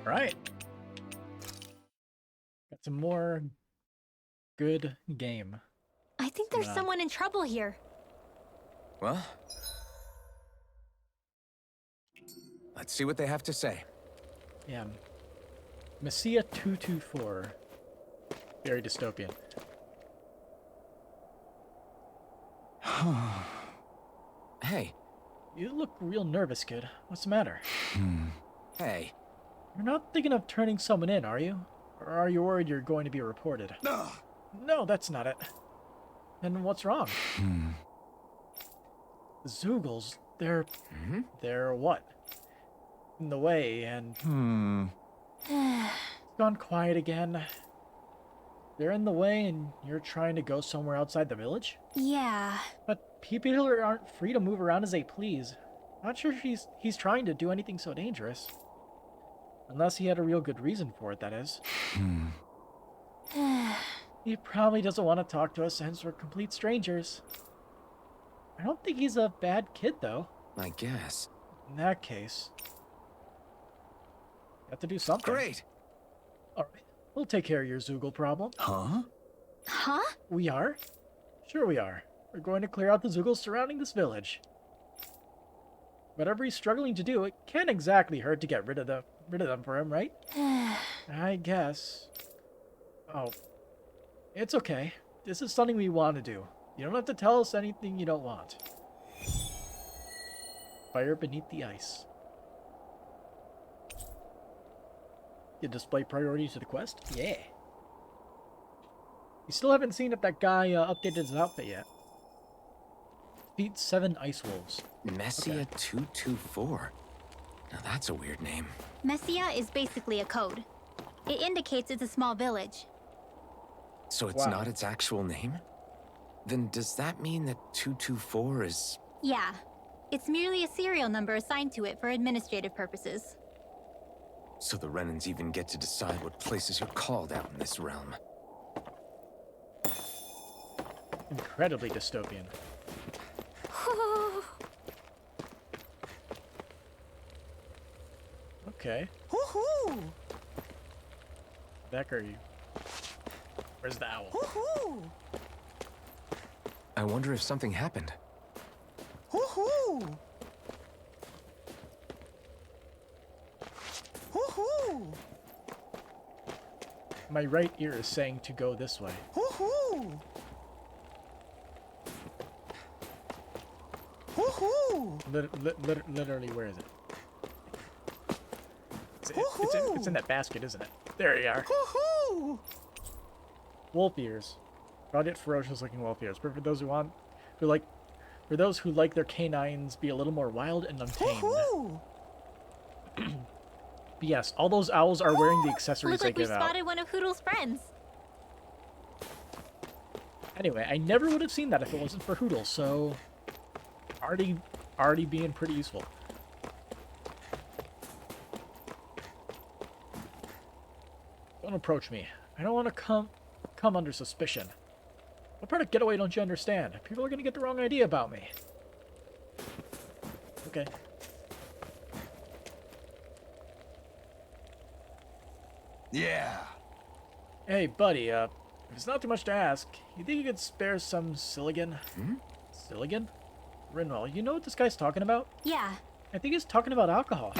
Alright. Got some more good game. I think there's someone in trouble here. Well, let's see what they have to say. Yeah. Messiah 224. Very dystopian. Hey. You look real nervous, kid. What's the matter? Hey. You're not thinking of turning someone in, are you? Or are you worried you're going to be reported? No, that's not it. Then what's wrong? The Zoogles, they're what? In the way, and... It's gone quiet again. They're in the way, and you're trying to go somewhere outside the village? Yeah. But people here aren't free to move around as they please. Not sure he's trying to do anything so dangerous. Unless he had a real good reason for it, that is. He probably doesn't want to talk to us since we're complete strangers. I don't think he's a bad kid, though. I guess. In that case, you have to do something. Great! Alright, we'll take care of your Zoogle problem. Huh? Huh? We are? Sure we are. We're going to clear out the Zoogles surrounding this village. Whatever he's struggling to do, it can't exactly hurt to get rid of them for him, right? I guess. Oh. It's okay. This is something we want to do. You don't have to tell us anything you don't want. Fire beneath the ice. You display priority to the quest? Yeah. You still haven't seen if that guy updated his outfit yet. Defeat 7 ice wolves. Messiah 224. Now that's a weird name. Messiah is basically a code. It indicates it's a small village. So it's Wow. not its actual name? Then does that mean that 224 is... Yeah. It's merely a serial number assigned to it for administrative purposes. So the Renans even get to decide what places you're called out in this realm. Incredibly dystopian. Okay. Woohoo! Back are you? Where's the owl? Woohoo! I wonder if something happened. Woohoo! Woohoo! My right ear is saying to go this way. Woohoo! Woohoo! Literally, where is it? It's in that basket, isn't it? There you are. Woohoo! Wolf ears. Rugged, ferocious-looking wolf ears. But for those for those who like their canines be a little more wild and untamed. Woohoo! But yes, all those owls are wearing the accessories Look they like we give out. spotted one of Hoodle's friends. Anyway, I never would have seen that if it wasn't for Hoodle, so already being pretty useful. Don't approach me. I don't want to come under suspicion. What part of Getaway don't you understand? People are gonna get the wrong idea about me. Okay. Yeah. Hey, buddy, if it's not too much to ask, you think you could spare some Silligan? Silligan? Rinwell, you know what this guy's talking about? Yeah. I think he's talking about alcohol.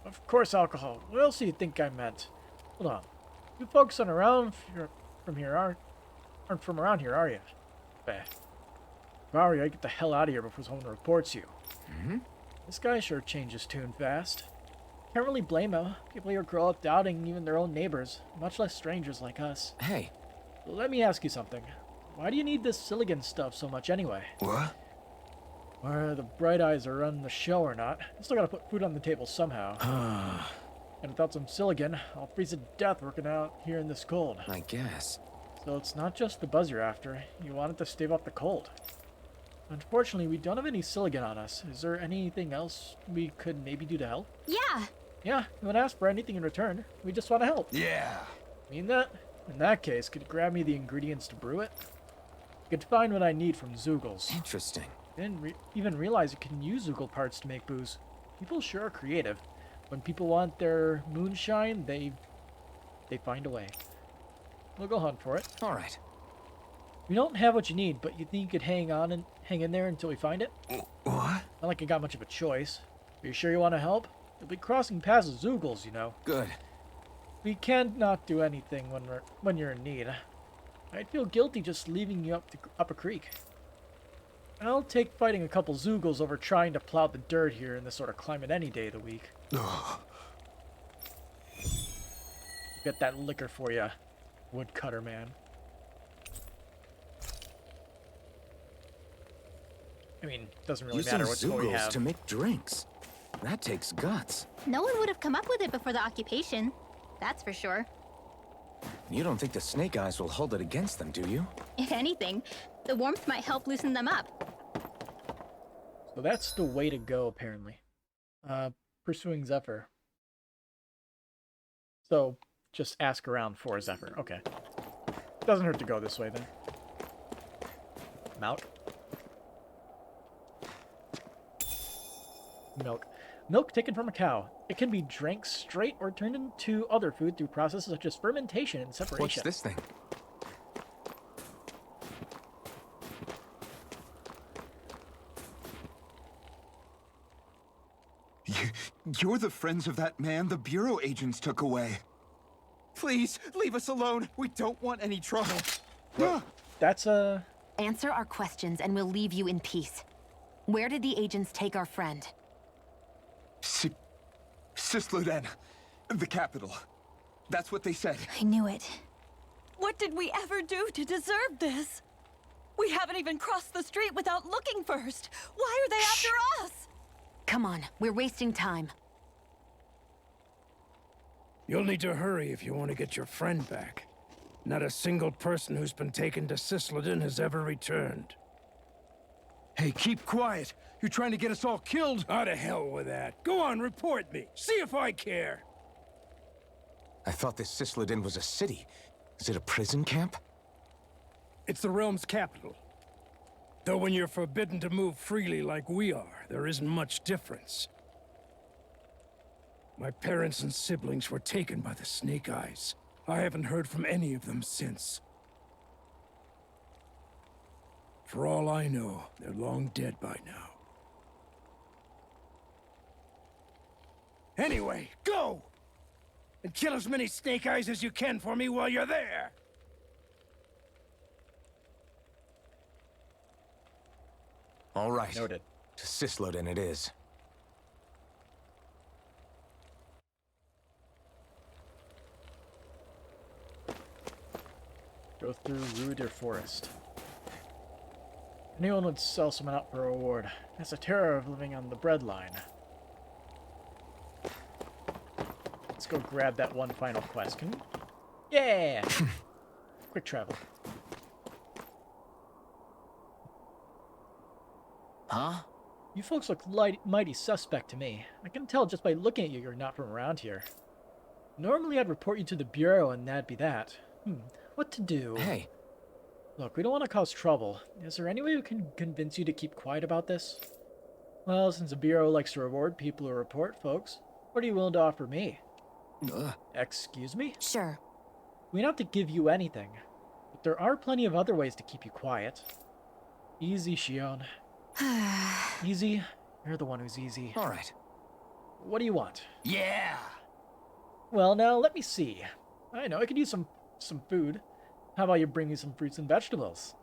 Of course, alcohol. What else do you think I meant? Hold on. You folks aren't around from here aren't from around here, are you? Bah. If I were you, I'd get the hell out of here before someone reports you. This guy sure changes tune fast. Can't really blame him. People here grow up doubting even their own neighbors, much less strangers like us. Hey. Let me ask you something. Why do you need this Silligan stuff so much anyway? What? Whether the Bright Eyes are running the show or not, I still gotta put food on the table somehow. And without some Silligan, I'll freeze to death working out here in this cold. I guess. So it's not just the buzz you're after. You want it to stave off the cold. Unfortunately, we don't have any Silligan on us. Is there anything else we could maybe do to help? Yeah. Yeah, we won't ask for anything in return. We just want to help. Yeah. Mean that? In that case, could you grab me the ingredients to brew it? You could find what I need from Zoogles. Interesting. Didn't even realize you can use Zoogle parts to make booze. People sure are creative. When people want their moonshine, they find a way. We'll go hunt for it. All right. We don't have what you need, but you think you could hang in there until we find it? What? Not like you got much of a choice. Are you sure you want to help? You'll be crossing paths with Zoogles, you know. Good. We can't not do anything when you're in need. I'd feel guilty just leaving you up a creek. I'll take fighting a couple Zoogles over trying to plow the dirt here in this sort of climate any day of the week. Get that liquor for you, woodcutter man. I mean, doesn't really Using matter what toy you Zoogles have. to make drinks. That takes guts. No one would have come up with it before the occupation. That's for sure. You don't think the snake eyes will hold it against them, do you? If anything, the warmth might help loosen them up. So that's the way to go, apparently. Pursuing Zephyr. So, just ask around for Zephyr. Okay. Doesn't hurt to go this way, then. Milk. Milk. Milk taken from a cow. It can be drank straight or turned into other food through processes such as fermentation and separation. What's this thing? You're the friends of that man the Bureau agents took away. Please, leave us alone. We don't want any trouble. That's a... Answer our questions and we'll leave you in peace. Where did the agents take our friend? Cisloden, the capital. That's what they said. I knew it. What did we ever do to deserve this? We haven't even crossed the street without looking first. Why are they after us? Come on, we're wasting time. You'll need to hurry if you want to get your friend back. Not a single person who's been taken to Cisloden has ever returned. Hey, keep quiet. You're trying to get us all killed. Out of hell with that. Go on, report me. See if I care. I thought this Cisloden was a city. Is it a prison camp? It's the realm's capital. Though when you're forbidden to move freely like we are, there isn't much difference. My parents and siblings were taken by the Snake Eyes. I haven't heard from any of them since. For all I know, they're long dead by now. Anyway, go! And kill as many Snake Eyes as you can for me while you're there! All right. Noted. To Cisloden it is. Go through Ruder Forest. Anyone would sell someone out for a reward. That's the terror of living on the breadline. Let's go grab that one final quest. Can you? Yeah! Quick travel. Huh? You folks look mighty suspect to me. I can tell just by looking at you you're not from around here. Normally I'd report you to the Bureau and that'd be that. What to do? Hey. Look, we don't want to cause trouble. Is there any way we can convince you to keep quiet about this? Well, since the Bureau likes to reward people who report folks, what are you willing to offer me? Excuse me? Sure. We don't have to give you anything, but there are plenty of other ways to keep you quiet. Easy, Shion. Easy? You're the one who's easy. All right. What do you want? Yeah. Well, now, let me see. I know, I could use some food. How about you bring me some fruits and vegetables?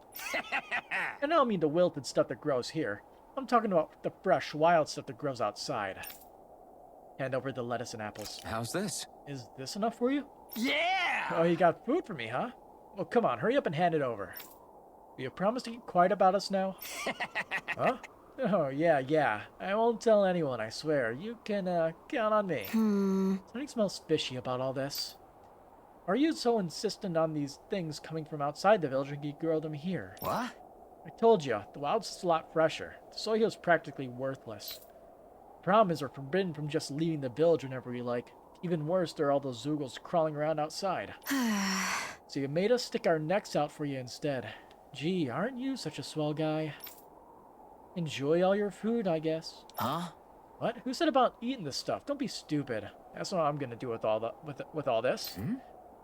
And I don't mean the wilted stuff that grows here. I'm talking about the fresh, wild stuff that grows outside. Hand over the lettuce and apples. How's this? Is this enough for you? Yeah. Oh, you got food for me, huh? Well, come on, hurry up and hand it over. Will you promise to keep quiet about us now? Huh? Oh, yeah. I won't tell anyone, I swear. You can, count on me. Something smells fishy about all this. Are you so insistent on these things coming from outside the village and you grow them here? What? I told you, the wild's a lot fresher. The soy is practically worthless. The problem is we're forbidden from just leaving the village whenever we like. Even worse, there are all those Zoogles crawling around outside. So you made us stick our necks out for you instead. Gee, aren't you such a swell guy? Enjoy all your food, I guess. Huh? What? Who said about eating this stuff? Don't be stupid. That's not what I'm gonna do with all with all this. Hmm?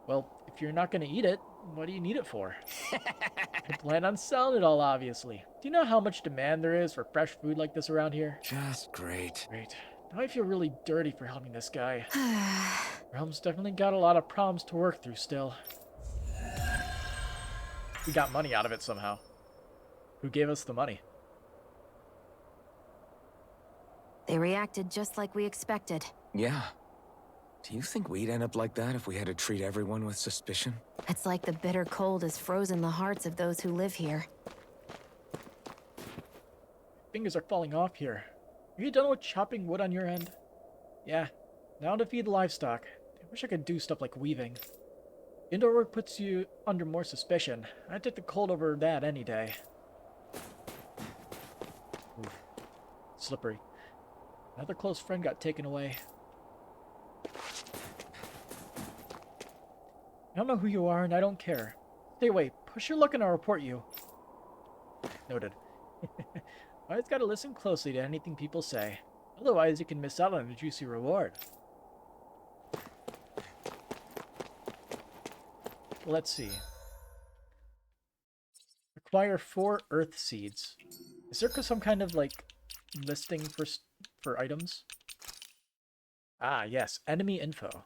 Well, if you're not gonna eat it, what do you need it for? I plan on selling it all, obviously. Do you know how much demand there is for fresh food like this around here? Just great. Great. Now I feel really dirty for helping this guy. Realm's definitely got a lot of problems to work through still. We got money out of it somehow. Who gave us the money? They reacted just like we expected. Yeah. Do you think we'd end up like that if we had to treat everyone with suspicion? It's like the bitter cold has frozen the hearts of those who live here. Fingers are falling off here. Are you done with chopping wood on your end? Yeah. Now to feed the livestock. I wish I could do stuff like weaving. Indoor work puts you under more suspicion. I'd take the cold over that any day. Oof. Slippery. Another close friend got taken away. I don't know who you are, and I don't care. Stay away. Push your luck and I'll report you. Noted. Always gotta listen closely to anything people say. Otherwise, you can miss out on a juicy reward. Let's see. Acquire 4 earth seeds. Is there some kind of, like, listing for items? Ah, yes. Enemy info.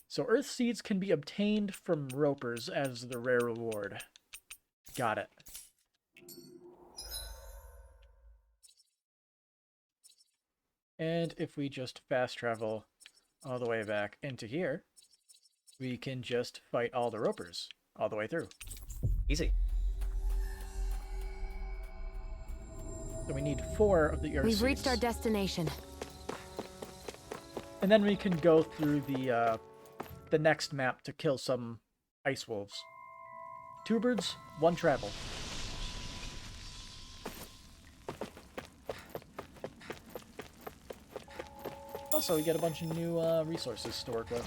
So earth seeds can be obtained from ropers as the rare reward. Got it. And if we just fast travel all the way back into here, we can just fight all the ropers all the way through. Easy. So we need 4 of the earth seeds. We've reached our destination. And then we can go through the next map to kill some ice wolves. 2 birds, 1 travel. Also, we get a bunch of new resources to work with.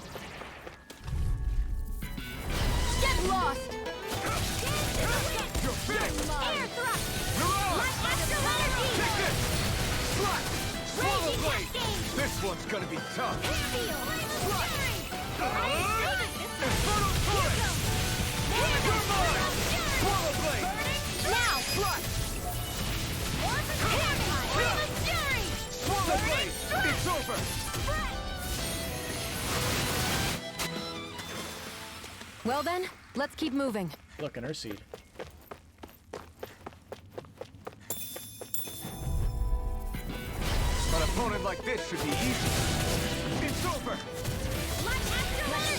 Get lost! You're finished! Air thrust! You're on! Light astral energy! Take this! Slash! Swallow Raging blade! cascade! This one's gonna be tough! Feel! Infernal torrent! You're mine! Swallow blade! Now! Slash! Fury! Swallow blade! It's over! Well then, let's keep moving. Look, an earth seed. An opponent like this should be easy. It's over! Let's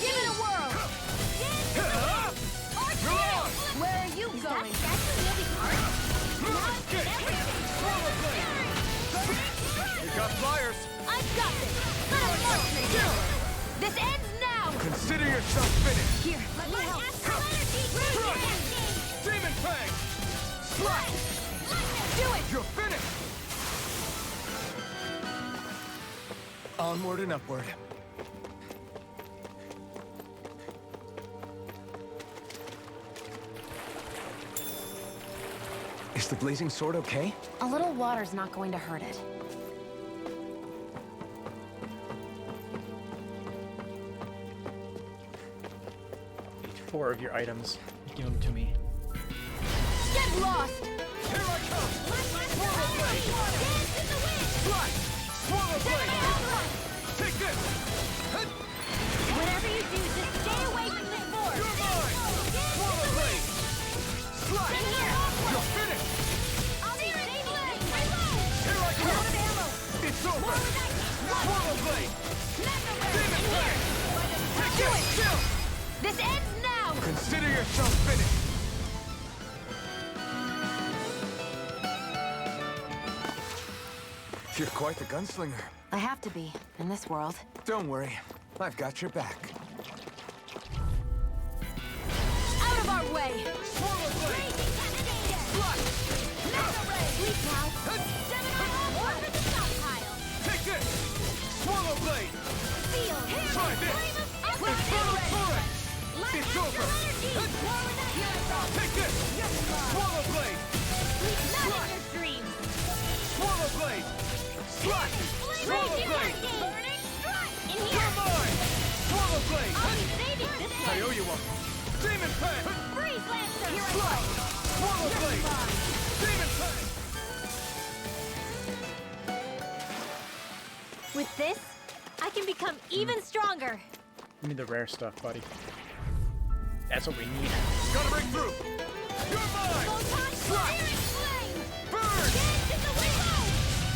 give it a whirl! You're on! Where are you going? Swallow blade! We got flyers! I've got this! Let us march me! This ends now! Consider yourself finished! Here, let me help! Demon Fang! Slash! Do it! You're finished! Onward and upward. Is the blazing sword okay? A little water's not going to hurt it. Need 4 of your items. Give them to me. Get lost! Here I come! Swallow blade! Slash! Swallow blade! Take this! Hut! Whatever you do, just stay away from this force! You're mine! Swallow blade! Slash! You're finished! I'll be ready! Here I come! It's over! Swallow blade! Demon Fang! Take it! Chill! This ends now! Consider yourself finished! You're quite the gunslinger. I have to be, in this world. Don't worry, I've got your back. Out of our way! Swallow blade! Leap now! Orbit the stockpile! Take this! Swallow blade! Feel! Try this! Infernal torrent! It's over! Take this! Swallow blade! Not in your dreams! Swallow blade! Strike! Swallow blade! Burning strike! In You're here! mine! Swallow blade! I'll be saving this I one! owe you one! Demon pen! Freeze Lancer! Here I Strike! Swallow blade! Demon pen! With this, I can become even stronger. Give me the rare stuff, buddy. That's what we need. Gotta break through! You're mine! Strike! Burn!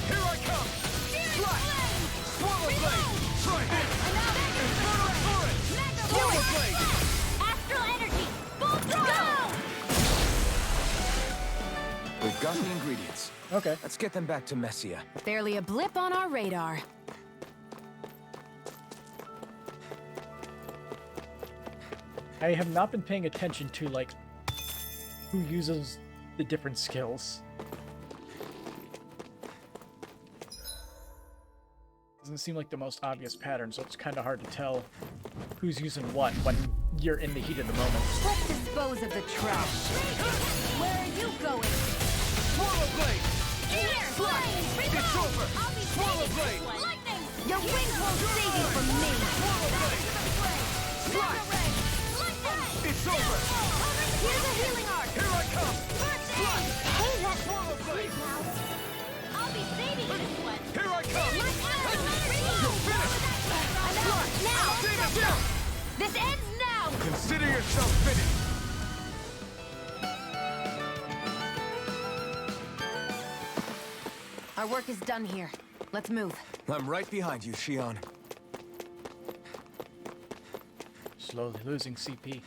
Here I come! Strike! Swallow blade! Strike! Infernal torrent! Swallow blade! Astral energy! Full throttle! We've got the ingredients. Okay. Let's get them back to Messia. Barely a blip on our radar. I have not been paying attention to, like, who uses the different skills. Doesn't seem like the most obvious pattern, so it's kind of hard to tell who's using what when you're in the heat of the moment. Let's dispose of the trash. Where are you going? Swallow blade! Here! It's over! I'll be Swallow saving blade! this one! Lightning! Your wings won't save you from me. Swallow blade! Strike! It's over! Here's a healing arc! Here I come! Strike! Hey, that Swallow blade! I'll be saving this one! Here I come! You're finished! Now! Demon down! This ends now. Consider yourself finished! Our work is done here. Let's move. I'm right behind you, Shion. Slowly losing CP.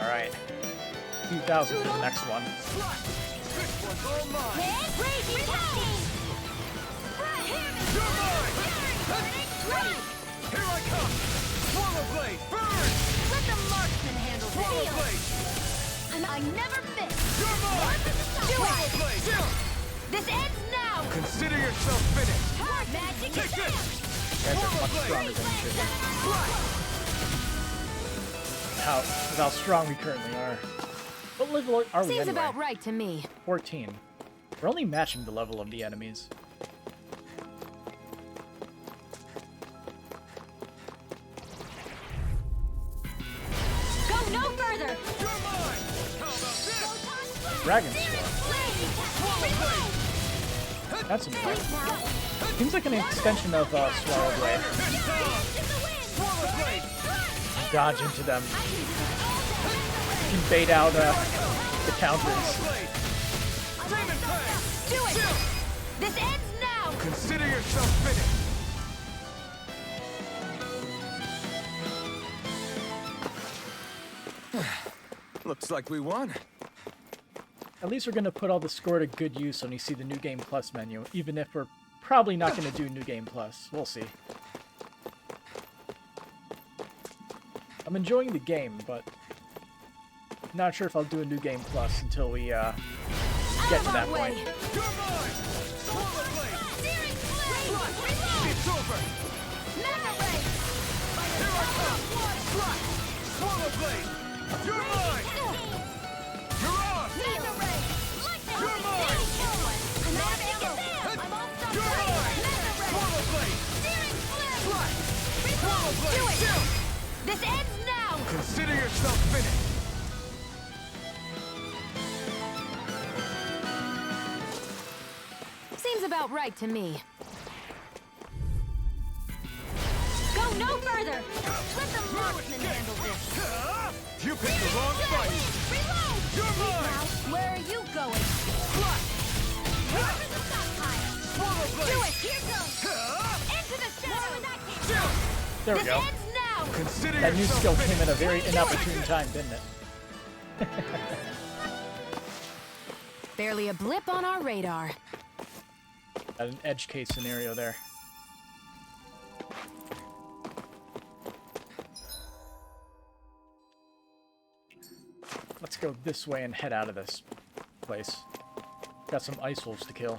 Alright. 2,000 for the next one. This one's all mine! Raging Lightning! You're mine! Here I come! Swallow blade! Burn! Let the marksman handle Swallow this. blade! I never miss! You're mine! Swallow blade! This ends now. Consider yourself finished! Magic Take this! You guys are much stronger than you should be. With how strong we currently are. What level are we Seems anyway? about right to me. 14. We're only matching the level of the enemies. Go no further! You're mine! How about this? Dragon Sword. That's amazing. Seems like an extension of Swallow Blade. Swallow blade! Dodge into them. You can bait out the counters. Blade! Demon pen! Do it. This ends now. Consider yourself finished! Looks like we won. At least we're going to put all the score to good use when you see the New Game Plus menu, even if we're probably not going to do New Game Plus. We'll see. I'm enjoying the game, but not sure if I'll do a New Game Plus until we get to that point. You're mine! Swallow blade! It's over! Here I come! Swallow blade! You're mine! You're on! You're mine! You're mine! Swallow blade! Swallow blade! This ends now. Consider yourself finished! Seems about right to me. Go no further! Let the marksman handle this! You picked the wrong fight! Reload! You're mine! Where are you going? Where is the stockpile? Swallow blade! Do it! Here goes! Into the shadow in that case! There we This go. ends now. Consider That new yourself skill finished! came at a very inopportune time, didn't it? Barely a blip on our radar. Got an edge case scenario there. Let's go this way and head out of this place. Got some ice wolves to kill.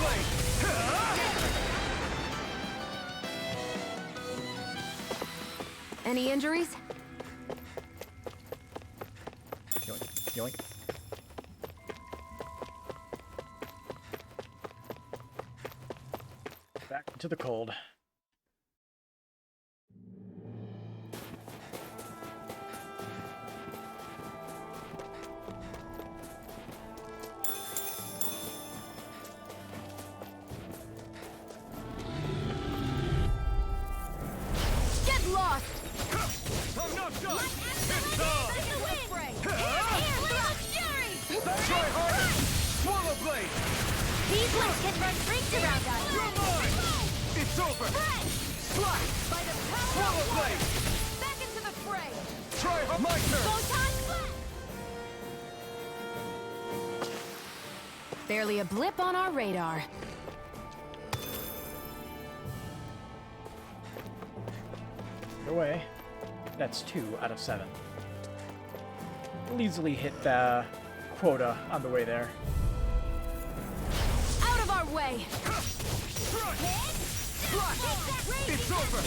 blade! Any injuries? Yoink, yoink. Back into the cold. Get lost! I'm not done! It's time! Try harder! Swallow blade! These lights can run freaks around us. You're mine! It's over! Slash! By the power Swallow of blade! water, back into the fray! Try hard! My turn! Photon blast! Barely a blip on our radar. Go away. That's 2 out of 7. We'll easily hit the quota on the way there. Out of our way! Strike! Slash! It's over!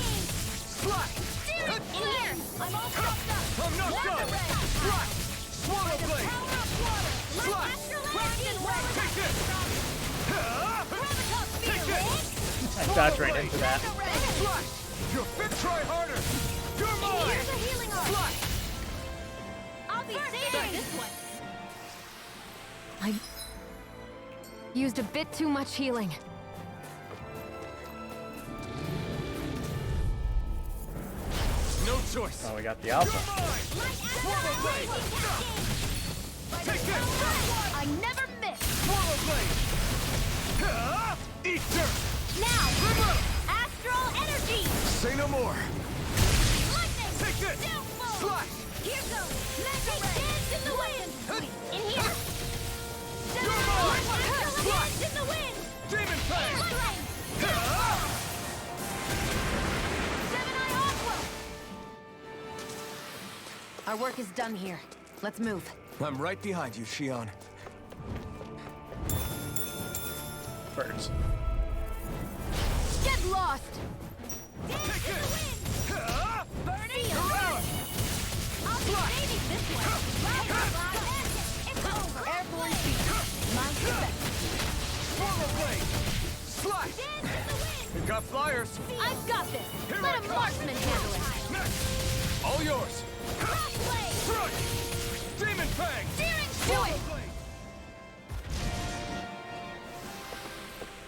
Slash! In here! I'm all propped up. I'm not done! Slash! Swallow blade! Power of water. Slash! Take this! Take this! I dodged right into that. Slash! You're fit! Try harder! You're mine! Here's a healing arm. Slash! I'll be saving this one. I used a bit too much healing. No choice! Oh, we got the You're alpha. mine! Swallow blade! Take this! I never miss. Swallow blade! Eat dirt! Now, Remove! astral energy. Say no more! Lightning. Take this! Down low. Slash! Here goes. Mega dance in the wind. In here. You're mine! Astral Slash! dance in the wind. Demon Fang! Lightning. Gemini Aqua. Our work is done here. Let's move. I'm right behind you, Shion. Birds. Get lost! Dance Take in the this! wind. Burning! I'll be saving this one. It's over. Airborne feet. My respect. Swallow blade! Slash! Dance in the wind. We've got flyers! I've got this. Here I Let a come. marksman handle it. Next! All yours! Cross blade. Strike! Demon Fang! Steering Do shot. it!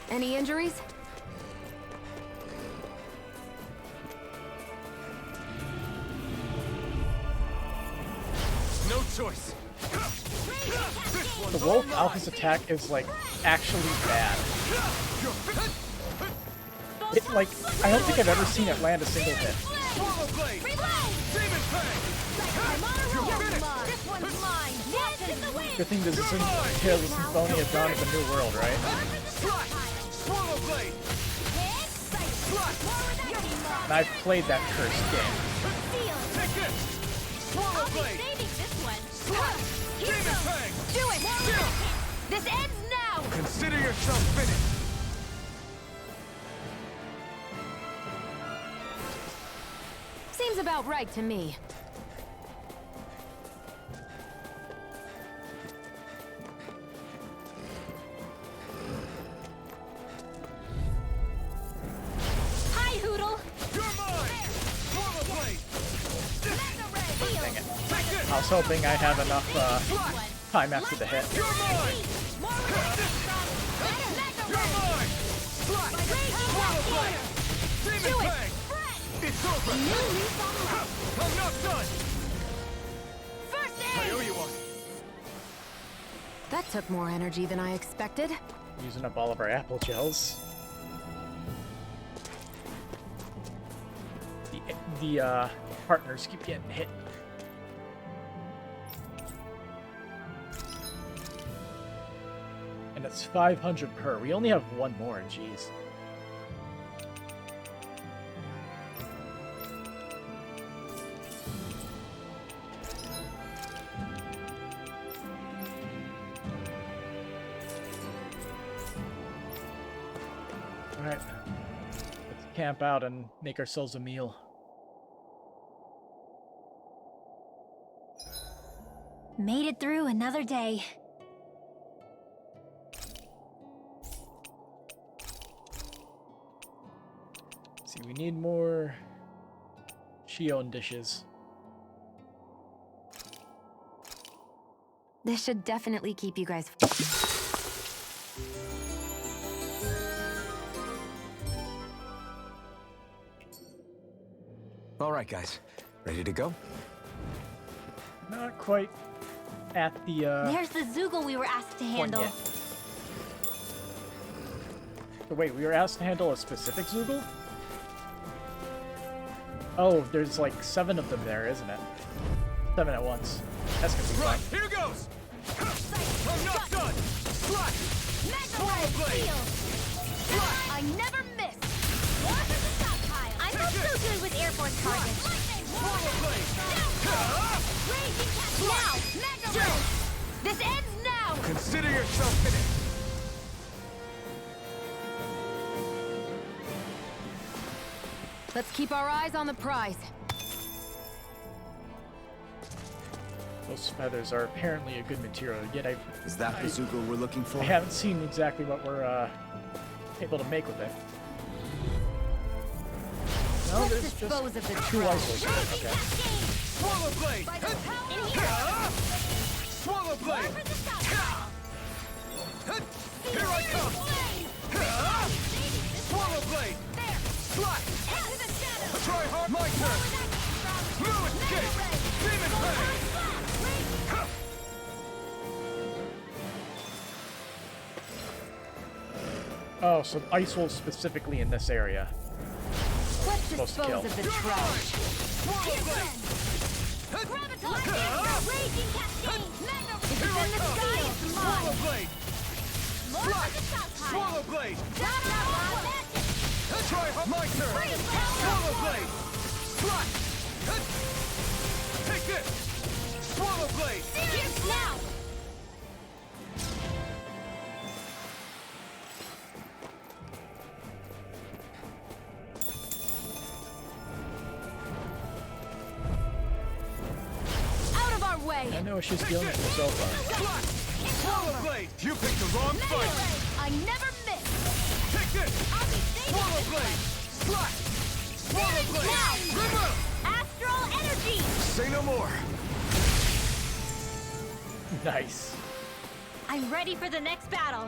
Any injuries? No choice! The Wolf Alpha's attack is, like, actually bad. It, like, I don't think I've ever seen it land a single hit. Swallow blade! Reload. Demon Fang! I'm on a roll. You're finished. This one's mine. Dance in the wind. Good thing this isn't Tales of Symphonia Dawn of the New World, right? Slash! Swallow blade! Slash! And I've played that cursed game. Take this! Swallow I'll be blade! saving this one. Slash! Here Demon goes. Fang! Do it. This ends now. Consider yourself finished! Seems about right to me. Hi, Hoodle. You're mine! Swallow blade! Dang it. Take this! I was hoping I'd have enough Slash! time after the hit. You're mine! You're mine! Slash! Swallow blade! Demon Fang! It's over! I'm not done! First I aid. owe you one! That took more energy than I expected. Using up all of our apple gels. The partners keep getting hit. And it's 500 per. We only have one more, jeez. Alright. Let's camp out and make ourselves a meal. Made it through another day. See, we need more Shion dishes. This should definitely keep you guys. All right, guys. Ready to go? Not quite at the There's the Zoogle we were asked to one handle. yet. Oh, wait, we were asked to handle a specific Zoogle? Oh, there's like 7 of them there, isn't it? 7 at once. That's gonna be Right, fun. here goes! I'm not done! Slash! Swallow blade! I never miss. I'm not so good with airborne targets. Swallow blade! Now, Mega Ray! This ends now! Consider yourself finished! Let's keep our eyes on the prize. Those feathers are apparently a good material, yet Is that the Zoogle we're looking for? I haven't seen exactly what we're able to make with it. No, Let's there's just dispose of the 2 trash. rifles. Okay. Swallow blade! In here! Swallow blade! Here I come! Swallow blade! Slash! Try hard! My turn! No escape! Demon blade! Oh, so ice wolves specifically in this area. Let's Supposed to kill. dispose of the trash. Swallow blade! It's in the sky, it's Swallow mine! blade! Slash! Swallow blade! Try hard! My turn! Swallow blade! Slash! Take this! Swallow blade! Here's now! Out of our way! I know what she's dealing with so far. Slash! Swallow blade! You picked the wrong fight! I never miss! Take this! Swallow blade! Slash! Swallow blade! Remove! Astral energy! Say no more! Nice. I'm ready for the next battle.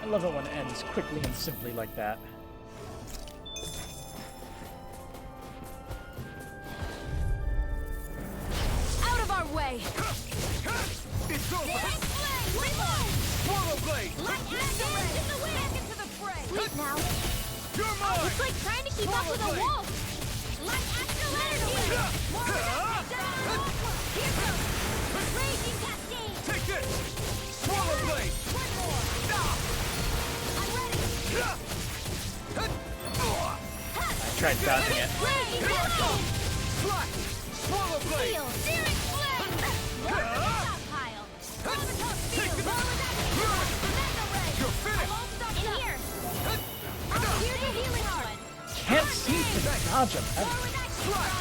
I love it when it ends quickly and simply like that. Out of our way! It's over! Swallow blade! Sleep now. You're mine! It's like trying to keep up with a Swallow wolf. Light astral energy. More Here goes. Raging cascade. Take this! Swallow blade! One more. I'm ready. I tried dodging it. Raging cascade. Slash! Swallow blade! Feel searing flame. More of the stockpile. Take this! You're finished! In here. Here's your healing one. Can't seem to dodge him ever. Slash!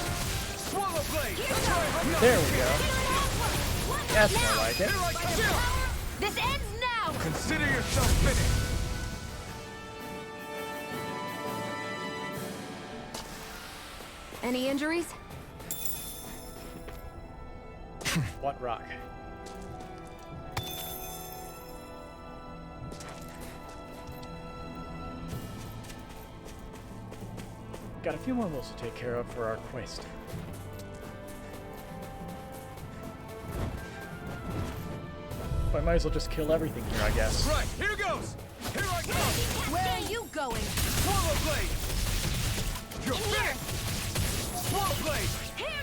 Swallow blade! There we go. That's more like it. Here I come! This ends now. Consider yourself finished! Any injuries? What rock? Got a few more wolves to take care of for our quest. I might as well just kill everything here, I guess. Right, here goes! Here I come! Where are you going? Swallow blade! You're In here. finished! Swallow blade!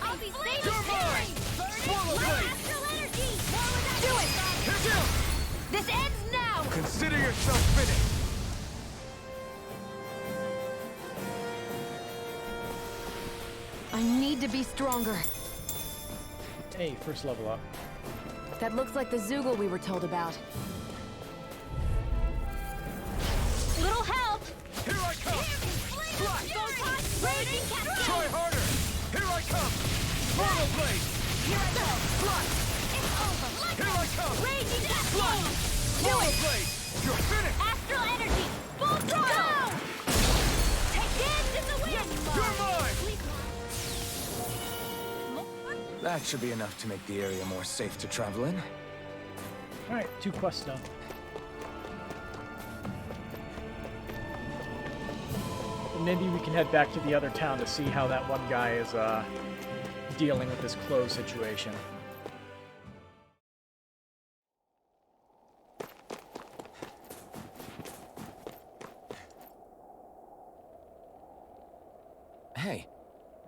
I'll be safe. You're mine! Swallow blade! Astral energy. Do it! Here goes! This ends now. Consider yourself finished! I need to be stronger. Hey, first level up. That looks like the Zoogle we were told about. Little help! Here I come! Raging Cascade! Try harder! Here I come! Mortal Blade! Here I go! Fly! It's over! Here I come! Raging Cascade! Do Mortal it! Blade! You're finished! Astral energy! Full throttle! Take this in the wind! You're mine! That should be enough to make the area more safe to travel in. Alright, 2 quests done. And maybe we can head back to the other town to see how that one guy is dealing with this clothes situation. Hey,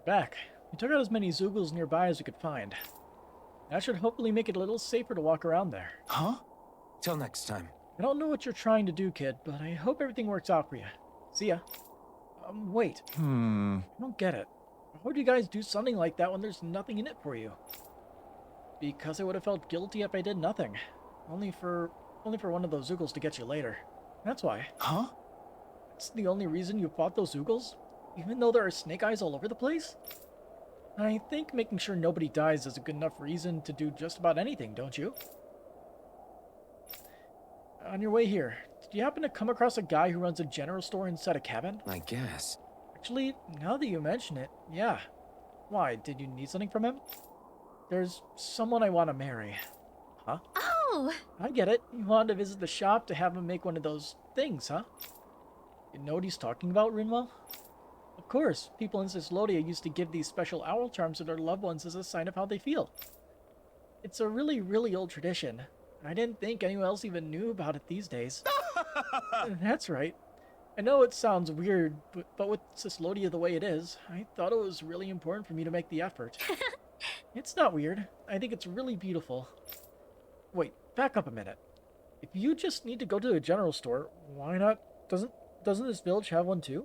Back. We took out as many Zoogles nearby as we could find. That should hopefully make it a little safer to walk around there. huh? Till next time. I don't know what you're trying to do, kid, but I hope everything works out for you. See ya. Wait. I don't get it. Why would you guys do something like that when there's nothing in it for you? Because I would have felt guilty if I did nothing. Only for one of those Zoogles to get you later. That's why. Huh? That's the only reason you fought those Zoogles? Even though there are snake eyes all over the place? I think making sure nobody dies is a good enough reason to do just about anything, don't you? On your way here, did you happen to come across a guy who runs a general store inside a cabin? I guess. Actually, now that you mention it, yeah. Why, did you need something from him? There's someone I want to marry. Huh? Oh! I get it. You wanted to visit the shop to have him make one of those things, huh? You know what he's talking about, Rinwell? Of course, people in Cislodia used to give these special owl charms to their loved ones as a sign of how they feel. It's a really, really old tradition. I didn't think anyone else even knew about it these days. That's right. I know it sounds weird, but with Cislodia the way it is, I thought it was really important for me to make the effort. It's not weird. I think it's really beautiful. Wait, back up a minute. If you just need to go to a general store, why not? Doesn't this village have one too?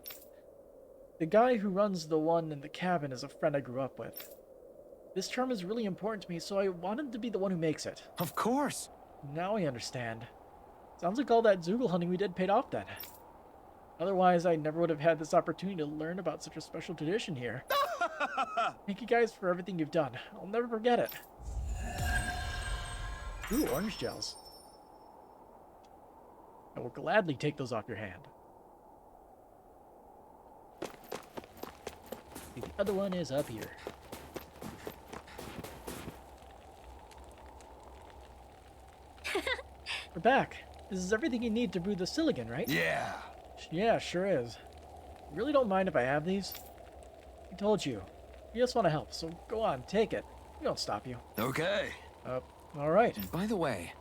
The guy who runs the one in the cabin is a friend I grew up with. This charm is really important to me, so I wanted to be the one who makes it. Of course. Now I understand. Sounds like all that Zoogle hunting we did paid off then. Otherwise, I never would have had this opportunity to learn about such a special tradition here. Thank you guys for everything you've done. I'll never forget it. Ooh, orange gels. I will gladly take those off your hand. The other one is up here. We're back. This is everything you need to brew the Siligan, right? Yeah. Yeah, sure is. You really don't mind if I have these? I told you. You just want to help, so go on, take it. We don't stop you. Okay. Alright. By the way,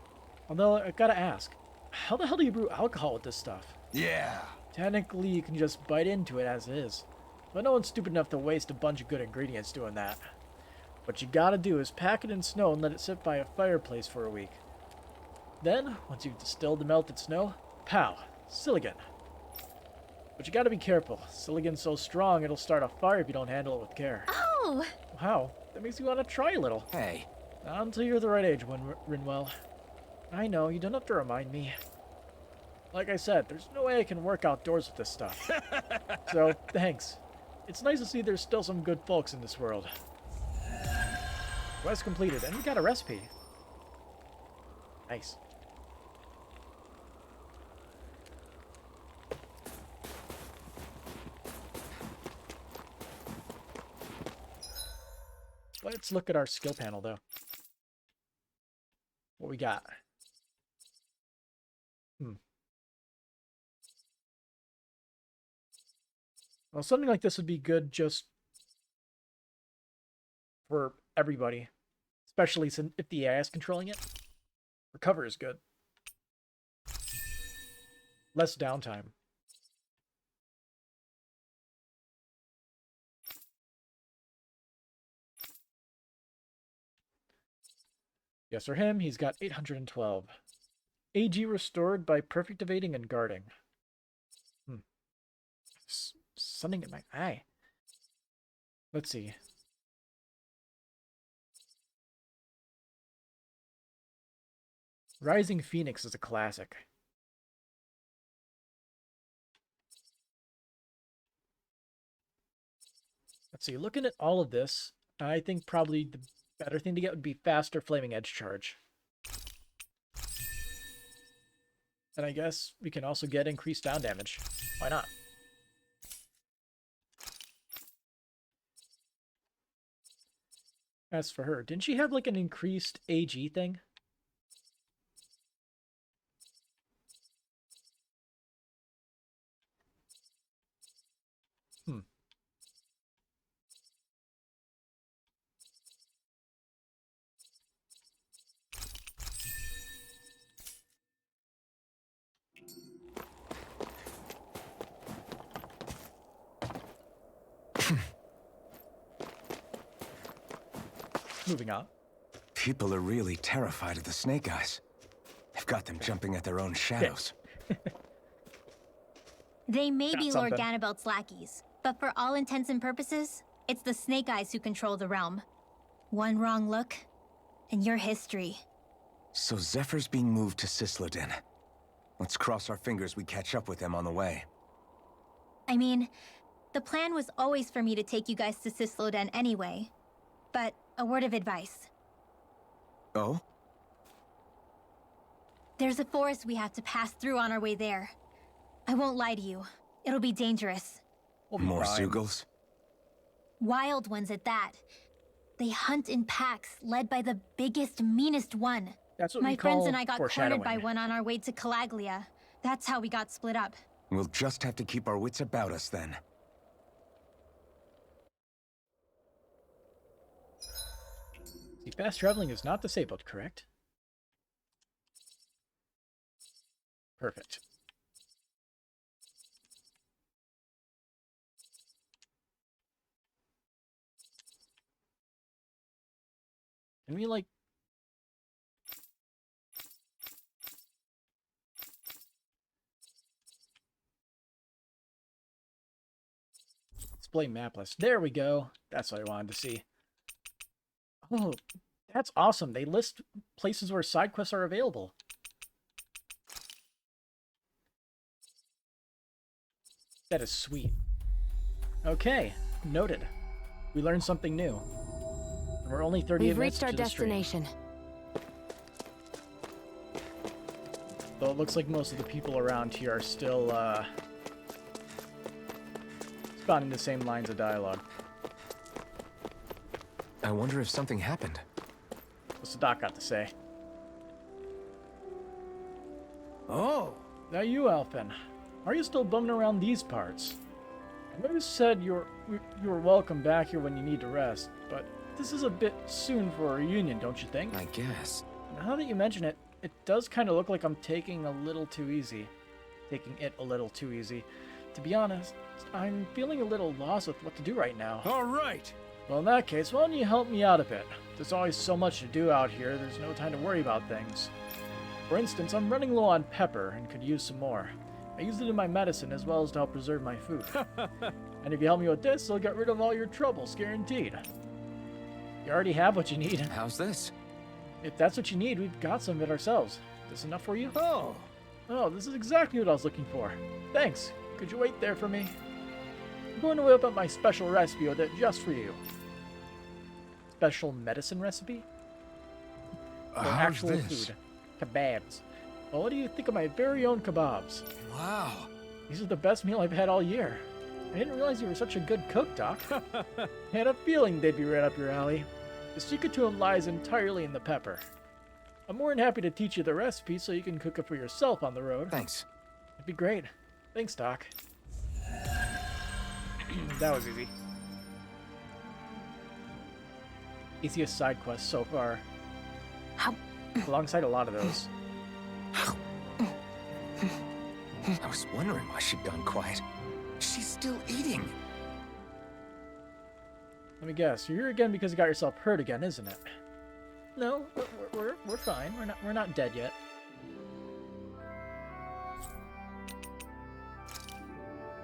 Although, I've got to ask, how the hell do you brew alcohol with this stuff? Yeah. Technically, you can just bite into it as is. But no one's stupid enough to waste a bunch of good ingredients doing that. What you gotta do is pack it in snow and let it sit by a fireplace for a week. Then, once you've distilled the melted snow, pow, Siligan. But you gotta be careful. Siligan's so strong it'll start a fire if you don't handle it with care. Oh! Wow, that makes me want to try a little. hey, Not until you're the right age, Rinwell. I know, you don't have to remind me. Like I said, there's no way I can work outdoors with this stuff. So, thanks. It's nice to see there's still some good folks in this world. Quest completed, and we got a recipe. Nice. Let's look at our skill panel, though. What we got? Well, something like this would be good just for everybody, especially since if the AI is controlling it. Recover is good. Less downtime. Yes, for him, he's got 812. AG restored by perfect evading and guarding. Something in my eye. Let's see. Rising Phoenix is a classic. Let's see, looking at all of this, I think probably the better thing to get would be faster Flaming Edge Charge. And I guess we can also get increased down damage. Why not? As for her, didn't she have like an increased AG thing? Hmm. Moving on. People are really terrified of the Snake Eyes. They've got them jumping at their own shadows. They may Got be Lord something. Ganabelt's lackeys, but for all intents and purposes, it's the Snake Eyes who control the realm. One wrong look, and your history. So Zephyr's being moved to Cisloden. Let's cross our fingers we catch up with him on the way. I mean, the plan was always for me to take you guys to Cisloden anyway. But a word of advice. Oh? There's a forest we have to pass through on our way there. I won't lie to you. It'll be dangerous. We'll be More fine. Zeugles? Wild ones at that. They hunt in packs, led by the biggest, meanest one. That's what My we call friends and I got cornered by foreshadowing. one on our way to Calaglia. That's how we got split up. We'll just have to keep our wits about us then. See, fast traveling is not disabled, correct? Perfect. Can we, like... display map list. There we go. That's what I wanted to see. Oh, that's awesome. They list places where side quests are available. That is sweet. Okay, noted. We learned something new. We're only 38 We've minutes reached our into the stream. destination. Though it looks like most of the people around here are still, spouting the same lines of dialogue. I wonder if something happened. What's the doc got to say? Oh, Now you, Alphen. Are you still bumming around these parts? I know you said you're welcome back here when you need to rest, but this is a bit soon for a reunion, don't you think? I guess. Now that you mention it, it does kind of look like I'm taking it a little too easy. To be honest, I'm feeling a little lost with what to do right now. all right. Well, in that case, why don't you help me out a bit? There's always so much to do out here, there's no time to worry about things. For instance, I'm running low on pepper and could use some more. I use it in my medicine as well as to help preserve my food. And if you help me with this, I'll get rid of all your troubles, guaranteed. You already have what you need. How's this? If that's what you need, we've got some of it ourselves. Is this enough for you? Oh, Oh, this is exactly what I was looking for. Thanks. Could you wait there for me? I'm going to whip up my special recipe with it just for you. Special medicine recipe? Or how's actual this? food? Kebabs. Well, what do you think of my very own kebabs? Wow. These are the best meal I've had all year. I didn't realize you were such a good cook, Doc. I had a feeling they'd be right up your alley. The secret to them lies entirely in the pepper. I'm more than happy to teach you the recipe so you can cook it for yourself on the road. Thanks. It'd be great. Thanks, Doc. That was easy. Easiest side quest so far. Alongside a lot of those. I was wondering why she'd gone quiet. She's still eating. Let me guess. You're here again because you got yourself hurt again, isn't it? No, we're fine. We're not dead yet.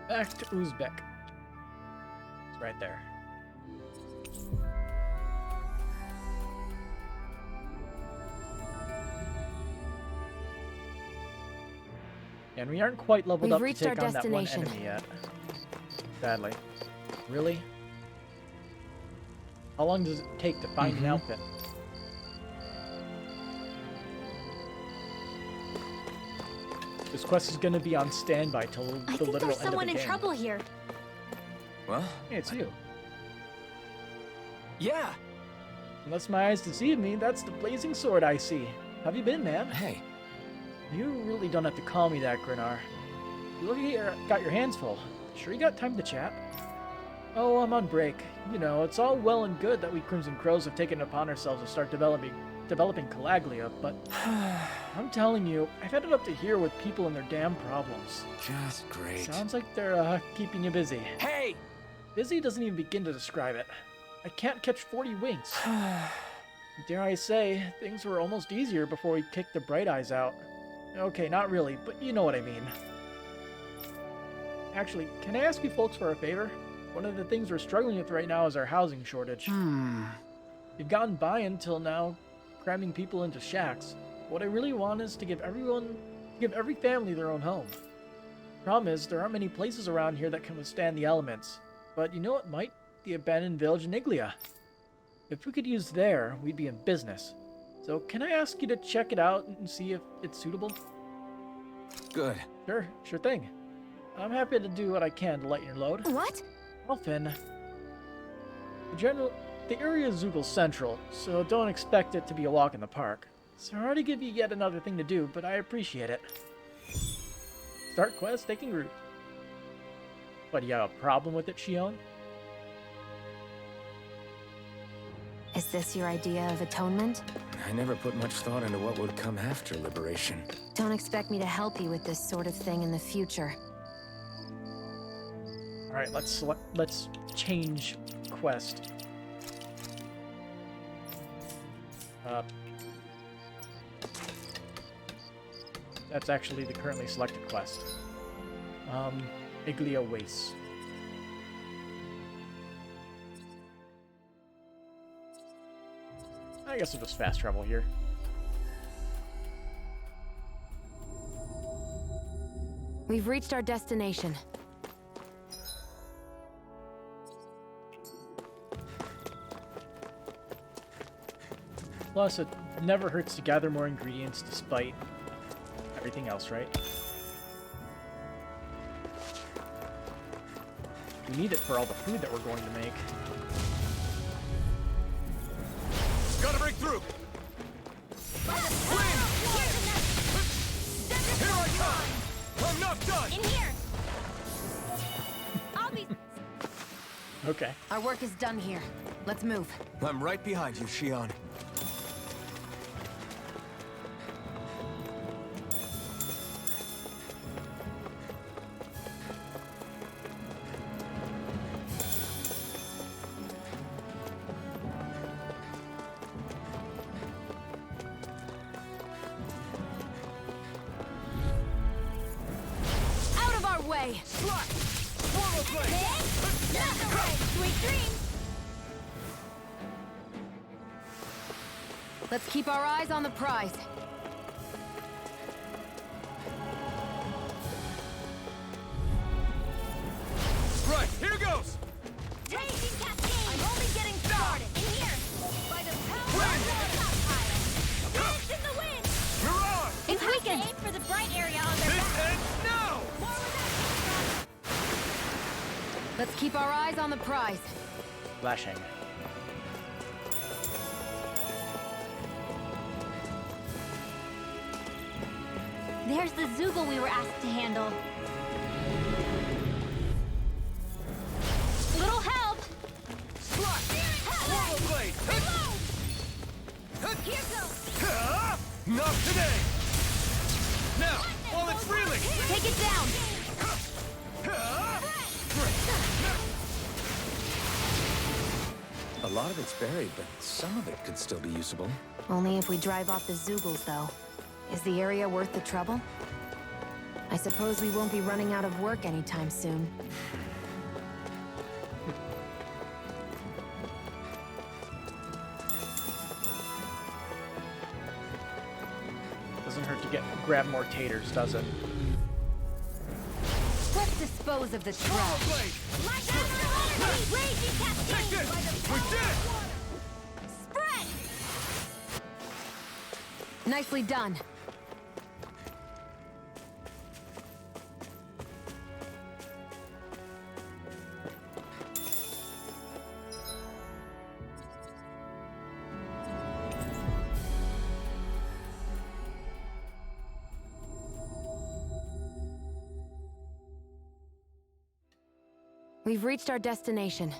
Back to Uzbek. It's right there. And we aren't quite leveled We've up to reached take our on that one destination. enemy yet. Sadly. Really? How long does it take to find an outfit? This quest is going to be on standby till the I think literal there's end of someone the in game. trouble here. Well, Hey, it's you. yeah. Unless my eyes deceive me, that's the blazing sword I see. Have you been, man? Hey, You really don't have to call me that, Grinar. You look here, got your hands full. Sure you got time to chat? Oh, I'm on break. You know, it's all well and good that we Crimson Crows have taken it upon ourselves to start developing Calaglia, but I'm telling you, I've headed up to here with people and their damn problems. just great. Sounds like they're keeping you busy. Hey! Busy doesn't even begin to describe it. I can't catch 40 winks. Dare I say, things were almost easier before we kicked the Bright Eyes out. Okay, not really, but you know what I mean. Actually, can I ask you folks for a favor? One of the things we're struggling with right now is our housing shortage. We've gotten by until now, cramming people into shacks. What I really want is to give every family their own home. Problem is, there aren't many places around here that can withstand the elements. But you know what might? The abandoned village in Iglia. If we could use there, we'd be in business. So can I ask you to check it out and see if it's suitable? Good. Sure thing. I'm happy to do what I can to lighten your load. What? Well, Finn. The area is Zoogle Central, so don't expect it to be a walk in the park. Sorry to give you yet another thing to do, but I appreciate it. Start quest, taking route. What, do you have a problem with it, Shion? Is this your idea of atonement? I never put much thought into what would come after liberation. Don't expect me to help you with this sort of thing in the future. Alright, let's change quest. That's actually the currently selected quest. Iglia Wastes. I guess we'll just fast travel here. We've reached our destination. Plus, it never hurts to gather more ingredients despite everything else, right? We need it for all the food that we're going to make. Gotta break through! Here I come! I'm not done! In here! I'll be... Okay. Our work is done here. Let's move. I'm right behind you, Shion. Out of our way! Slack! Swallow blade! Sweet dreams! Let's keep our eyes on the prize. Right, here goes! Raging cascade! I'm only getting started! In here! By the power Wind! of the stockpile! Dance in the wind! You're on! It's weakened! Aim for the bright area on their This back! ends now! Forward action! Let's keep our eyes on the prize. Flashing. There's the Zoogle we were asked to handle. Little help! Slack! Swallow blade! Here goes! Ah! Not today! Now, while it's reeling! Take it down! Ah! A lot of it's buried, but some of it could still be usable. Only if we drive off the Zoogles, though. Is the area worth the trouble? I suppose we won't be running out of work anytime soon. Doesn't hurt to grab more taters, does it? dispose of the Swallow trash. blade! My hammer! Raging cascade! Take this! By the We power did it! of water. Spread! Nicely done. We've reached our destination.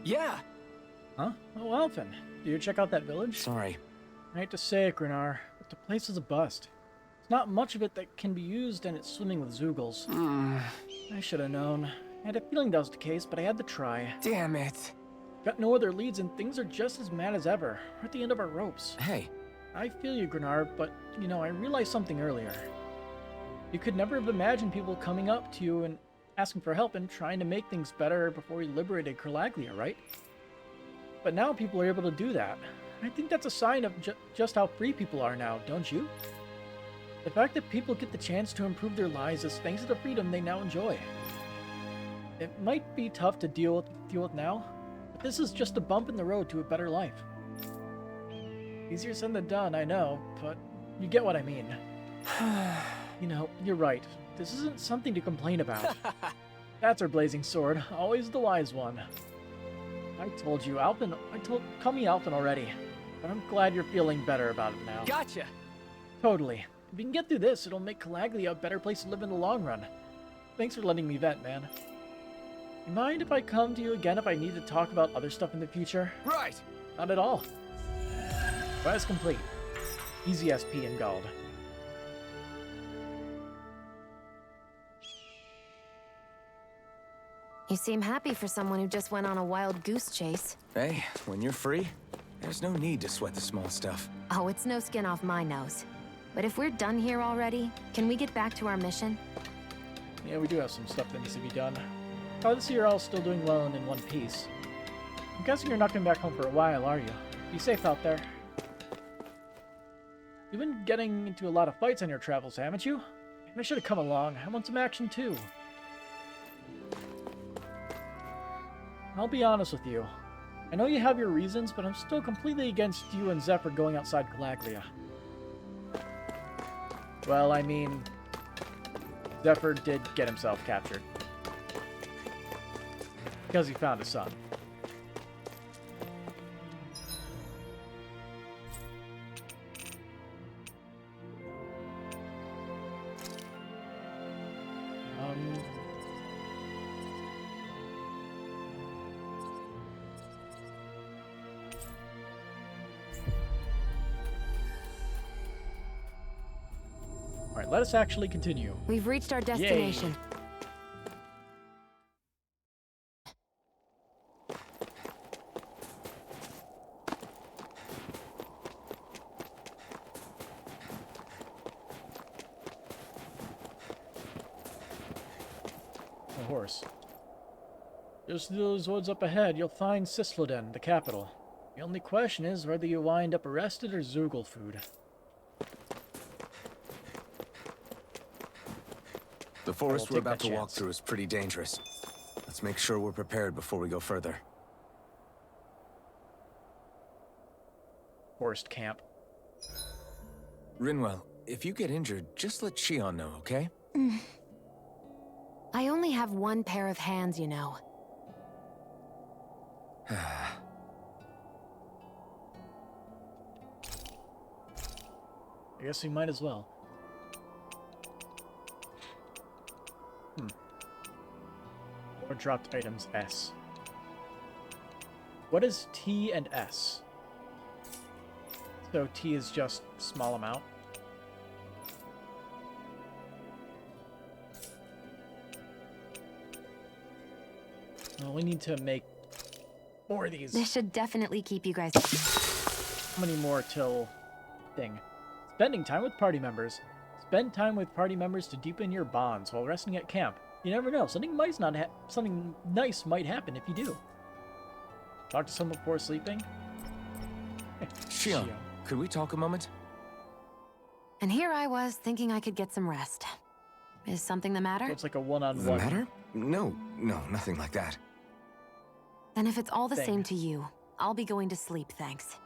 Yeah! Huh? Oh, Alphen. Do you check out that village? Sorry. I hate to say it, Grenar, but the place is a bust. There's not much of it that can be used, and it's swimming with Zoogles. I should have known. I had a feeling that was the case, but I had to try. Damn it. Got no other leads, and things are just as mad as ever. We're at the end of our ropes. Hey, I feel you, Grenar, but, you know, I realized something earlier. You could never have imagined people coming up to you and asking for help and trying to make things better before we liberated Kerlaglia, right? But now people are able to do that. I think that's a sign of just how free people are now, don't you? The fact that people get the chance to improve their lives is thanks to the freedom they now enjoy. It might be tough to deal with now, but this is just a bump in the road to a better life. Easier said than done, I know, but you get what I mean. You know, you're right. This isn't something to complain about. That's our blazing sword, always the wise one. I told you, Alphen. Call me Alphen already, but I'm glad you're feeling better about it now. gotcha! Totally. If we can get through this, it'll make Kerlaglia a better place to live in the long run. Thanks for letting me vent, man. You mind if I come to you again if I need to talk about other stuff in the future? Right! Not at all. Quest complete. Easy SP and gold. You seem happy for someone who just went on a wild goose chase. Hey, when you're free, there's no need to sweat the small stuff. Oh, it's no skin off my nose. But if we're done here already, can we get back to our mission? Yeah, we do have some stuff that needs to be done. Glad to see you're all still doing well and in one piece. I'm guessing you're not coming back home for a while, are you? Be safe out there. You've been getting into a lot of fights on your travels, haven't you? I should have come along. I want some action too. I'll be honest with you. I know you have your reasons, but I'm still completely against you and Zephyr going outside Kerlaglia. Well, I mean, Zephyr did get himself captured. Because he found his son. Alright, let us actually continue. We've reached our destination. A horse. Just those woods up ahead, you'll find Sisleden, the capital. The only question is whether you wind up arrested or Zoogle food. The forest We'll we're take about that to walk chance. through is pretty dangerous. Let's make sure we're prepared before we go further. Forest camp. Rinwell, if you get injured, just let Shion know, okay? I only have one pair of hands, you know. I guess we might as well. Or dropped items S. What is T and S? So T is just small amount. Well, we need to make more of these. This should definitely keep you guys... How many more till thing? Spending time with party members. Spend time with party members to deepen your bonds while resting at camp. You never know. Something nice might happen if you do. Talk to someone before sleeping. Shion, could we talk a moment? And here I was thinking I could get some rest. Is something the matter? So it's like a The one-on-one matter? No, nothing like that. Then if it's all the thing. same to you, I'll be going to sleep, thanks.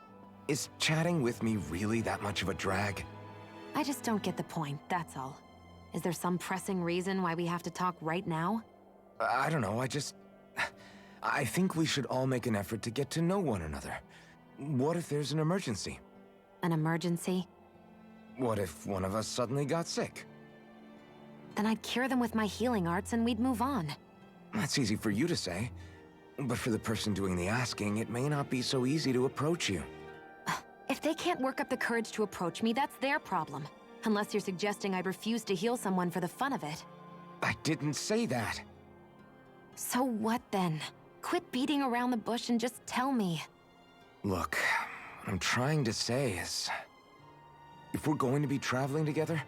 Is chatting with me really that much of a drag? I just don't get the point, that's all. Is there some pressing reason why we have to talk right now? I don't know, I think we should all make an effort to get to know one another. What if there's an emergency? An emergency? What if one of us suddenly got sick? Then I'd cure them with my healing arts and we'd move on. That's easy for you to say. But for the person doing the asking, it may not be so easy to approach you. If they can't work up the courage to approach me, that's their problem. Unless you're suggesting I'd refuse to heal someone for the fun of it. I didn't say that. So what then? Quit beating around the bush and just tell me. Look, what I'm trying to say is... if we're going to be traveling together,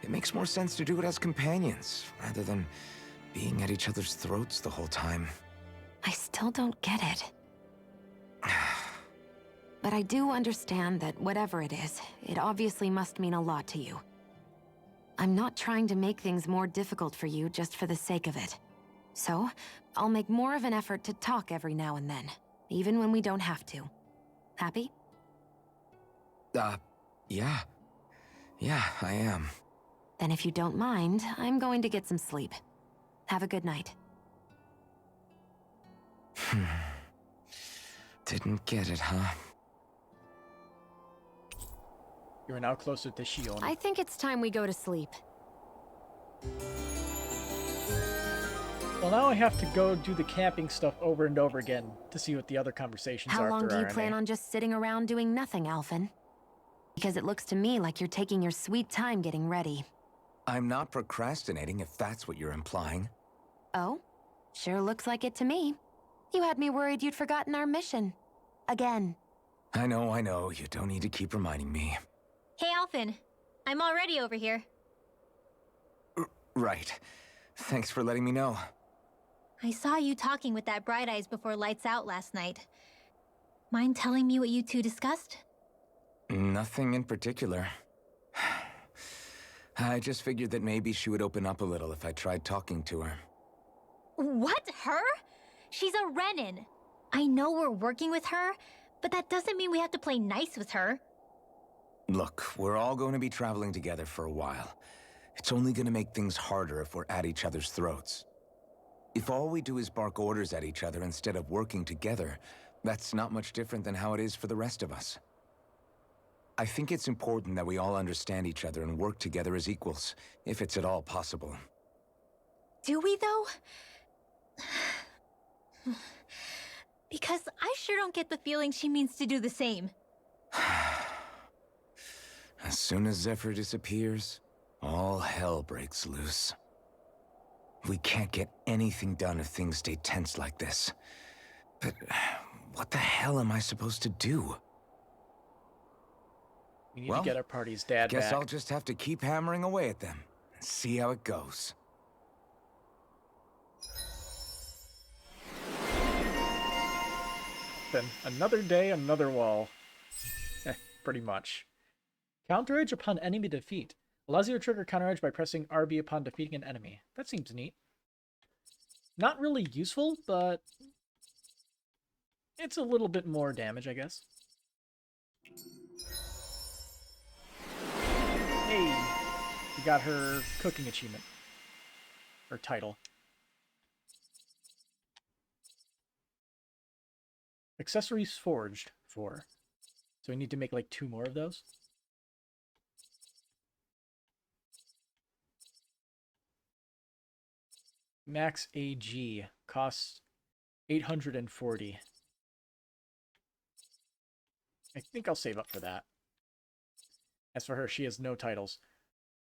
it makes more sense to do it as companions, rather than being at each other's throats the whole time. I still don't get it. But I do understand that whatever it is, it obviously must mean a lot to you. I'm not trying to make things more difficult for you just for the sake of it. So, I'll make more of an effort to talk every now and then, even when we don't have to. Happy? Yeah. Yeah, I am. Then if you don't mind, I'm going to get some sleep. Have a good night. Didn't get it, huh? You are now closer to Shion. I think it's time we go to sleep. Well, now I have to go do the camping stuff over and over again to see what the other conversations How are. long if do there you are plan any. on just sitting around doing nothing, Alphen? Because it looks to me like you're taking your sweet time getting ready. I'm not procrastinating, if that's what you're implying. Oh? Sure looks like it to me. You had me worried you'd forgotten our mission. Again. I know. You don't need to keep reminding me. Hey, Alphen. I'm already over here. Right. Thanks for letting me know. I saw you talking with that Bright Eyes before lights out last night. Mind telling me what you two discussed? Nothing in particular. I just figured that maybe she would open up a little if I tried talking to her. What? Her? She's a Renin. I know we're working with her, but that doesn't mean we have to play nice with her. Look, we're all going to be traveling together for a while. It's only going to make things harder if we're at each other's throats. If all we do is bark orders at each other instead of working together, that's not much different than how it is for the rest of us. I think it's important that we all understand each other and work together as equals, if it's at all possible. Do we, though? Because I sure don't get the feeling she means to do the same. As soon as Zephyr disappears, all hell breaks loose. We can't get anything done if things stay tense like this. But what the hell am I supposed to do? We need to get our party's dad Guess back. I'll just have to keep hammering away at them and see how it goes. Then another day, another wall. Pretty much. Counter-edge upon enemy defeat. Allows you to trigger counter-edge by pressing RB upon defeating an enemy. That seems neat. Not really useful, but it's a little bit more damage, I guess. Hey, we got her cooking achievement. Or title. Accessories forged 4. So we need to make like 2 more of those. Max AG costs 840. I think I'll save up for that. As for her, she has no titles.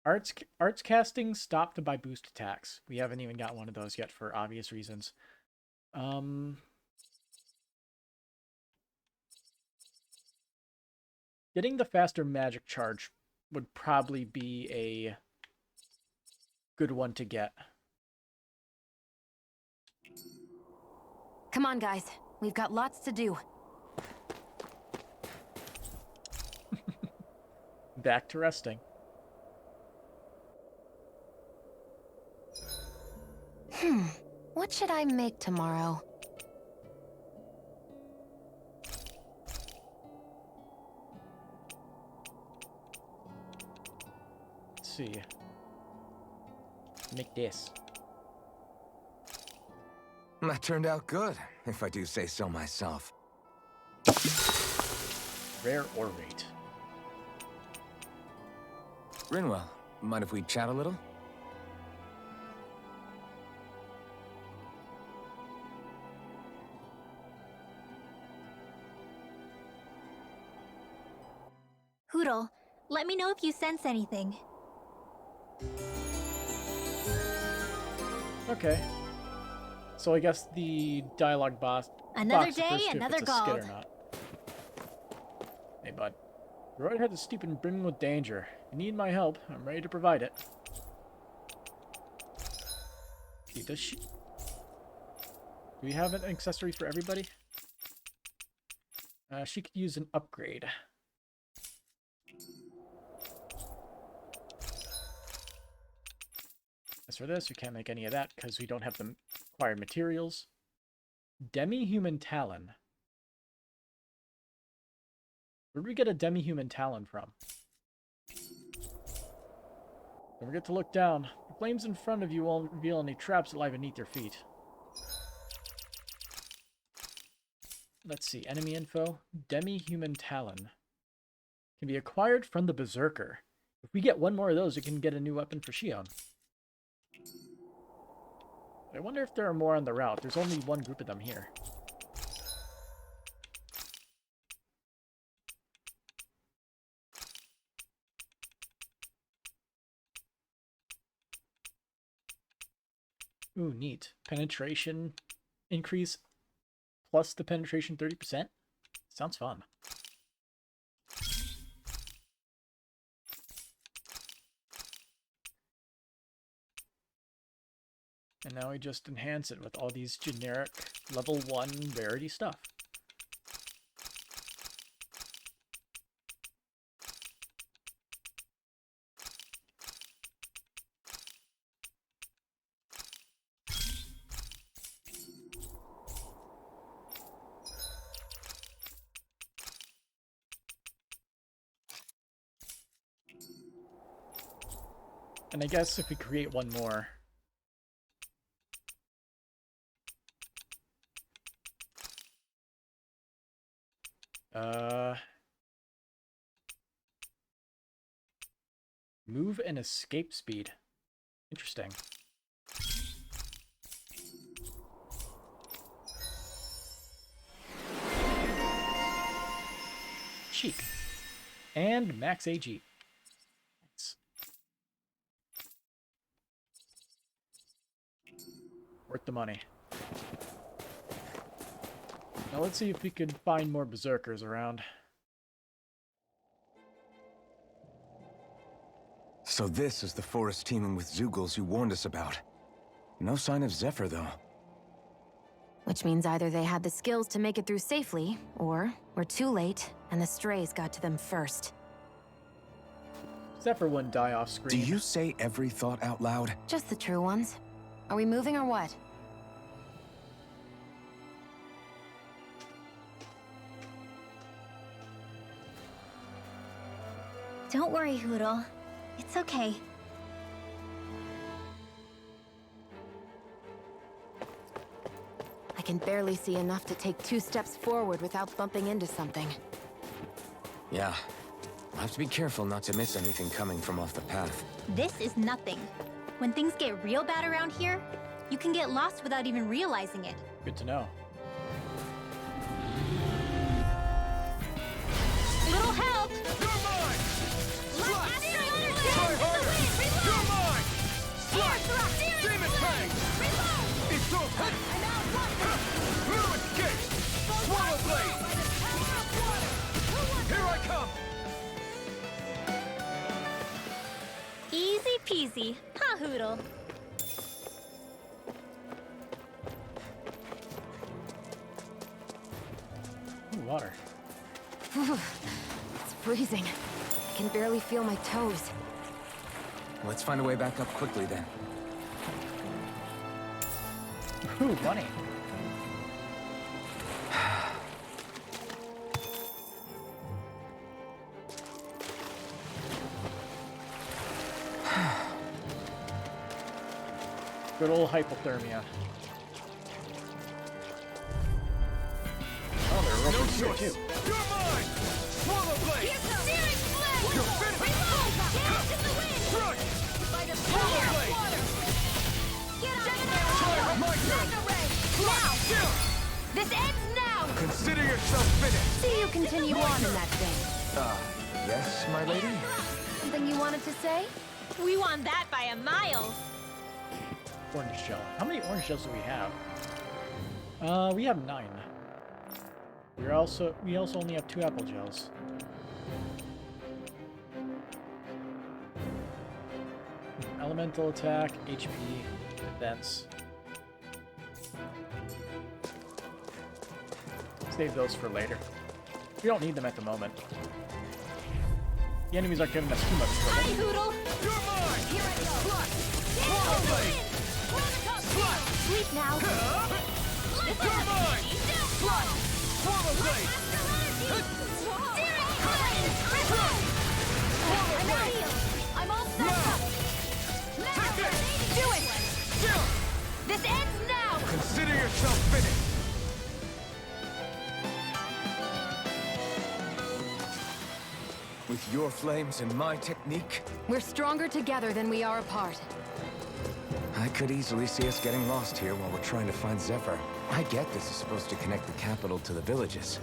Arts casting stopped by boost attacks. We haven't even got one of those yet for obvious reasons. Getting the faster magic charge would probably be a good one to get. Come on, guys. We've got lots to do. Back to resting. What should I make tomorrow? Let's see. Make this. That turned out good, if I do say so myself. Rare or rate. Rinwell, mind if we chat a little? Hoodle, let me know if you sense anything. Okay. So I guess the dialogue box. Another box day, refers to if another it's a skit or gold. not. Hey, bud. The road ahead is steep and brimming with danger. You need my help. I'm ready to provide it. See, does she... Do we have an accessory for everybody? She could use an upgrade. As for this, we can't make any of that because we don't have the required materials. Demi-human talon. Where did we get a demi-human talon from? Don't forget to look down. The flames in front of you won't reveal any traps that lie beneath your feet. Let's see. Enemy info. Demi-human talon. Can be acquired from the Berserker. If we get one more of those, we can get a new weapon for Shion. I wonder if there are more on the route. There's only one group of them here. Ooh, neat. Penetration increase plus the penetration 30%? Sounds fun. And now we just enhance it with all these generic level 1 rarity stuff. And I guess if we create one more... Move and escape speed. Interesting. Chic. And max AG. Nice. Worth the money. Now let's see if we can find more berserkers around. So this is the forest teeming with Zeugles you warned us about. No sign of Zephyr, though. Which means either they had the skills to make it through safely, or we're too late, and the strays got to them first. Zephyr wouldn't die off screen. Do you say every thought out loud? Just the true ones. Are we moving or what? Don't worry, Hoodle. It's okay. I can barely see enough to take 2 steps forward without bumping into something. Yeah. I'll have to be careful not to miss anything coming from off the path. This is nothing. When things get real bad around here, you can get lost without even realizing it. Good to know. Little help! You're mine! Let Astro Try harder! You're mine! Air thrust! Demon Fang! It's over! Blue escape! Swallow blade! Here I come! Easy peasy, huh, Hoodle? Ooh, water. It's freezing. I can barely feel my toes. Let's find a way back up quickly, then. Ooh, money. Good old hypothermia. Oh, there are No ropers here choice. too. You're mine! Swallow blade! Here's the searing blade! You're finished! Reload! Dance in the wind! Strike! By the Swallow power of blade! water! Get out of Try there! my turn! Mega ray! Now! Chill! This ends now! Consider yourself finished! See you continue on in that vein. Yes, my lady? Something you wanted to say? We won that by a mile! Orange shell. How many orange shells do we have? We have 9. We also only have 2 apple gels. Elemental attack, HP, defense. Save those for later. We don't need them at the moment. The enemies aren't giving us too much trouble. Hi, Hoodle! You're mine! Here I go! Swallow blade! Sleep now! You're mine! Swallow blade! I'm all set Now! up! Take it! Do it! Chill! This ends now! Consider yourself finished! With your flames and my technique, We're stronger together than we are apart. I could easily see us getting lost here while we're trying to find Zephyr. I get this is supposed to connect the capital to the villages.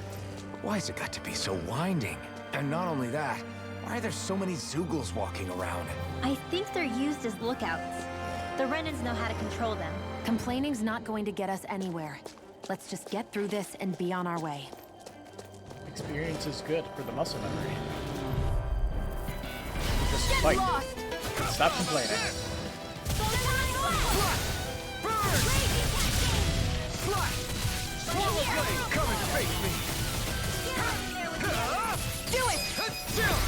But why's it got to be so winding? And not only that, why are there so many Zoogles walking around? I think they're used as lookouts. The Renans know how to control them. Complaining's not going to get us anywhere. Let's just get through this and be on our way. Experience is good for the muscle memory. Just Get fight. lost! Stop complaining. Swallow blade! Come and face me! Do it! Chill!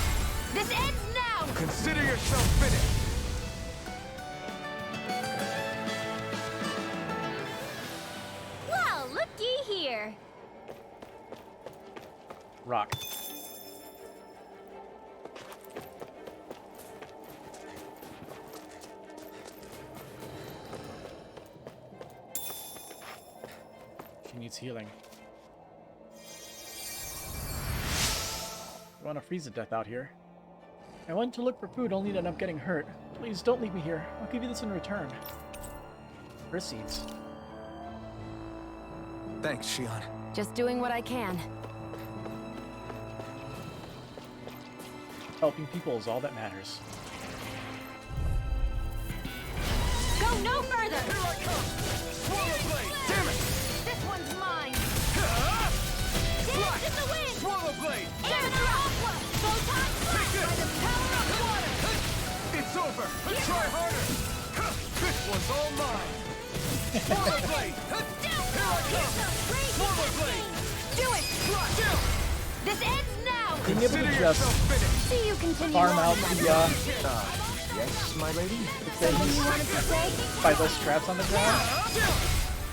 This ends now! Consider yourself finished! Well, looky here. Rock. She needs healing. You want to freeze to death out here? I went to look for food only to end up getting hurt. Please don't leave me here. I'll give you this in return. Seeds. Thanks, Shion. Just doing what I can. Helping people is all that matters. Go no further! Here I come! Swallow blade! Damn it! This one's mine! Fly! Dance in the wind! Swallow blade! Air the aqua! Photon blast! Take By this! the power of water! It's over! Try harder! This one's all mine! Swallow blade! Here I come! Swallow blade! Do it! Chill! This ends now! Being able to Consider just yourself finished! See you continue farm on out in that the vein. Yes, my lady? Something you wanted to say? by those straps on the ground. Chill!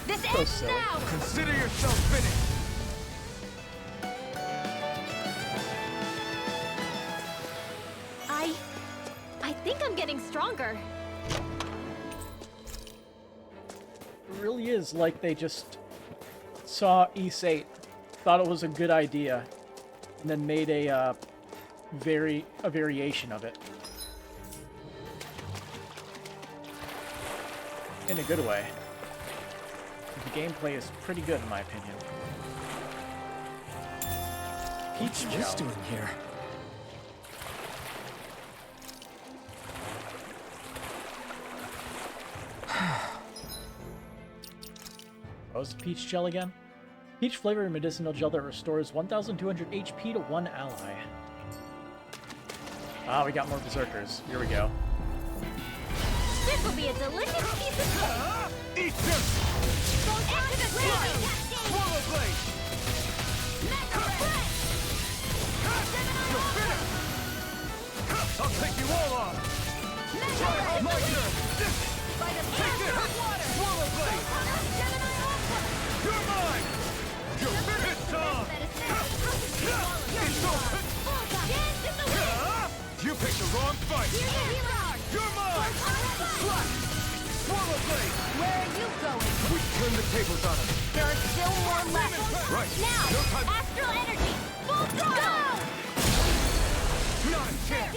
This So ends silly. now! Consider yourself finished! I think I'm getting stronger. It really is like they just saw Ys 8, thought it was a good idea, and then made a variation of it. In a good way. The gameplay is pretty good in my opinion. What's this doing here? What was the peach gel again? Peach flavored medicinal gel that restores 1,200 HP to one ally. Ah, we got more berserkers. Here we go. This will be a delicious piece of cake. Eat this! Go into the ceiling! Swallow blade! You're finished! I'll take you all on! Try on my turn! By the Take power this! of water! Swallow blade! Gemini You're mine! You're finished, Tom! It's over! You picked the wrong fight! You're mine! Slash! Swallow blade! Where are you going? We turn the tables on him! There are still more left. Right! Now, No time! astral energy, full throttle! Not a chance!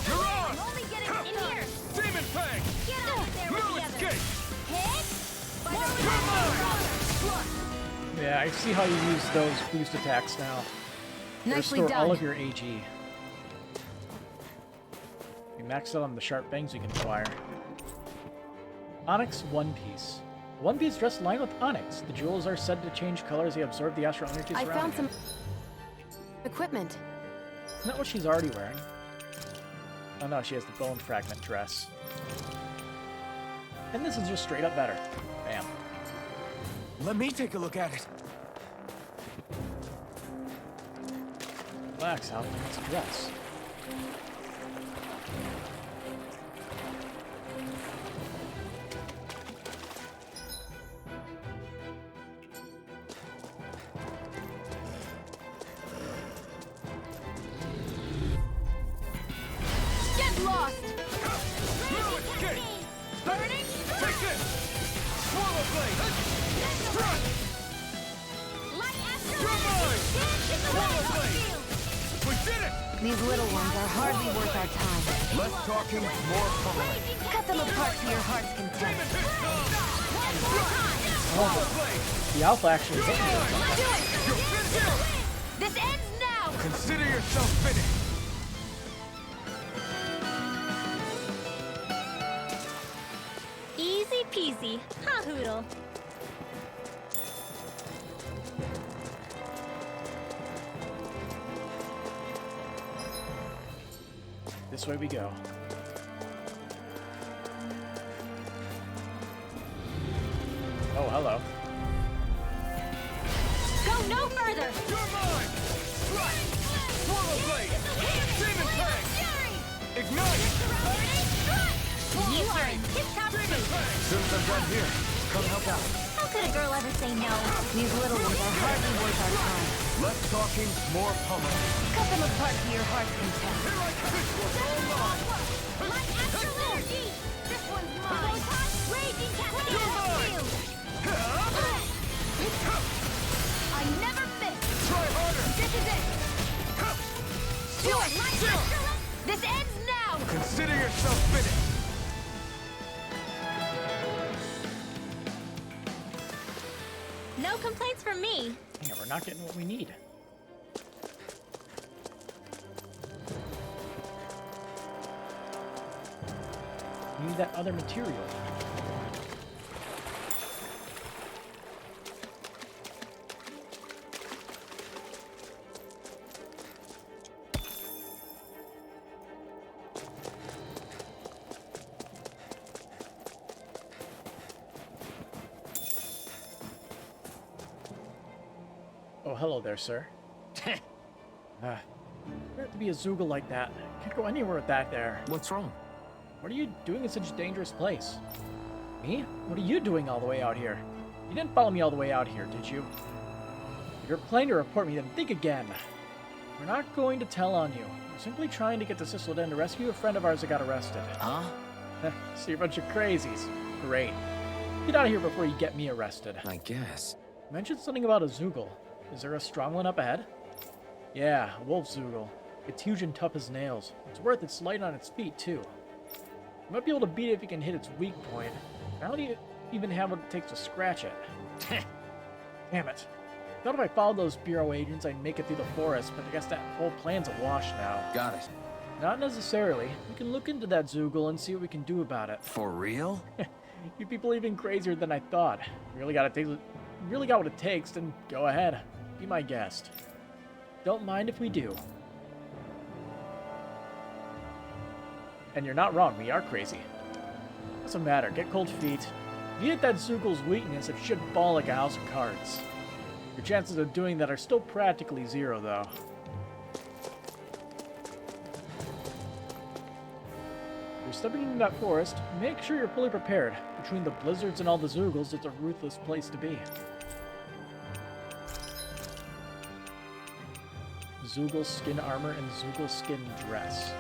You're on! I'm only getting in here. Demon Fang! Get out there with No the others. escape! Hit! You're mine! Yeah, I see how you use those boost attacks now. Nicely Restore all done. of your AG. We maxed out on the sharp bangs we can acquire. Onyx One Piece. One Piece dressed in line with Onyx. The jewels are said to change color as they absorb the astral energy I surrounding found some them. equipment. Isn't that what she's already wearing? Oh no, she has the bone fragment dress. And this is just straight up better. Bam. Let me take a look at it. Relax, Alpha. It's a dress. Get lost! No escape! Burning? Take this! Swallow blade! Thrust! Light astral You're mine! Dance in the Swallow light blade! field! We did it! These little ones are hardly worth our time. Less talking, more pummeling. Cut them apart to your heart's content. Demon Fist Tom! One more time! Swallow blade! The Alpha actually hit me. Let's do it! You're finished! This ends now! Consider yourself finished! Easy peasy. Ha hoodle. This way we go. Oh, hello. Go no further! You're mine! Thrust! Swallow blade! Demon Fang! Ignite! You are in tip-top Demon shape. Fang! Soon as I'm done here, come help out. How could a girl ever say no? These little ones are hardly worth our time. Less talking, more pummeling. Cut them apart to your heart's content. Here I come! This one's all mine! Light astral energy! This one's mine! Raging cascade field! I never miss! Try harder! This is it! Do it! Light astral! This ends now! Consider yourself finished! No complaints from me. Yeah, we're not getting what we need. We need that other material. Oh, hello there, sir. Where to be a Zoogle like that? Can't go anywhere with that there. What's wrong? What are you doing in such a dangerous place? Me? What are you doing all the way out here? You didn't follow me all the way out here, did you? If you're planning to report me, then think again. We're not going to tell on you. We're simply trying to get to Sisselden to rescue a friend of ours that got arrested. Huh? So you're a bunch of crazies. Great. Get out of here before you get me arrested. I guess. You mentioned something about a Zoogle. Is there a strong one up ahead? Yeah, a wolf Zoogle. It's huge and tough as nails. It's worth its light on its feet, too. You might be able to beat it if you can hit its weak point. I don't even have what it takes to scratch it. Damn it. Thought if I followed those Bureau agents, I'd make it through the forest, but I guess that whole plan's a wash now. Got it. Not necessarily. We can look into that Zoogle and see what we can do about it. For real? You people are even crazier than I thought. Really got what it takes, then go ahead. Be my guest. Don't mind if we do. And you're not wrong, we are crazy. Doesn't matter, get cold feet. If you hit that Zoogle's weakness, it should fall like a house of cards. Your chances of doing that are still practically zero, though. If you're stepping into that forest, make sure you're fully prepared. Between the blizzards and all the Zoogles, it's a ruthless place to be. Zoogle skin armor and Zoogle skin dress.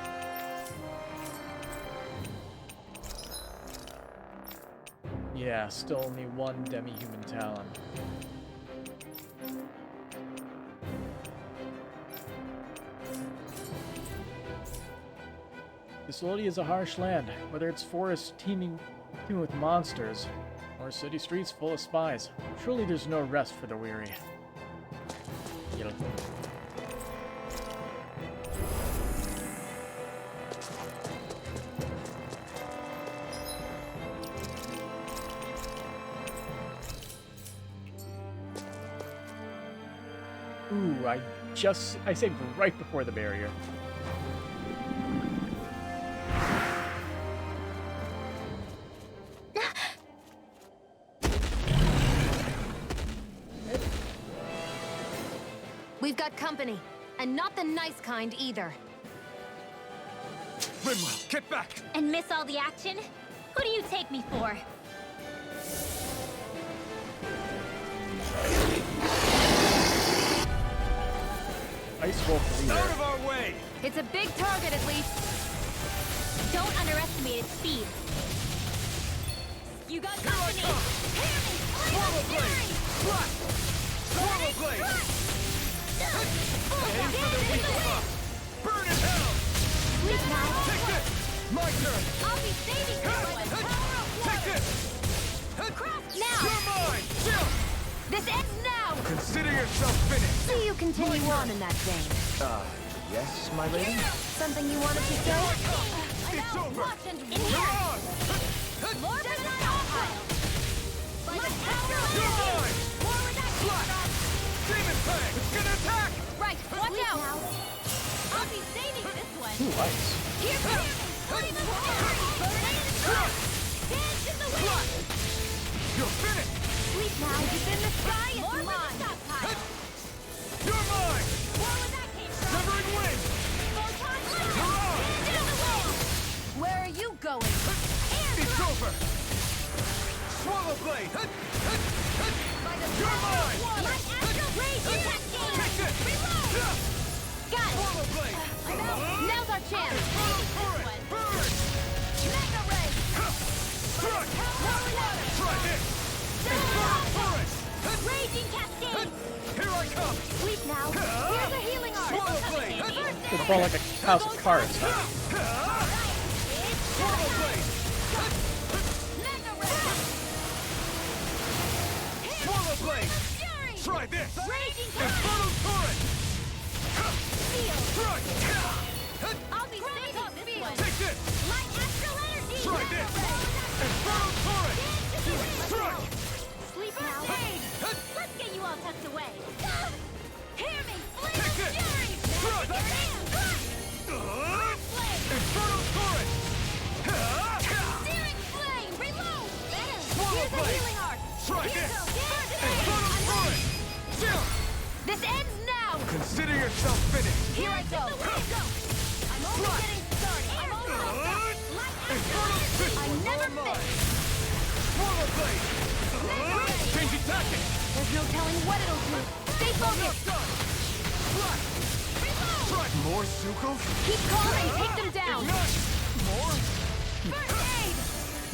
Yeah, still only one demi-human talon. This Lodi is a harsh land, whether it's forests teeming with monsters, or city streets full of spies. Truly there's no rest for the weary. Yellow. Ooh, I saved right before the barrier. We've got company, and not the nice kind either. Rimwell, get back! And miss all the action? Who do you take me for? Ice Wolf leader. Out of our way! It's a big target, at least. Don't underestimate its speed. You got Here I company! come! Swallow blade! Flat! Swallow blade! Aim for the weak spot! Burn in hell! Sleep now. Take this! My turn! I'll be saving you by the power of Take water. this! Now. You're mine! Chill! This ends now! Consider yourself finished! See you continue on in that vein. Yes, my lady? Something you wanted to say? It's over! Watch and You're on! more than an pile. By the power of You're water. mine! Forward action. Demon Fang! It's gonna attack! Right, watch Sleep out! now. I'll be saving this one. Ooh, ice. Here comes Burning the water. Dance in the wind. You're finished! Sleep now. It's in the sky. It's More mine. than a stockpile. You're mine! Where was that came from? Severing wind! Photon You're on! Stand in the way. Where are you going? It's over! Swallow blade! By the You're power of mine! water. Like astral rage in cascade. Take this! Reload. Got it. Swallow blade! Now's our chance. Current! Burn! Mega ray. Strike! Try this! Down. Current! Raging cascade. Here I come! Sleep now. Here's a healing art. Swallow blade! It's fall like a house of cards, huh? Swallow blade! Mega ray. Swallow blade! Fury. Try this! Raging Infernal torrent! field. Strike! I'll be saving this one. Take this! Like astral energy. Try this! Infernal torrent! Strike! Sleep now. Let's get you all tucked away. Hear me. Flame Take of this! fury. Strike! Infernal torrent! Searing flame. Reload. Swallow Here's a blade. healing art. Try Here this! goes. Infernal torrent! Chill! This ends now! Consider yourself finished! Here I go. I'm only getting started. I'm almost Infernal fist! I never miss. Swallow blade! Changing tactics! There's no telling what it'll do. Stay focused! Done! Flash! Strike! More Zuko? Keep calm and take them down! Ignite! More? First aid.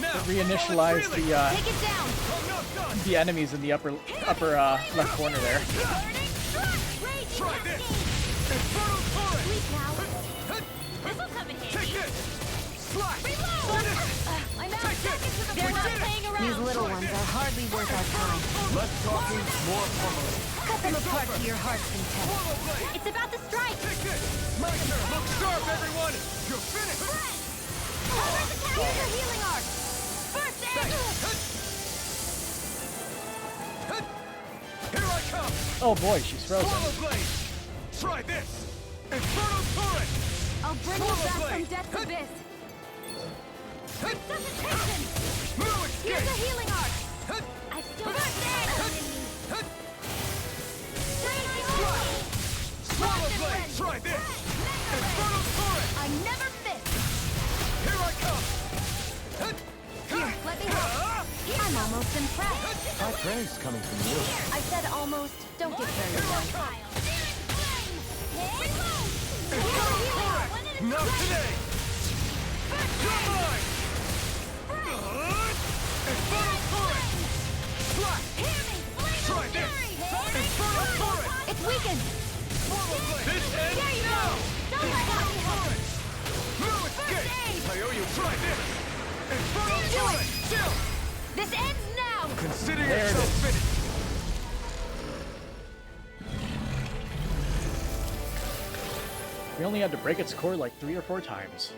Now! Reinitialize Take it down! I'm not done! the enemies in the upper left corner there. Burning struck. Raging Try this! cascade. Infernal torrent! Sleep now. This'll come in Take handy. this! Slash! Reload. I'm out. Take this! They're We not did it! playing around! These little ones are hardly worth our time. Less talking, more formally. Cut them apart to your heart's content. Swallow blade! It's about the strike. Take this! My turn! Look sharp, everyone! You're finished! Here's a healing art. First aid. Here I come! Oh boy, she's frozen. Swallow blade! Try this! Infernal torrent! I'll bring you Swallow back from blade. death's abyss. Resuscitation. No Here's a escape! healing art. I've still got that in me. Swallow blade! Try this! Infernal torrent! I never miss. Here I come! Here, let me help. I'm almost impressed. High praise coming from you. I said almost. Don't get very Here I excited. come! Not today! You're mine! Infernal turret! Flash! Hear me! Try this! Infernal turret! It's weakened! Swallow blade! This ends There you go! now! Don't let Infernal up! turret! No escape! I owe you. Try this! Infernal Do it! turret! Still! This ends now! Consider There it yourself is. finished! We only had to break its core like 3 or 4 times.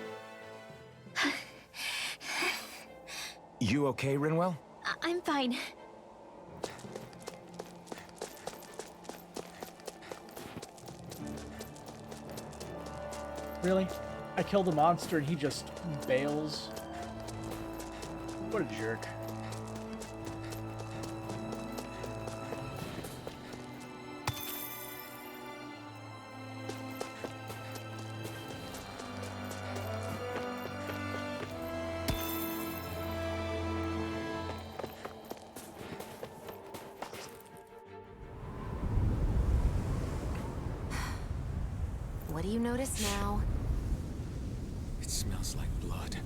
You okay, Rinwell? I'm fine. Really? I killed a monster and he just bails? What a jerk. What do you notice now? It smells like blood.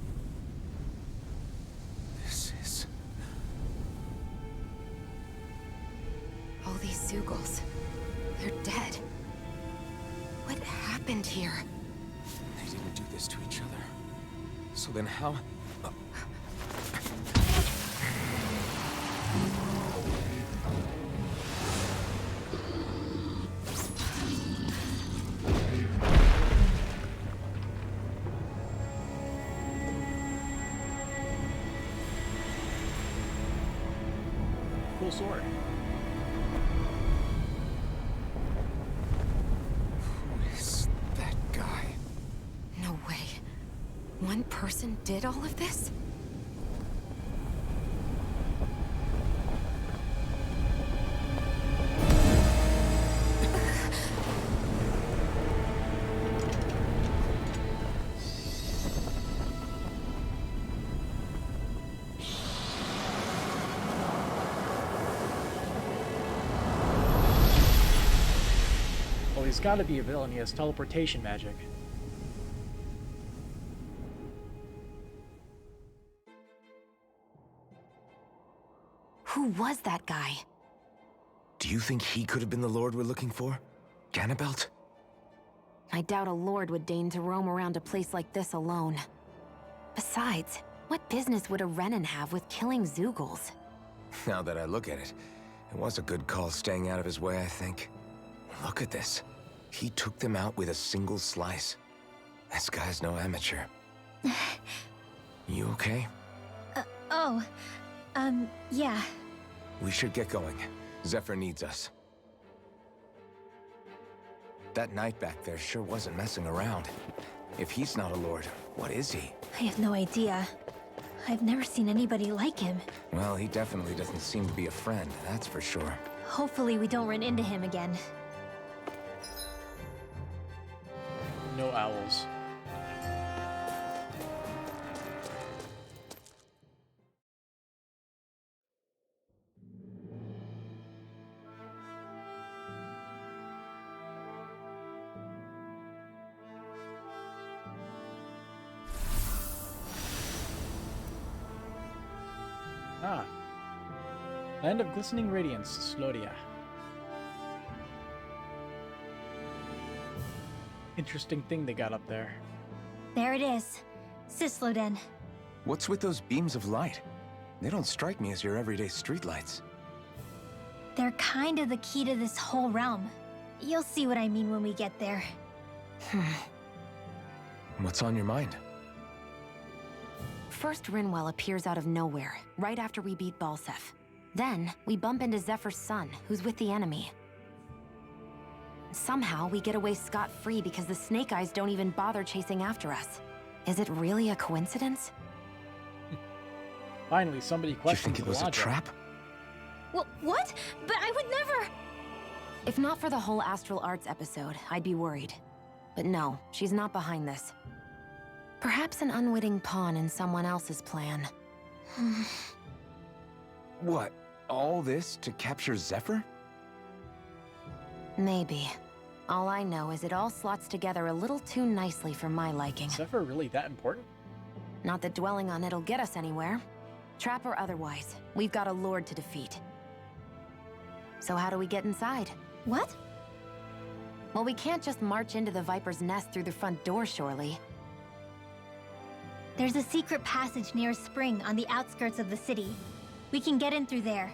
This is... All these Zeugles. They're dead. What happened here? They didn't do this to each other. So then how... Cool sword. Who is that guy? No way. One person did all of this? Well, he's got to be a villain. He has teleportation magic. Who was that guy? Do you think he could have been the Lord we're looking for? Ganabelt? I doubt a lord would deign to roam around a place like this alone. Besides, what business would a Renan have with killing Zeugles? Now that I look at it, it was a good call staying out of his way, I think. Look at this. He took them out with a single slice. This guy's no amateur. You okay? Yeah. We should get going. Zephyr needs us. That knight back there sure wasn't messing around. If he's not a lord, what is he? I have no idea. I've never seen anybody like him. Well, he definitely doesn't seem to be a friend, that's for sure. Hopefully we don't run into him again. No owls. Ah. Land of Glistening Radiance, Slodia. Interesting thing they got up there. There it is. Sisloden. What's with those beams of light? They don't strike me as your everyday streetlights. They're kind of the key to this whole realm. You'll see what I mean when we get there. What's on your mind? First, Rinwell appears out of nowhere, right after we beat Balseph. Then, we bump into Zephyr's son, who's with the enemy. Somehow, we get away scot-free because the Snake Eyes don't even bother chasing after us. Is it really a coincidence? Finally, somebody You questions think it the was a logic. trap? What? But I would never... If not for the whole Astral Arts episode, I'd be worried. But no, she's not behind this. Perhaps an unwitting pawn in someone else's plan. What? All this to capture Zephyr? Maybe. All I know is it all slots together a little too nicely for my liking. Is Zephyr really that important? Not that dwelling on it'll get us anywhere. Trap or otherwise, we've got a lord to defeat. So how do we get inside? What? Well, we can't just march into the Viper's nest through the front door, surely. There's a secret passage near a spring on the outskirts of the city. We can get in through there.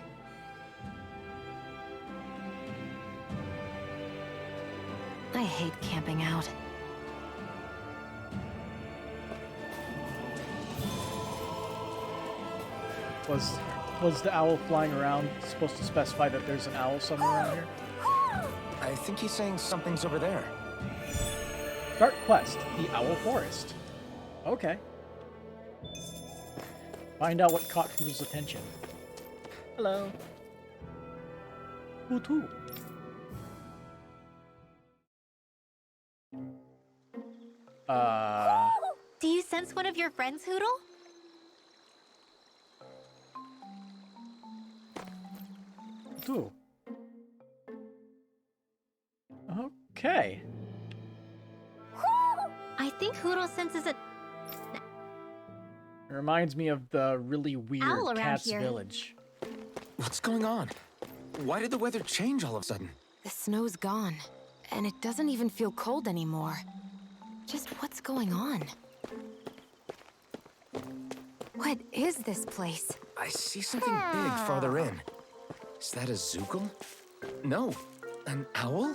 I hate camping out. Was the owl flying around supposed to specify that there's an owl somewhere around here? I think he's saying something's over there. Start quest, the Owl Forest. Okay. Find out what caught Hoodle's attention. Hello. Hoo-too. Do you sense one of your friends, Hoodle? Ooh. Okay. I think Hoodle senses a It reminds me of the really weird owl around Cat's here. Village. What's going on? Why did the weather change all of a sudden? The snow's gone, and it doesn't even feel cold anymore. Just what's going on? What is this place? I see something big farther in. Is that a Zookle? No, an owl?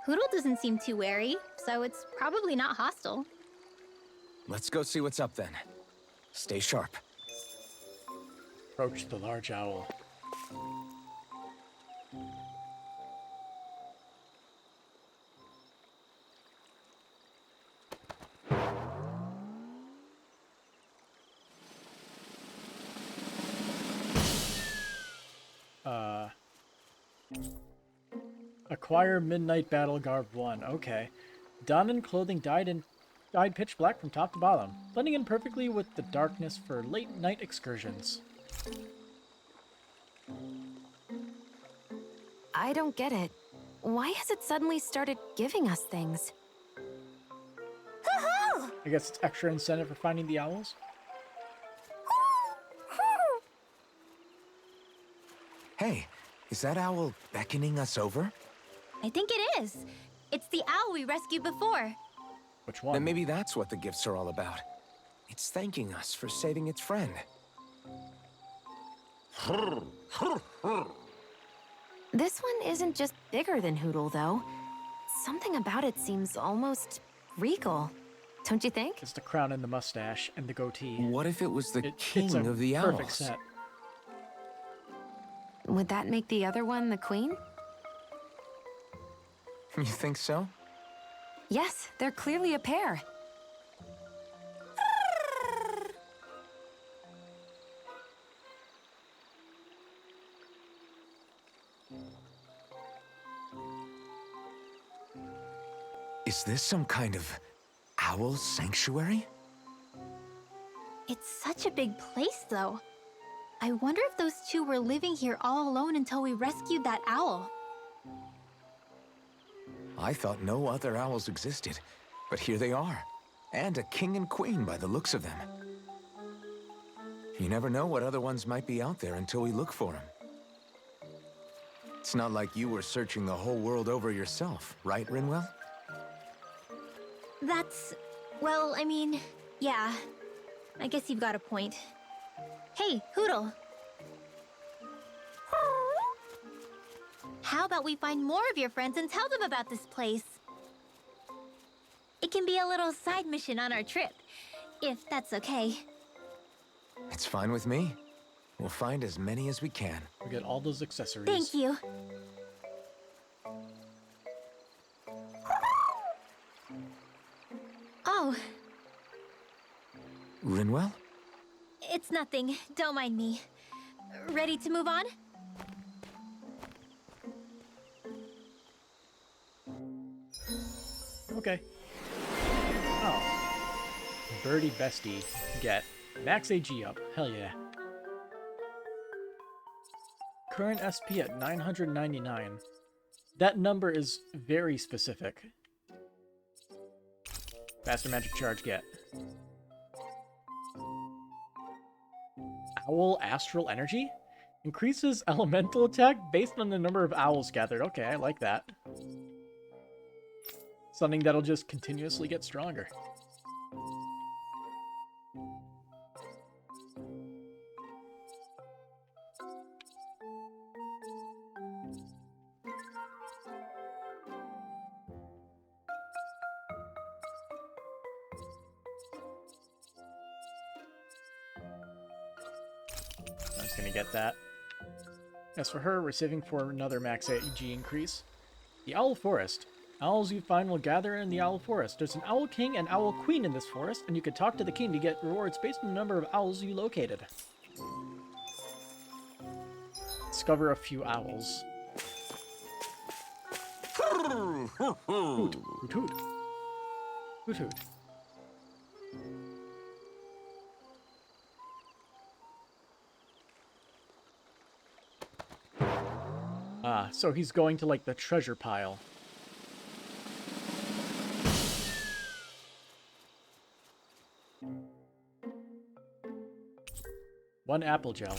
Hoodle doesn't seem too wary, so it's probably not hostile. Let's go see what's up then. Stay sharp. Approach the large owl. Acquire Midnight Battle Garb 1. Okay. Done in clothing dyed pitch black from top to bottom, blending in perfectly with the darkness for late night excursions. I don't get it. Why has it suddenly started giving us things? I guess it's extra incentive for finding the owls. Hey, is that owl beckoning us over? I think it is. It's the owl we rescued before. Which one? Then maybe that's what the gifts are all about. It's thanking us for saving its friend. This one isn't just bigger than Hoodle, though. Something about it seems almost regal. Don't you think? It's the crown and the mustache and the goatee. What if it was the It's king a of the perfect owls? set. Would that make the other one the queen? You think so? Yes, they're clearly a pair. Is this some kind of owl sanctuary? It's such a big place, though. I wonder if those two were living here all alone until we rescued that owl. I thought no other owls existed, but here they are. And a king and queen by the looks of them. You never know what other ones might be out there until we look for them. It's not like you were searching the whole world over yourself, right, Rinwell? Well, I mean, yeah. I guess you've got a point. Hey, Hoodle. How about we find more of your friends and tell them about this place? It can be a little side mission on our trip, if that's okay. It's fine with me. We'll find as many as we can. We get all those accessories. Thank you. Oh, Rinwell? it's nothing. Don't mind me. Ready to move on? Okay. Oh. Birdie Bestie. Get. Max AG up. Hell yeah. Current SP at 999. That number is very specific. Faster magic charge get. Owl astral energy? Increases elemental attack based on the number of owls gathered. Okay, I like that. Something that'll just continuously get stronger. I'm just gonna get that. As for her, we're saving for another max AG increase. The Owl Forest. Owls you find will gather in the Owl Forest. There's an Owl King and Owl Queen in this forest, and you can talk to the king to get rewards based on the number of owls you located. Discover a few owls. Hoot, hoot, hoot. Hoot, hoot. Ah, so he's going to, like, the treasure pile. One apple gel,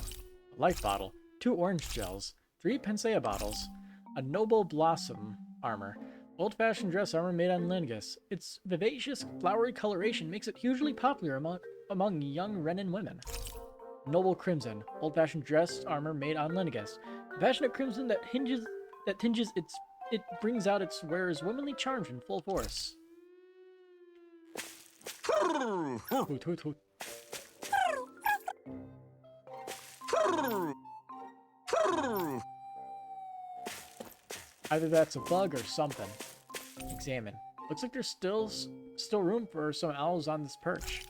a life bottle, 2 orange gels, 3 Pensea bottles, a noble blossom armor, old-fashioned dress armor made on Lingus. Its vivacious, flowery coloration makes it hugely popular among young Renan women. Noble crimson, old-fashioned dress armor made on Lingus. Passionate crimson that tinges it brings out its wearer's womanly charms in full force. Hoot, hoot, hoot. Either that's a bug or something. Examine. Looks like there's still room for some owls on this perch.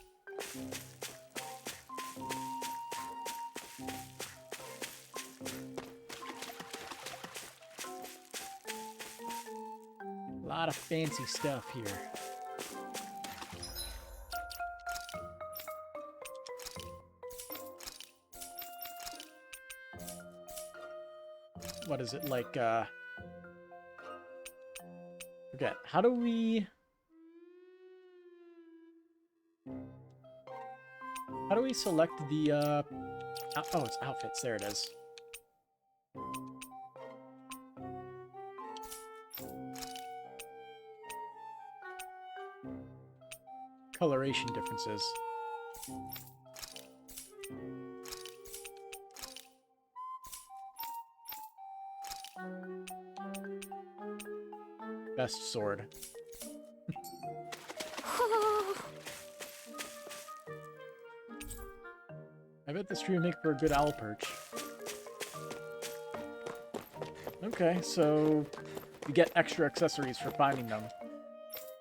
A lot of fancy stuff here. What is it like, forget. How do we select the, oh, it's outfits. There it is. Coloration differences. Best sword. I bet this tree would make for a good owl perch. Okay, so you get extra accessories for finding them.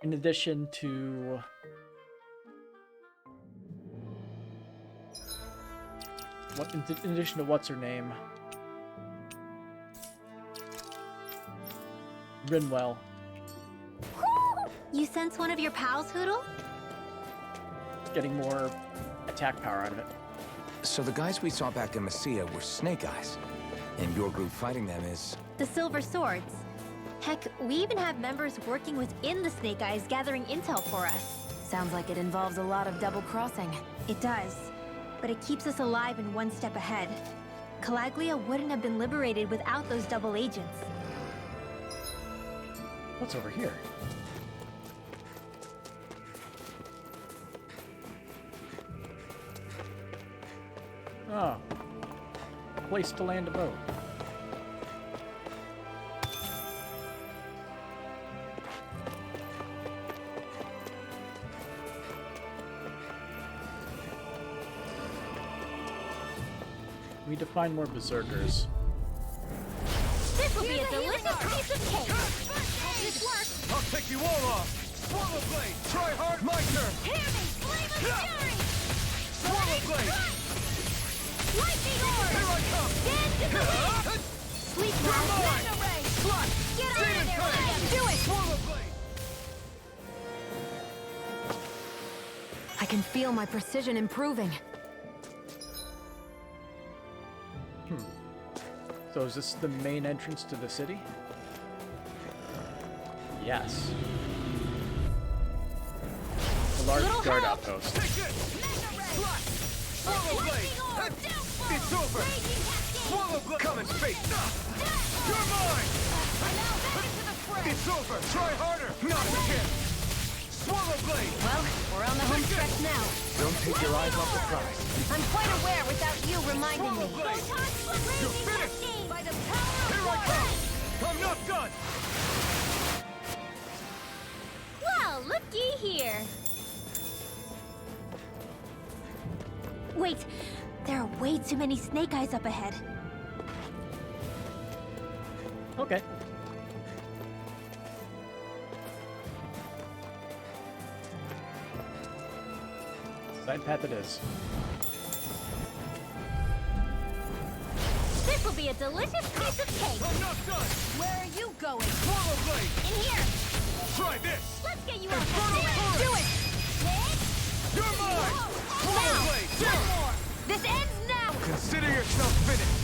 In addition to... in addition to what's her name? Rinwell. You sense one of your pals, Hoodle? Getting more attack power out of it. So the guys we saw back in Messia were Snake Eyes, and your group fighting them is... The Silver Swords. Heck, we even have members working within the Snake Eyes gathering intel for us. Sounds like it involves a lot of double-crossing. It does, but it keeps us alive and one step ahead. Calaglia wouldn't have been liberated without those double agents. What's over here? Oh. A place to land a boat. We need to find more berserkers. This will be a delicious piece of cake. This works. I'll take you all off! Swallow blade! Try hard, my turn! Hear me, flame of fury. Swallow blade! Lightning orb. Here I come! Dance in the wind. Sweet blast. mine. Magna ray. Slot! Get out of Demon there, flame. Radiance. Do it. Swallow blade! I can feel my precision improving. So is this the main entrance to the city? Yes. A large guard outpost. Take this! Slash! Swallow blade! It's over! Swallow blade! Come and face! You're mine! It's over! Try harder! Not again! Swallow blade! Well, we're on the home stretch now. Don't take your eyes off the prize. I'm quite aware without you reminding Swallow me. blade! You're finished! By the power of Here I come! I'm not done! Well, looky here. Wait, there are way too many snake eyes up ahead. Okay. Side path it is. This will be a delicious piece of cake. I'm not done! Where are you going? Swallow blade! In here. Try this! Let's get you out Infernal of torrent! Do it. You're mine! Swallow Now. blade! One more. This ends now. Consider yourself finished!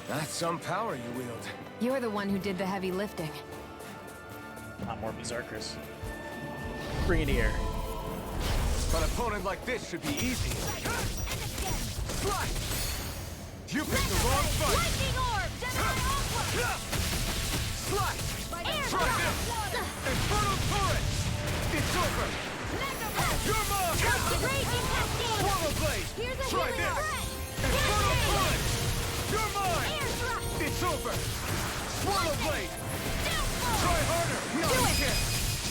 That's some power you wield. You're the one who did the heavy lifting. A lot more berserkers. Bring it here. An opponent like this should be easy. Slash! You picked the wrong fight! Lightning orb! Slash! Air Try this! Infernal torrent! It's over! You're mine! Raging cascade! Swallow blade! Here's a Try healing this! threat! Infernal torrent! You're mine! Air thrust! It's over! Swallow blade! Try harder! No, Do you it. can't!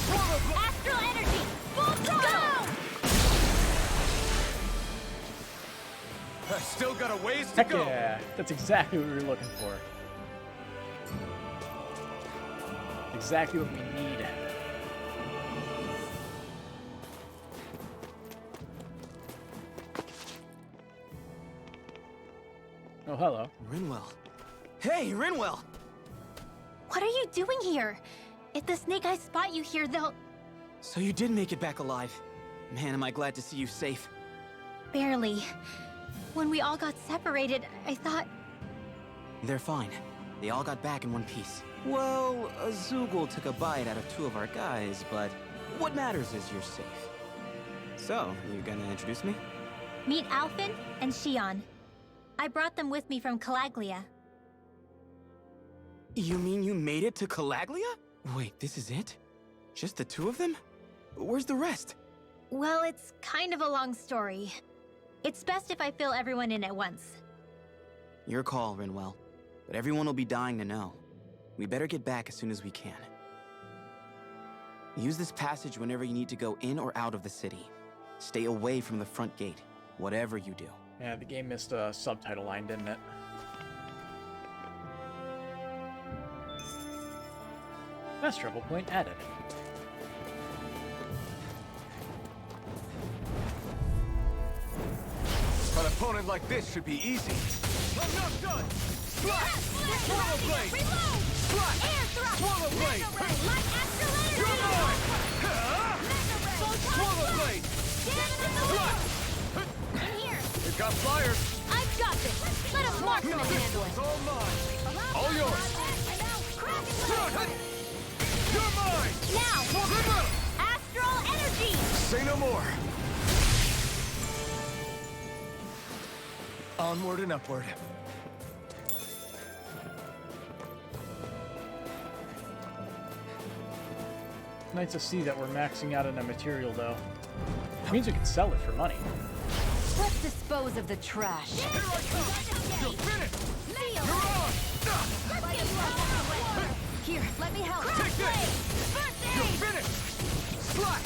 Swallow blade! Astral energy. Full throttle. I still got a ways to Heck go! yeah. That's exactly what we were looking for. Exactly what we need. Oh, hello. Rinwell. Hey, Rinwell! What are you doing here? If the snake eyes spot you here, they'll... So you did make it back alive. Man, am I glad to see you safe. Barely. When we all got separated, I thought... They're fine. They all got back in one piece. Well, Azugul took a bite out of two of our guys, but what matters is you're safe. So, you gonna introduce me? Meet Alphen and Shion. I brought them with me from Calaglia. You mean you made it to Calaglia? Wait, this is it? Just the two of them? Where's the rest? Well, it's kind of a long story. It's best if I fill everyone in at once. Your call, Rinwell. But everyone will be dying to know. We better get back as soon as we can. Use this passage whenever you need to go in or out of the city. Stay away from the front gate, whatever you do. Yeah, the game missed a subtitle line, didn't it? Fast travel point added. An opponent like this should be easy. I'm not done! Slash! Swallow blade! Reload! Slash! Air thrust! Swallow blade! Light astral energy! You're mine! Swallow blade! Slash! In here. We've got flyers! I've got this. Let us mark them No, and this handle one's it. all mine! All yours! You're mine! Now, astral energy. Say no more! Onward and upward. Nice to see that we're maxing out on a material, though. It means we can sell it for money. Let's dispose of the trash. Here I come! You're finished! You're on! Here, let me help. Take this! You're finished! Slash!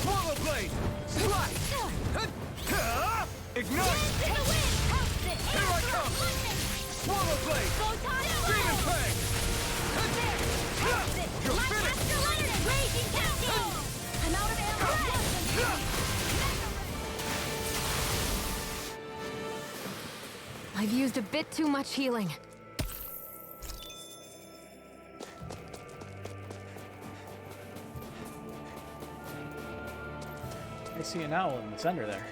Swallow blade! Slash! Ignite! Here I come! Swallow blade! Demon fang! You're finished! I'm out of ammo. I've used a bit too much healing. I see an owl in the center there.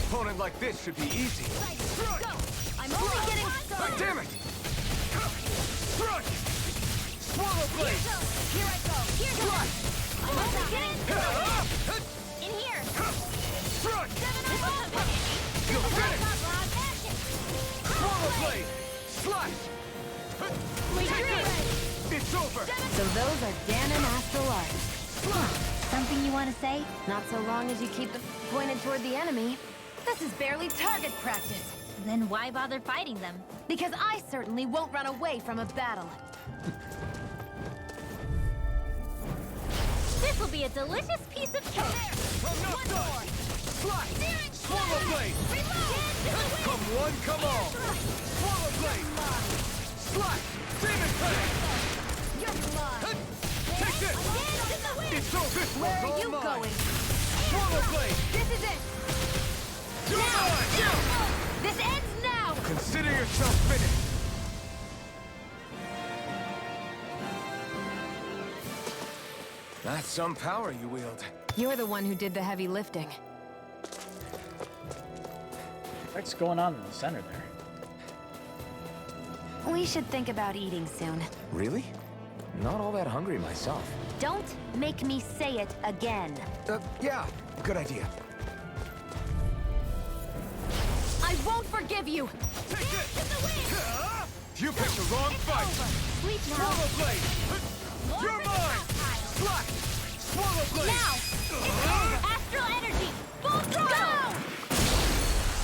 opponent like this should be easy. Right, go! I'm only getting started! Damn it! Strike! Swallow blade! Here I go! Here goes! I'm only getting started! In here! Strike! You're finished! Swallow blade! Slash! It's over! So those are Dan and Astral Arts. Something you want to say? Not so long as you keep them pointed toward the enemy. This is barely target practice. Then why bother fighting them? Because I certainly won't run away from a battle. This will be a delicious piece of cake. I'm not done! Slash! Swallow blade! Come one, come all! Swallow blade! Slash! Demon blade! You're mine! Take this! It's all this Where one's are all you mine. going? Swallow blade! This is it! You're mine! This ends now! Consider yourself finished! That's some power you wield. You're the one who did the heavy lifting. What's going on in the center there? We should think about eating soon. Really? Not all that hungry myself. Don't make me say it again. Yeah, good idea. I won't forgive you! Take this! You picked the wrong fight! Sleep now! Swallow blade! You're mine! Slash! Swallow blade! Now! It's over! Astral energy! Full throttle!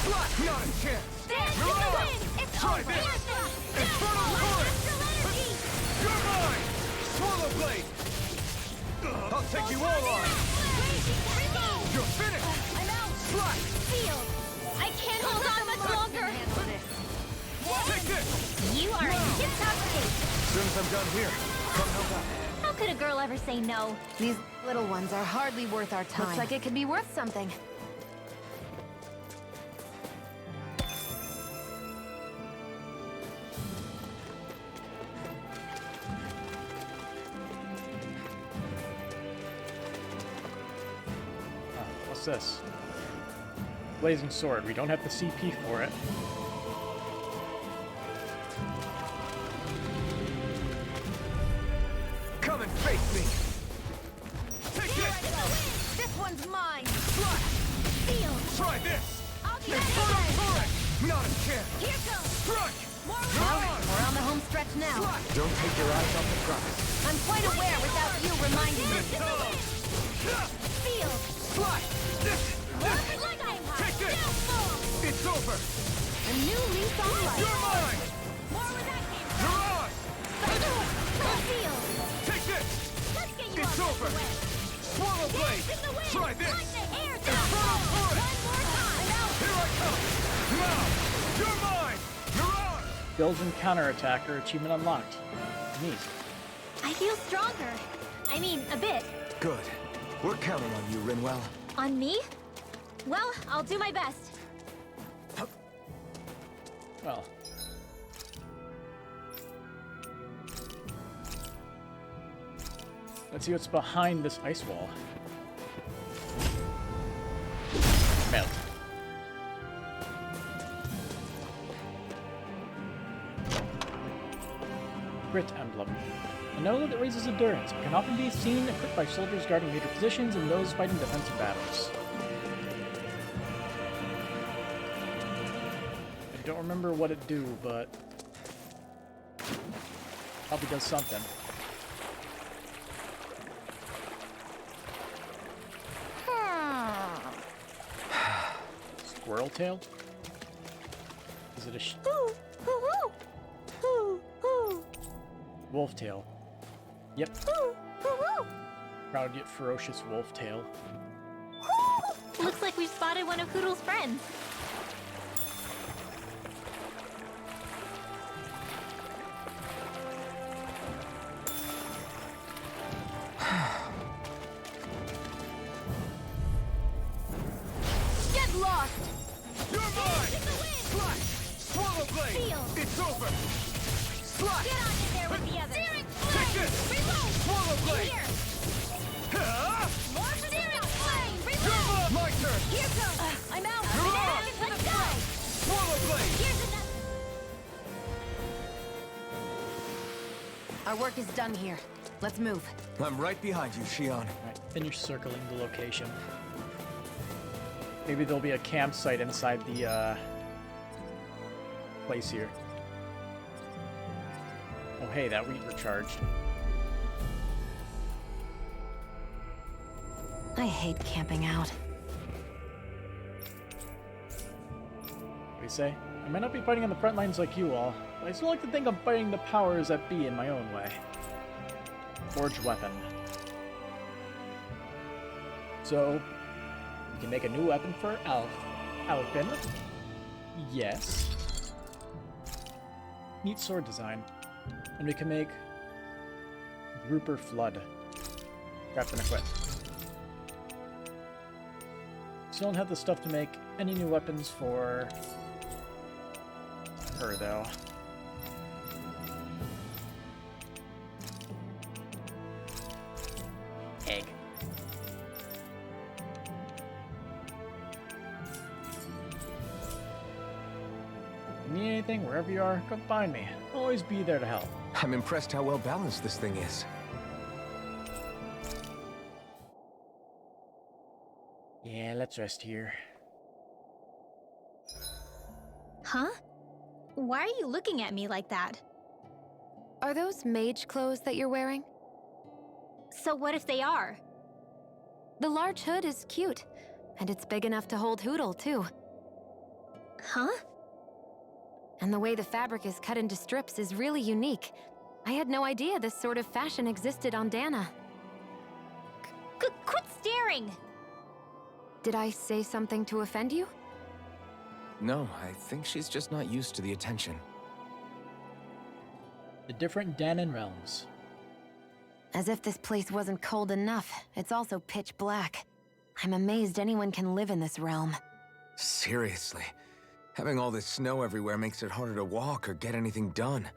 Slash! Not a chance! Stand You're in the on! wind! It's Try over! this! Infernal My current! astral energy! You're mine! Swallow blade! I'll take you all on! You're finished! I'm out! Slash! Feel! I can't hold on much longer! Take this! You are in tip-top shape! As soon as I'm done here, come help out. How could a girl ever say no? These little ones are hardly worth our time. Looks like it could be worth something. What's this? Blazing sword. We don't have the CP for it. Come and face me! Take this! This one's mine! Feel! Try this! I'll be Infernal ready! current! Not a chance! Here goes! Strike! Well, You're on! we're on the home stretch now. Don't take your eyes off the prize. I'm quite aware without you reminding me. Feel! Slash! Walking like I'm high! Take this! Now fall! It's over! A new lease on life. You're mine! More where that came from! You're on! Feel! Take this! Let's get you It's off over! the way! Swallow blade! In the wind! Try this! Like the air Infernal current! One more time! Here I come! Now! You're mine! You're on! Build and counterattacker achievement unlocked. Neat. I feel stronger. I mean, a bit. Good. We're counting on you, Rinwell. On me? Well, I'll do my best. Well. Let's see what's behind this ice wall. Melt. Grit emblem. An emblem that raises endurance. It can often be seen equipped by soldiers guarding major positions and those fighting defensive battles. I don't remember what it do, but probably does something. Squirrel tail? Is it a wolf tail? Yep. Proud yet ferocious wolf tail. Looks like we've spotted one of Hoodle's friends. Get lost! You're mine! Slash! Swallow blade! Feel! It's over! Slash! Get on in there with the others. Take this! Reload! Swallow blade! Here! Ah! More for the flame! You're Reload! my turn! Here goes! I'm out! You're on! Our work is done here. Let's move. I'm right behind you, Shion. Alright, finish circling the location. Maybe there'll be a campsite inside the place here. Oh hey, that wheat recharged. I hate camping out. What do you say? I might not be fighting on the front lines like you all, but I still like to think I'm fighting the powers that be in my own way. Forged weapon. So, we can make a new weapon for Alpin. Yes. Neat sword design. And we can make Grouper Flood. Craft and equip. Still don't have the stuff to make any new weapons for her, though. Egg. Need anything, wherever you are, come find me. I'll always be there to help. I'm impressed how well balanced this thing is. Yeah, let's rest here. Huh? Why are you looking at me like that? Are those mage clothes that you're wearing? So what if they are? The large hood is cute, and it's big enough to hold Hootle, too. Huh? And the way the fabric is cut into strips is really unique. I had no idea this sort of fashion existed on Dana. Quit staring! Did I say something to offend you? No, I think she's just not used to the attention. The different Danan realms. As if this place wasn't cold enough, it's also pitch black. I'm amazed anyone can live in this realm. Seriously. Having all this snow everywhere makes it harder to walk or get anything done.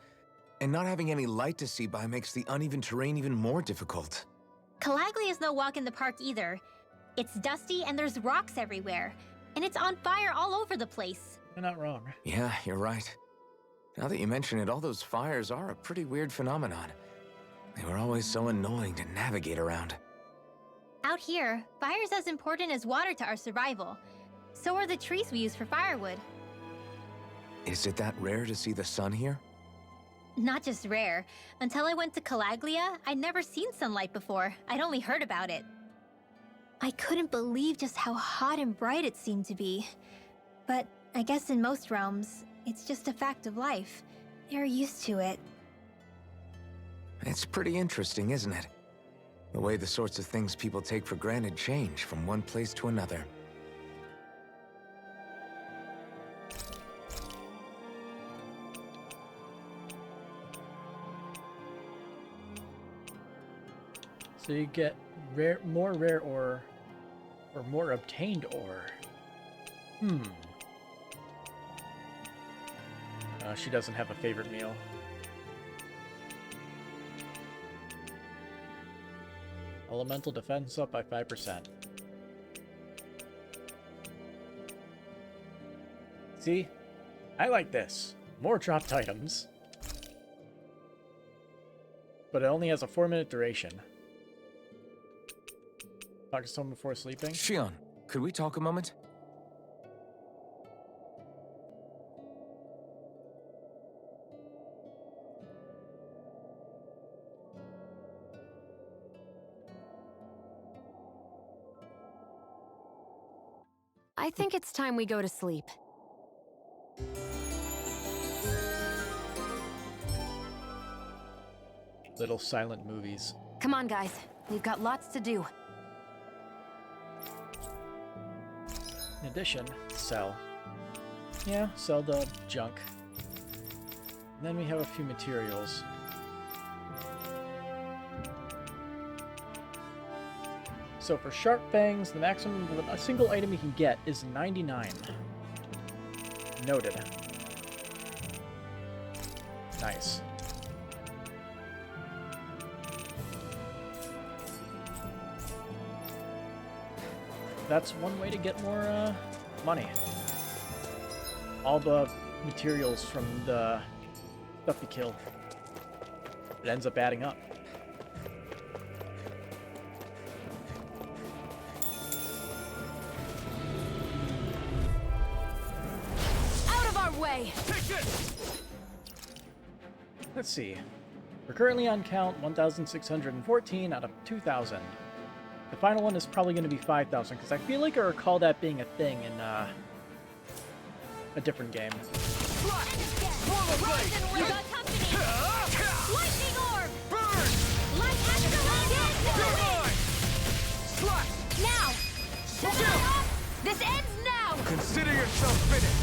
And not having any light to see by makes the uneven terrain even more difficult. Calaglia is no walk in the park either. It's dusty and there's rocks everywhere. And it's on fire all over the place. You're not wrong. Yeah, you're right. Now that you mention it, all those fires are a pretty weird phenomenon. They were always so annoying to navigate around. Out here, fire's as important as water to our survival. So are the trees we use for firewood. Is it that rare to see the sun here? Not just rare. Until I went to Calaglia, I'd never seen sunlight before. I'd only heard about it. I couldn't believe just how hot and bright it seemed to be. But I guess in most realms, it's just a fact of life. They're used to it. It's pretty interesting, isn't it? The way the sorts of things people take for granted change from one place to another. So you get more rare ore, or more obtained ore. She doesn't have a favorite meal. Elemental defense up by 5%. See? I like this. More dropped items. But it only has a 4-minute duration. Talk to someone before sleeping? Shion, could we talk a moment? I think it's time we go to sleep. Little silent movies. Come on, guys. We've got lots to do. In addition, sell. Yeah, sell the junk. And then we have a few materials. So for Sharp Fangs, the maximum of a single item you can get is 99. Noted. Nice. That's one way to get more money. All the materials from the stuff you kill. It ends up adding up. Out of our way! Take this! Let's see. We're currently on count 1,614 out of 2,000. The final one is probably going to be 5,000, because I feel like I recall that being a thing in a different game. Swallow blade! We got company! Ah! Lightning orb! Burn! Light extra You're long mine! Slash! Now! Shut it off! This ends now! Consider yourself finished!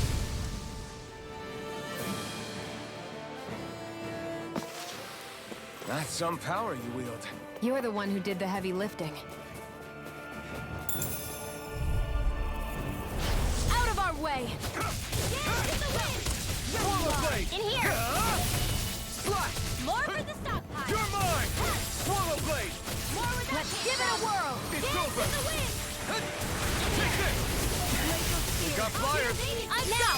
That's some power you wield. You're the one who did the heavy lifting. Out of our way! Swallow blade! In here! Slash! More for the stockpile! You're mine! Swallow blade! More with that Let's give it a whirl! It's Dance over! in the wind! Take this! We got flyers! Now!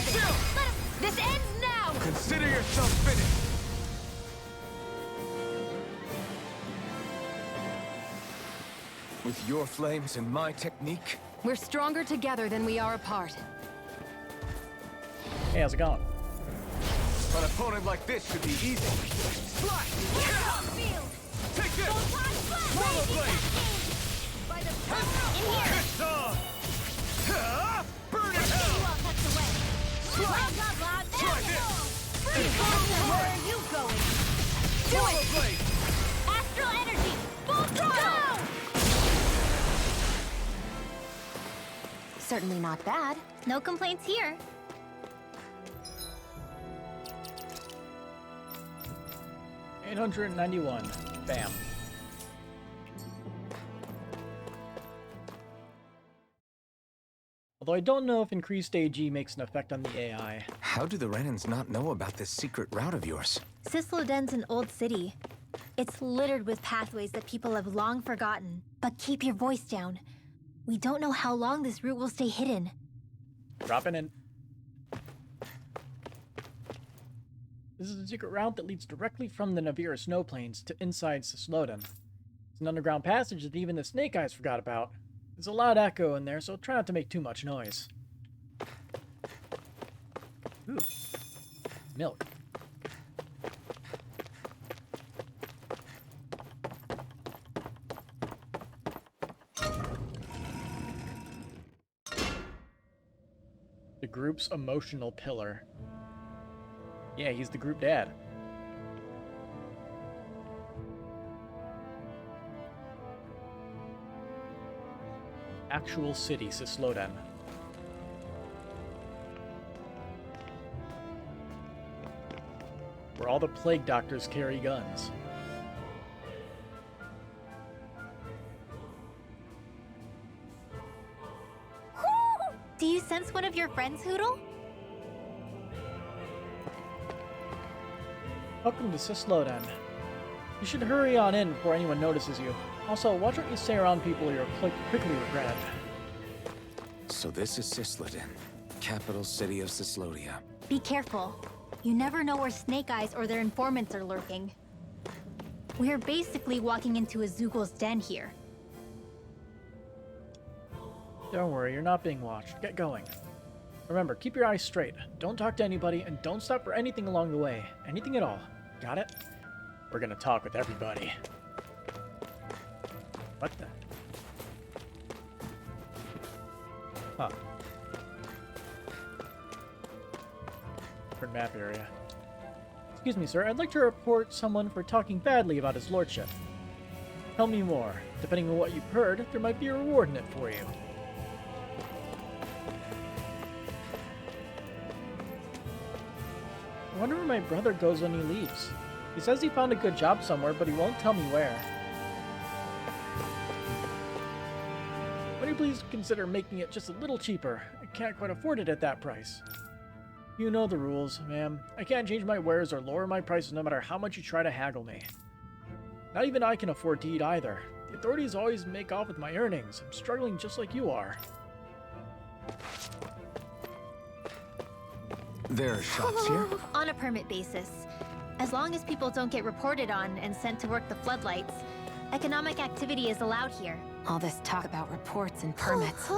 This ends now! Consider yourself finished! With your flames and my technique, We're stronger together than we are apart. Hey, how's it going? An opponent like this should be easy. Slash! Take this! Swallow blade! In here! It's on! Burn in hell! Well done, lad! Try this! Where are you going? Swallow blade! Astral energy! Full throttle! Certainly not bad. No complaints here. $891. Bam. Although I don't know if increased AG makes an effect on the AI. how do the Renans not know about this secret route of yours? Sisloden's an old city. It's littered with pathways that people have long forgotten. But keep your voice down. We don't know how long this route will stay hidden. Dropping in. This is a secret route that leads directly from the Navira snow plains to inside Sisloden. It's an underground passage that even the Snake Eyes forgot about. There's a loud echo in there, so try not to make too much noise. Ooh. Milk. The group's emotional pillar. Yeah, he's the group dad. Actual city, Sisloden. Where all the plague doctors carry guns. Do you sense one of your friends, Hoodle? Welcome to Sisloden. You should hurry on in before anyone notices you. Also, watch what you say around people or you'll quickly regret it. So this is Sisloden, capital city of Sislodia. Be careful. You never know where Snake Eyes or their informants are lurking. We're basically walking into a Zoogl's den here. Don't worry, you're not being watched. Get going. Remember, keep your eyes straight. Don't talk to anybody, and don't stop for anything along the way. Anything at all. Got it? We're gonna talk with everybody. What the? Huh. Different map area. Excuse me, sir. I'd like to report someone for talking badly about his lordship. Tell me more. Depending on what you've heard, there might be a reward in it for you. I wonder where my brother goes when he leaves. He says he found a good job somewhere, but he won't tell me where. Would you please consider making it just a little cheaper? I can't quite afford it at that price. You know the rules, ma'am. I can't change my wares or lower my prices no matter how much you try to haggle me. Not even I can afford to eat either. The authorities always make off with my earnings. I'm struggling just like you are. There are shops here? On a permit basis. As long as people don't get reported on and sent to work the floodlights, economic activity is allowed here. All this talk about reports and permits.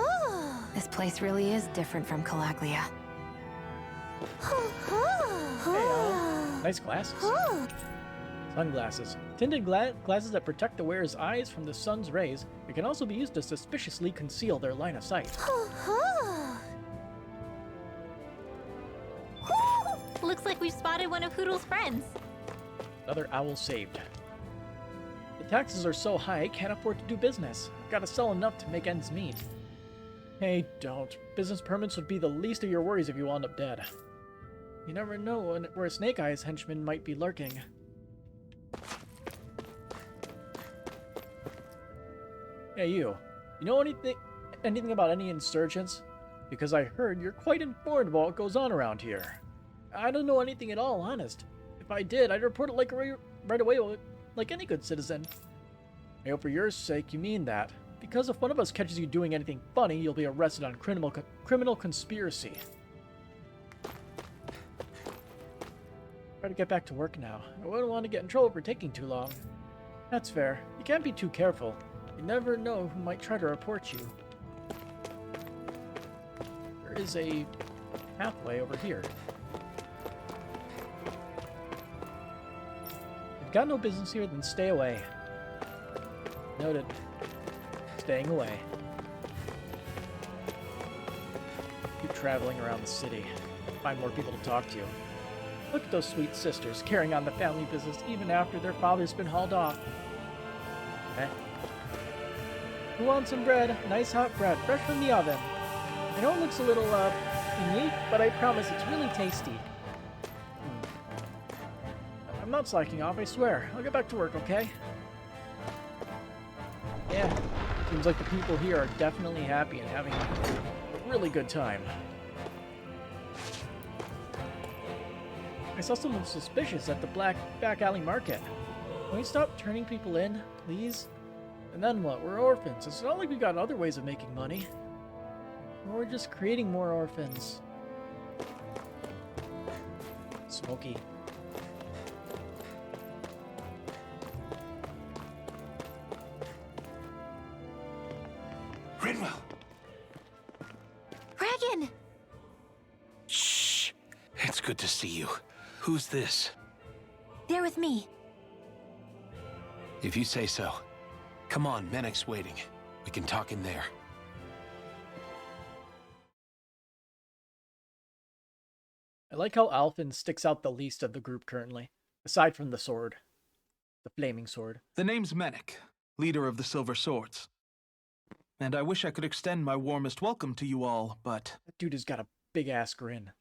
This place really is different from Calaglia. Hey, nice glasses. Sunglasses. Tinted glasses that protect the wearer's eyes from the sun's rays. It can also be used to suspiciously conceal their line of sight. Looks like we've spotted one of Hoodle's friends. Another owl saved. The taxes are so high, I can't afford to do business. I've got to sell enough to make ends meet. Hey, don't. Business permits would be the least of your worries if you wound up dead. You never know where Snake Eyes henchmen might be lurking. Hey, you know anything about any insurgents? Because I heard you're quite informed about what goes on around here. I don't know anything at all, honest. If I did, I'd report it right away, like any good citizen. I hope for your sake you mean that. Because if one of us catches you doing anything funny, you'll be arrested on criminal conspiracy. Try to get back to work now. I wouldn't want to get in trouble for taking too long. That's fair. You can't be too careful. You never know who might try to report you. There is a pathway over here. If you've got no business here, then stay away. Noted. Staying away. Keep traveling around the city. Find more people to talk to. Look at those sweet sisters carrying on the family business even after their father's been hauled off. Eh? Who wants some bread? Nice hot bread, fresh from the oven. I know it looks a little, unique, but I promise it's really tasty. I'm not slacking off, I swear. I'll get back to work, okay? Yeah, seems like the people here are definitely happy and having a really good time. I saw someone suspicious at the back alley market. Can we stop turning people in, please? And then what? We're orphans. It's not like we've got other ways of making money. Or we're just creating more orphans. Smoky. Rinwell! Dragon! Shh! It's good to see you. Who's this? They're with me. If you say so. Come on, Menek's waiting. We can talk in there. I like how Alphen sticks out the least of the group currently, aside from the sword. The flaming sword. The name's Menek, leader of the Silver Swords. And I wish I could extend my warmest welcome to you all, but... That dude has got a big-ass grin.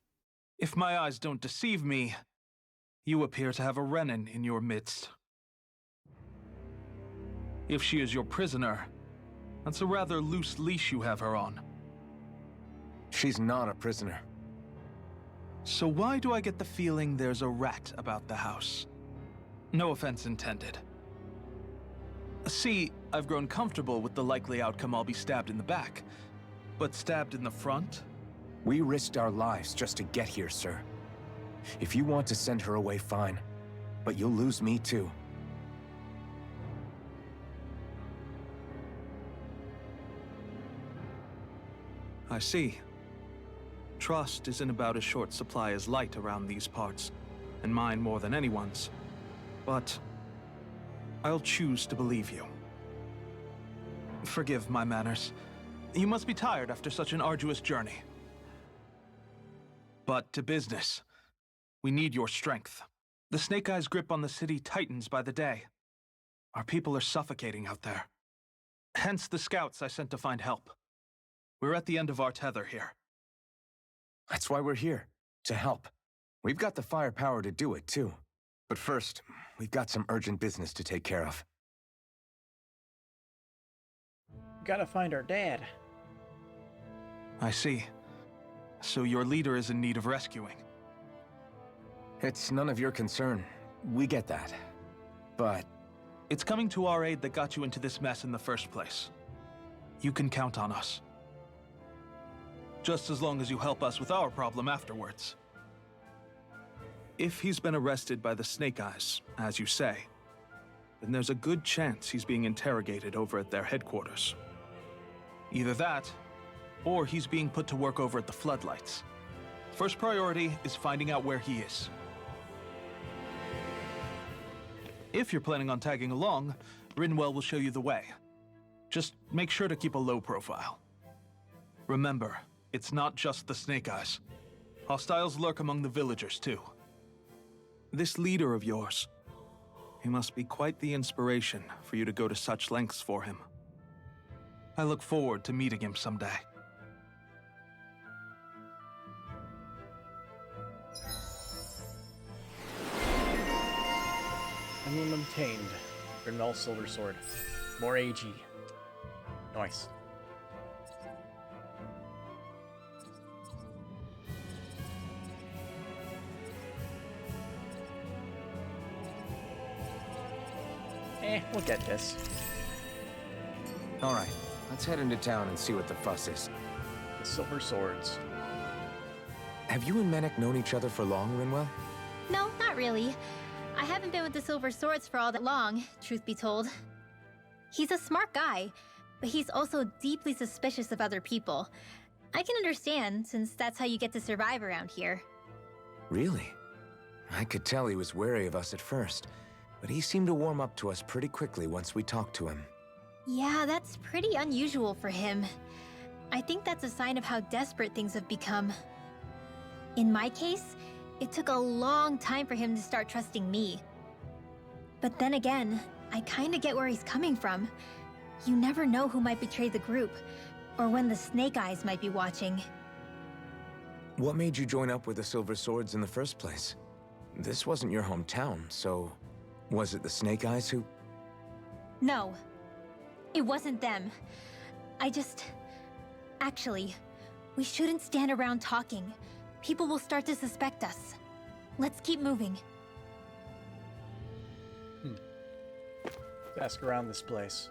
If my eyes don't deceive me, you appear to have a Renin in your midst. If she is your prisoner, that's a rather loose leash you have her on. She's not a prisoner. So why do I get the feeling there's a rat about the house? No offense intended. See, I've grown comfortable with the likely outcome I'll be stabbed in the back. But stabbed in the front? We risked our lives just to get here, sir. If you want to send her away, fine. But you'll lose me too. I see. Trust isn't about as short supply as light around these parts, and mine more than anyone's. But I'll choose to believe you. Forgive my manners. You must be tired after such an arduous journey. But to business. We need your strength. The Snake Eyes' grip on the city tightens by the day. Our people are suffocating out there. Hence the scouts I sent to find help. We're at the end of our tether here. That's why we're here, to help. We've got the firepower to do it, too. But first, we've got some urgent business to take care of. Gotta find our dad. I see. So your leader is in need of rescuing. It's none of your concern. We get that. But... It's coming to our aid that got you into this mess in the first place. You can count on us. Just as long as you help us with our problem afterwards. If he's been arrested by the Snake Eyes, as you say, then there's a good chance he's being interrogated over at their headquarters. Either that, or he's being put to work over at the Floodlights. First priority is finding out where he is. If you're planning on tagging along, Rinwell will show you the way. Just make sure to keep a low profile. Remember, it's not just the Snake Eyes. Hostiles lurk among the villagers, too. This leader of yours, he must be quite the inspiration for you to go to such lengths for him. I look forward to meeting him someday. Emblem obtained. Grinwell Silver Sword. More AG. Nice. We'll get this. All right, let's head into town and see what the fuss is. The Silver Swords. Have you and Menek known each other for long, Rinwell? No, not really. I haven't been with the Silver Swords for all that long, truth be told. He's a smart guy, but he's also deeply suspicious of other people. I can understand, since that's how you get to survive around here. Really? I could tell he was wary of us at first, but he seemed to warm up to us pretty quickly once we talked to him. Yeah, that's pretty unusual for him. I think that's a sign of how desperate things have become. In my case, it took a long time for him to start trusting me. But then again, I kinda get where he's coming from. You never know who might betray the group, or when the Snake Eyes might be watching. What made you join up with the Silver Swords in the first place? This wasn't your hometown, so was it the Snake Eyes who... No, it wasn't them. Actually, we shouldn't stand around talking. People will start to suspect us. Let's keep moving. Let's ask around this place.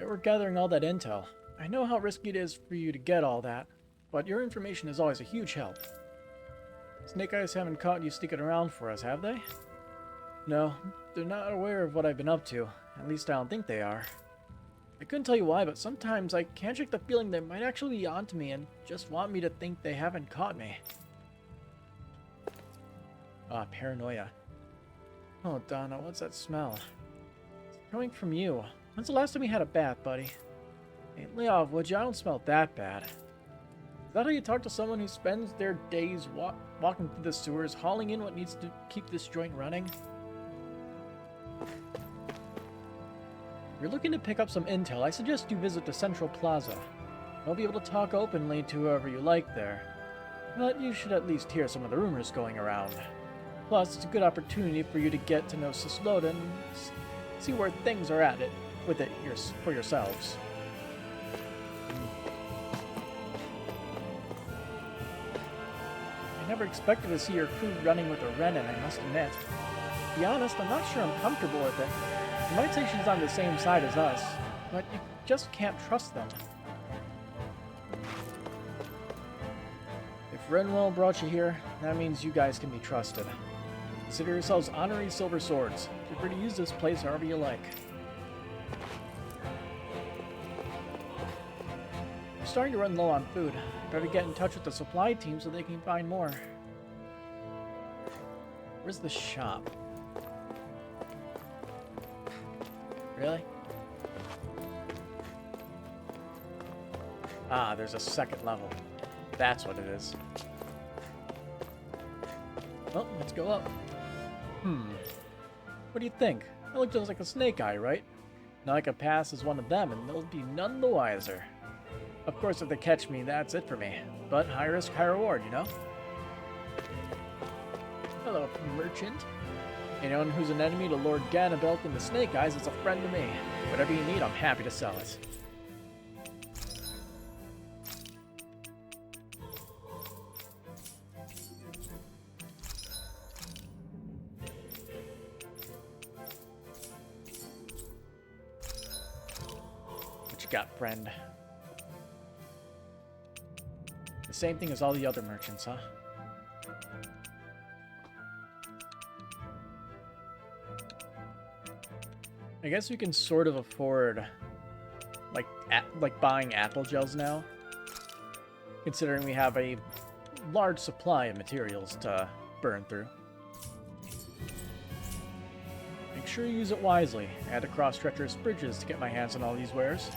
We're gathering all that intel. I know how risky it is for you to get all that, but your information is always a huge help. Snake Eyes haven't caught you sneaking around for us, have they? No, they're not aware of what I've been up to. At least I don't think they are. I couldn't tell you why, but sometimes I can't shake the feeling they might actually be onto me and just want me to think they haven't caught me. Ah, paranoia. Oh, Donna, what's that smell? It's coming from you. When's the last time you had a bath, buddy? Hey, lay off, would you? I don't smell that bad. Is that how you talk to someone who spends their days walking through the sewers, hauling in what needs to keep this joint running? If you're looking to pick up some intel, I suggest you visit the Central Plaza. You'll be able to talk openly to whoever you like there. But you should at least hear some of the rumors going around. Plus, it's a good opportunity for you to get to know Sisloda and see where things are at for yourselves. I never expected to see your crew running with a Renin, I must admit. To be honest, I'm not sure I'm comfortable with it. You might say she's on the same side as us, but you just can't trust them. If Renwell brought you here, that means you guys can be trusted. Consider yourselves honorary Silver Swords. Feel free to use this place however you like. I'm starting to run low on food. Better get in touch with the supply team so they can find more. Where's the shop? Really? Ah, there's a second level. That's what it is. Well, let's go up. What do you think? That looks just like a Snake Eye, right? Now I can pass as one of them, and they'll be none the wiser. Of course, if they catch me, that's it for me. But high risk, high reward, you know? Hello, merchant. Anyone who's an enemy to Lord Ganabelt and the Snake Eyes is a friend to me. Whatever you need, I'm happy to sell it. What you got, friend? The same thing as all the other merchants, huh? I guess we can sort of afford, like buying apple gels now, considering we have a large supply of materials to burn through. Make sure you use it wisely. I had to cross treacherous bridges to get my hands on all these wares.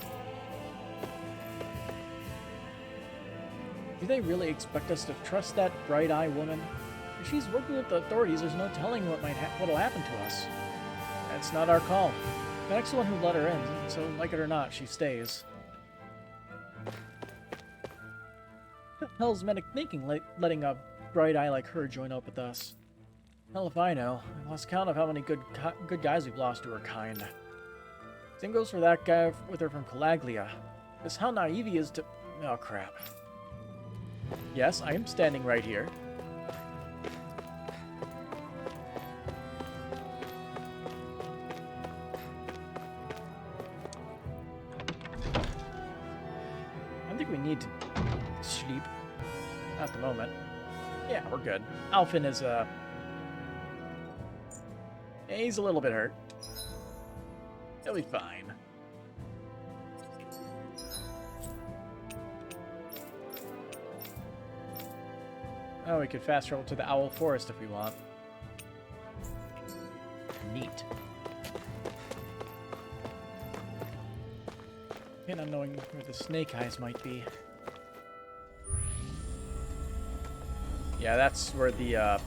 Do they really expect us to trust that bright-eyed woman? If she's working with the authorities, there's no telling what'll happen to us. That's not our call. Mac's the one who let her in, so like it or not, she stays. What the hell's Medic thinking, letting a bright eye like her join up with us? Hell if I know. I lost count of how many good guys we've lost to her kind. Same goes for that guy with her from Calaglia. Just how naive he is to... Oh, crap. Yes, I am standing right here. I think we need to sleep at the moment. Yeah, we're good. Alphin is, he's a little bit hurt. He'll be fine. Oh, we could fast travel to the Owl Forest if we want. Neat. And not knowing where the snake eyes might be. Yeah, that's where the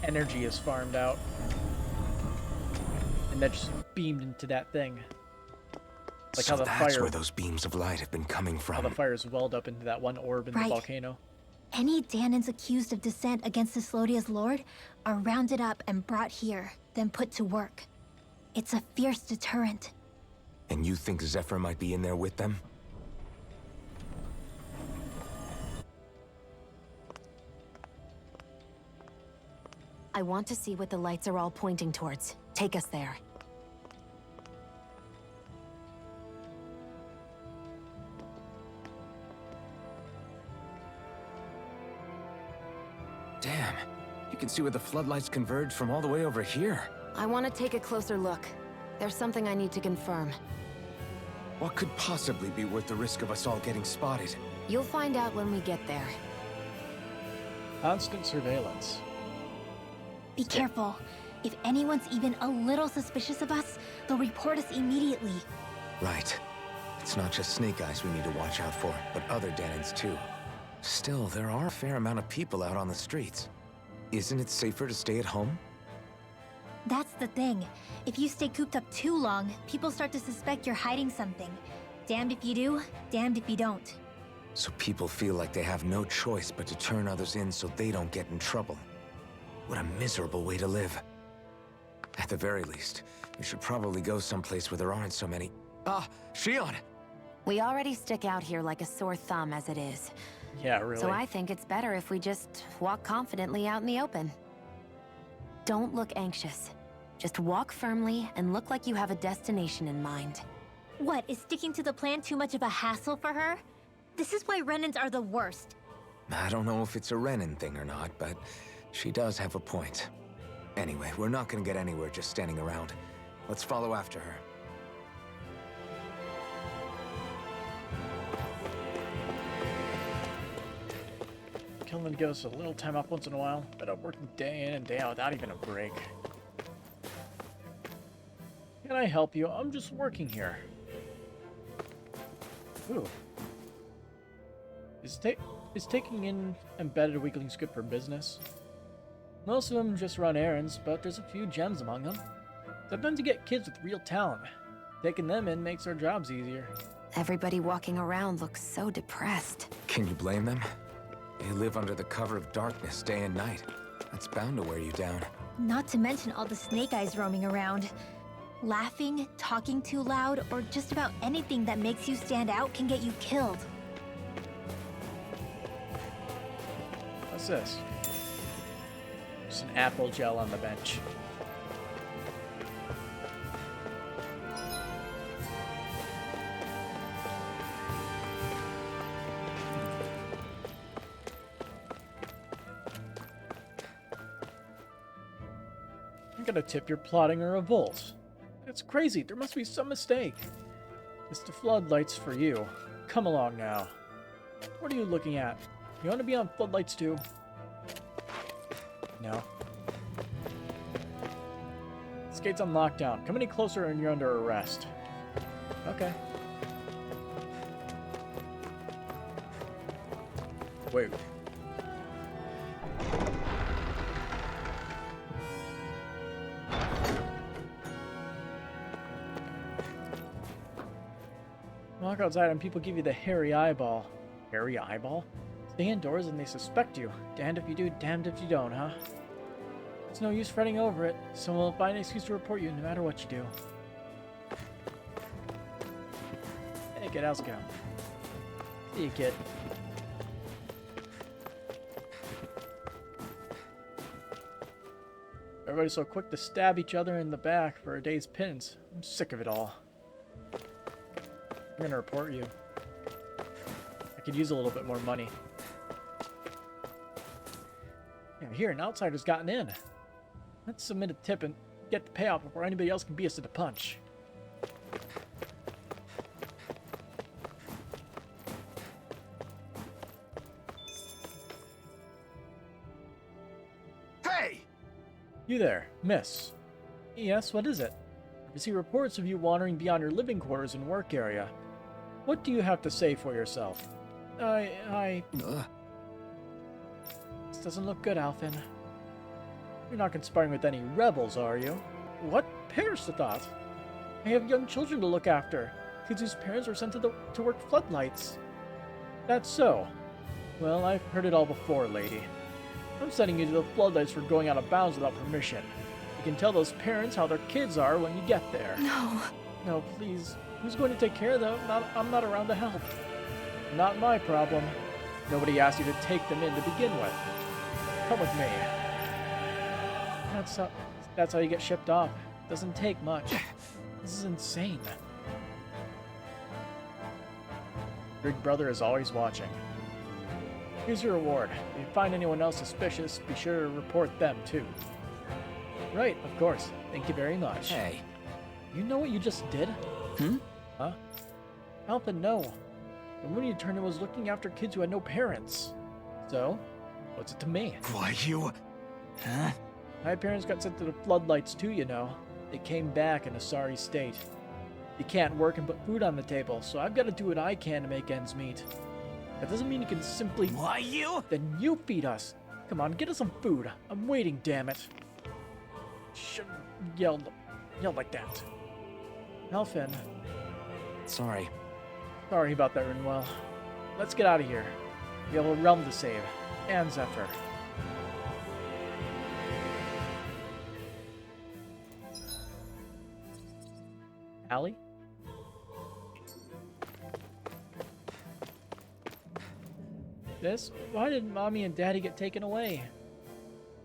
energy is farmed out. And that just beamed into that thing. Like so how the that's fire, where those beams of light have been coming from. how the fires welled up into that one orb in the volcano. Any Danans accused of dissent against Cyslodia's lord are rounded up and brought here, then put to work. It's a fierce deterrent. And you think Zephyr might be in there with them? I want to see what the lights are all pointing towards. Take us there. Damn, you can see where the floodlights converge from all the way over here. I want to take a closer look. There's something I need to confirm. What could possibly be worth the risk of us all getting spotted? You'll find out when we get there. Constant surveillance. Be careful. If anyone's even a little suspicious of us, they'll report us immediately. Right. It's not just Snake Eyes we need to watch out for, but other Danans too. Still, there are a fair amount of people out on the streets. Isn't it safer to stay at home? That's the thing. If you stay cooped up too long, people start to suspect you're hiding something. Damned if you do, damned if you don't. So people feel like they have no choice but to turn others in so they don't get in trouble. What a miserable way to live. At the very least, we should probably go someplace where there aren't so many... Ah, Shion! We already stick out here like a sore thumb as it is. Yeah, really. So I think it's better if we just walk confidently out in the open. Don't look anxious. Just walk firmly and look like you have a destination in mind. What, is sticking to the plan too much of a hassle for her? This is why Renans are the worst. I don't know if it's a Renan thing or not, but she does have a point. Anyway, we're not gonna get anywhere just standing around. Let's follow after her. Killing gives us a little time off once in a while, but I'm working day in and day out without even a break. Can I help you? I'm just working here. Ooh. Is taking in embedded weaklings good for business? Most of them just run errands, but there's a few gems among them. Sometimes you get kids with real talent. Taking them in makes our jobs easier. Everybody walking around looks so depressed. Can you blame them? They live under the cover of darkness day and night. That's bound to wear you down. Not to mention all the Snake Eyes roaming around. Laughing, talking too loud, or just about anything that makes you stand out can get you killed. What's this? Just an apple gel on the bench. I'm gonna tip you're plotting a revolt. It's crazy. There must be some mistake. It's the floodlights for you. Come along now. What are you looking at? You want to be on floodlights too? No. This gate's on lockdown. Come any closer and you're under arrest. Okay. Wait. Walk outside and people give you the hairy eyeball. Hairy eyeball? Stay indoors and they suspect you. Damned if you do, damned if you don't, huh? It's no use fretting over it. Someone will find an excuse to report you no matter what you do. Hey kid, how's it going? See you, kid. Everybody's so quick to stab each other in the back for a day's pins. I'm sick of it all. I'm gonna report you. I could use a little bit more money. Yeah, here, an outsider's gotten in. Let's submit a tip and get the payoff before anybody else can beat us to the punch. Hey! You there, miss. Yes, what is it? I see reports of you wandering beyond your living quarters and work area. What do you have to say for yourself? This doesn't look good, Alphen. You're not conspiring with any rebels, are you? What? Perish the thought. I have young children to look after. Kids whose parents were sent to work floodlights. That's so. Well, I've heard it all before, lady. I'm sending you to the floodlights for going out of bounds without permission. You can tell those parents how their kids are when you get there. No. No, please. Who's going to take care of them? I'm not around to help. Not my problem. Nobody asked you to take them in to begin with. Come with me. That's how you get shipped off. Doesn't take much. This is insane. Big Brother is always watching. Here's your reward. If you find anyone else suspicious, be sure to report them too. Right, of course. Thank you very much. Hey. You know what you just did? Huh? Alphen, no. The woman you turned in was looking after kids who had no parents. So, what's it to me? Why you... Huh? My parents got sent to the floodlights too, you know. They came back in a sorry state. You can't work and put food on the table, so I've got to do what I can to make ends meet. That doesn't mean you can simply... Why you? Then you feed us. Come on, get us some food. I'm waiting, damn it. Shouldn't yell like that. Alphen. Sorry. Sorry about that, Rinwell. Let's get out of here. We have a realm to save. And Zephyr. Allie? This? Why did Mommy and Daddy get taken away?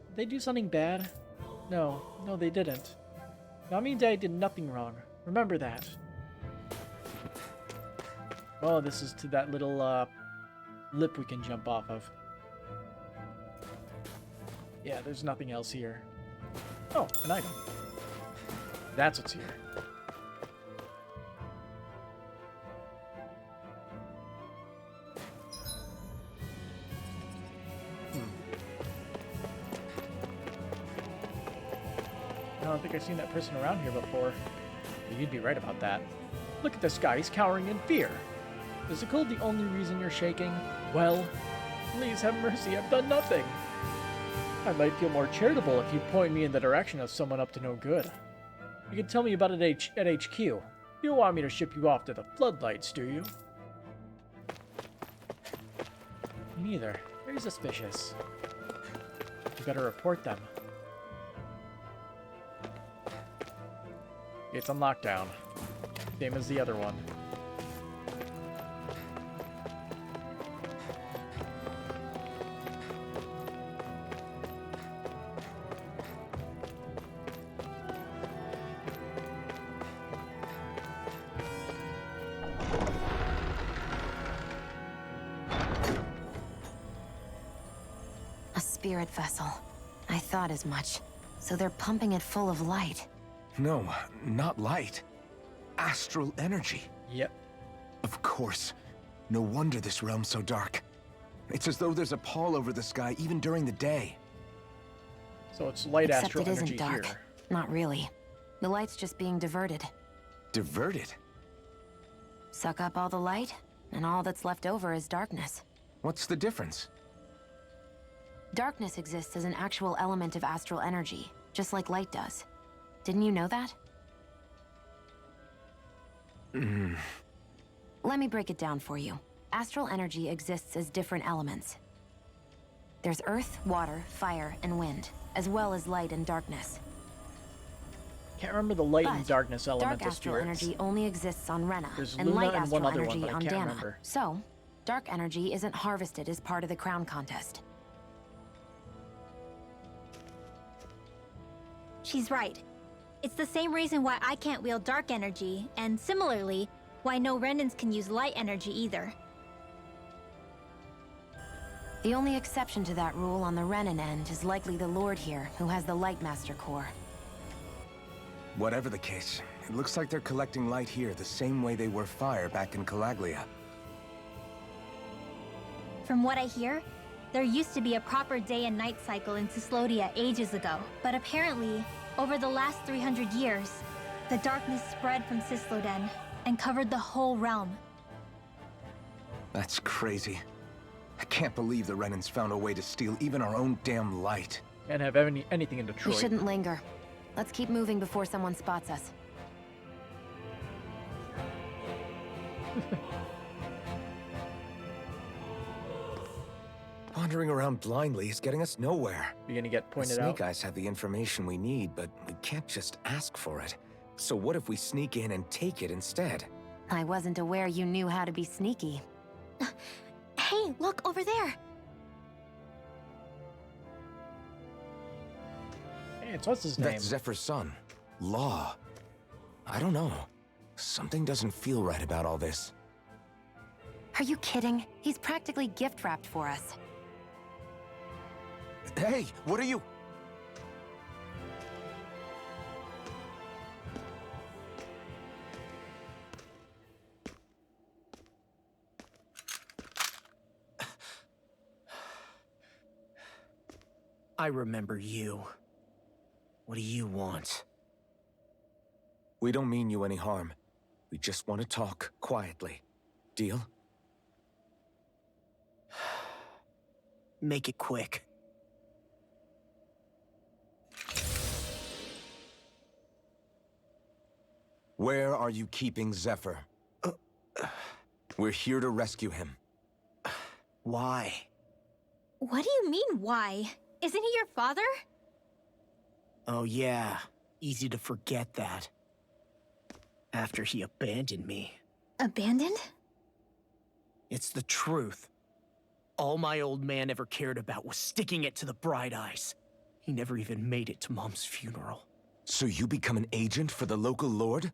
Did they do something bad? No, they didn't. Mommy and Daddy did nothing wrong. Remember that. Oh, this is to that little, lip we can jump off of. Yeah, there's nothing else here. Oh, an item. That's what's here. I don't think I've seen that person around here before. But you'd be right about that. Look at this guy, he's cowering in fear. Is the cold the only reason you're shaking? Well, please have mercy, I've done nothing. I might feel more charitable if you point me in the direction of someone up to no good. You can tell me about it at HQ. You don't want me to ship you off to the floodlights, do you? Me neither. Very suspicious. You better report them. It's on lockdown. Same as the other one. A spirit vessel. I thought as much. So they're pumping it full of light. No, not light. Astral energy. Yep. Of course. No wonder this realm's so dark. It's as though there's a pall over the sky even during the day. So it's light Except astral it isn't energy dark. here. Not really. The light's just being diverted. Diverted? Suck up all the light, and all that's left over is darkness. What's the difference? Darkness exists as an actual element of astral energy, just like light does. Didn't you know that? Let me break it down for you. Astral energy exists as different elements. There's earth, water, fire, and wind, as well as light and darkness. Can't remember the light But and darkness elemental dark astral spirits. energy only exists on Rena, There's and Luna light and one astral other one, energy but I on can't Dana. remember. So, dark energy isn't harvested as part of the crown contest. She's right. It's the same reason why I can't wield dark energy, and similarly, why no Renans can use light energy either. The only exception to that rule on the Renan end is likely the Lord here, who has the Light Master core. Whatever the case, it looks like they're collecting light here the same way they were fire back in Calaglia. From what I hear, there used to be a proper day and night cycle in Cislodia ages ago, but apparently, over the last 300 years, the darkness spread from Cisloden and covered the whole realm. That's crazy. I can't believe the Renans found a way to steal even our own damn light. Can't have anything in Detroit. We shouldn't linger. Let's keep moving before someone spots us. Wandering around blindly is getting us nowhere. You're gonna get The pointed Snake out. Eyes have the information we need, but we can't just ask for it. So what if we sneak in and take it instead? I wasn't aware you knew how to be sneaky. Hey, look over there! Hey, it's what's his name? That's Zephyr's son, Law. I don't know. Something doesn't feel right about all this. Are you kidding? He's practically gift-wrapped for us. Hey, what are you? I remember you. What do you want? We don't mean you any harm. We just want to talk quietly. Deal? Make it quick. Where are you keeping Zephyr? We're here to rescue him. Why? What do you mean, why? Isn't he your father? Oh yeah, easy to forget that. After he abandoned me. Abandoned? It's the truth. All my old man ever cared about was sticking it to the Bright Eyes. He never even made it to Mom's funeral. So you become an agent for the local lord?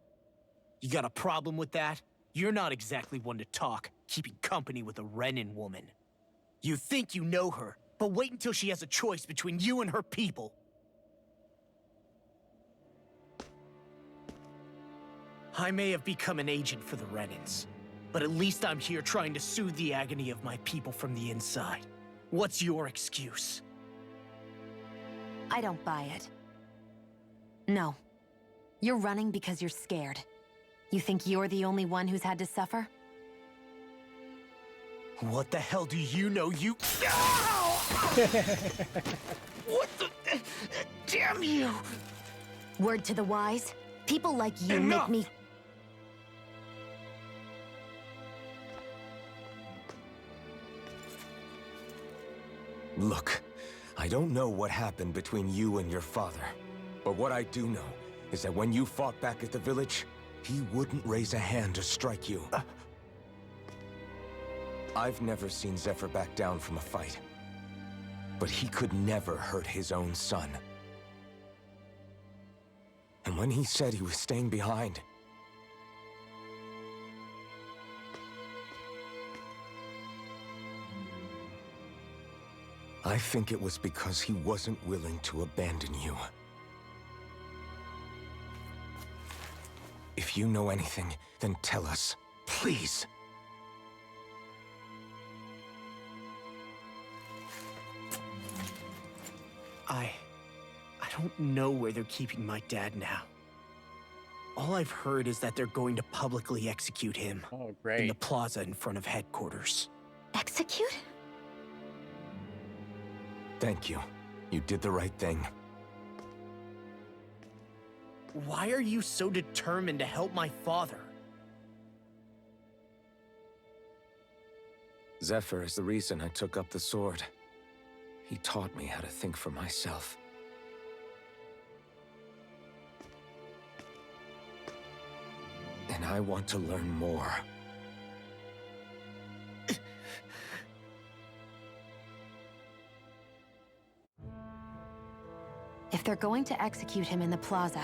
You got a problem with that? You're not exactly one to talk, keeping company with a Renan woman. You think you know her, but wait until she has a choice between you and her people. I may have become an agent for the Renans, but at least I'm here trying to soothe the agony of my people from the inside. What's your excuse? I don't buy it. No. You're running because you're scared. You think you're the only one who's had to suffer? What the hell do you know, you... What the... Damn you! Word to the wise, people like you Enough! make me... Look, I don't know what happened between you and your father. But what I do know is that when you fought back at the village, he wouldn't raise a hand to strike you. I've never seen Zephyr back down from a fight. But he could never hurt his own son. And when he said he was staying behind, I think it was because he wasn't willing to abandon you. If you know anything, then tell us. Please. I don't know where they're keeping my dad now. All I've heard is that they're going to publicly execute him. Oh, In great. the plaza in front of headquarters. Execute? Thank you. You did the right thing. Why are you so determined to help my father? Zephyr is the reason I took up the sword. He taught me how to think for myself. And I want to learn more. If they're going to execute him in the plaza,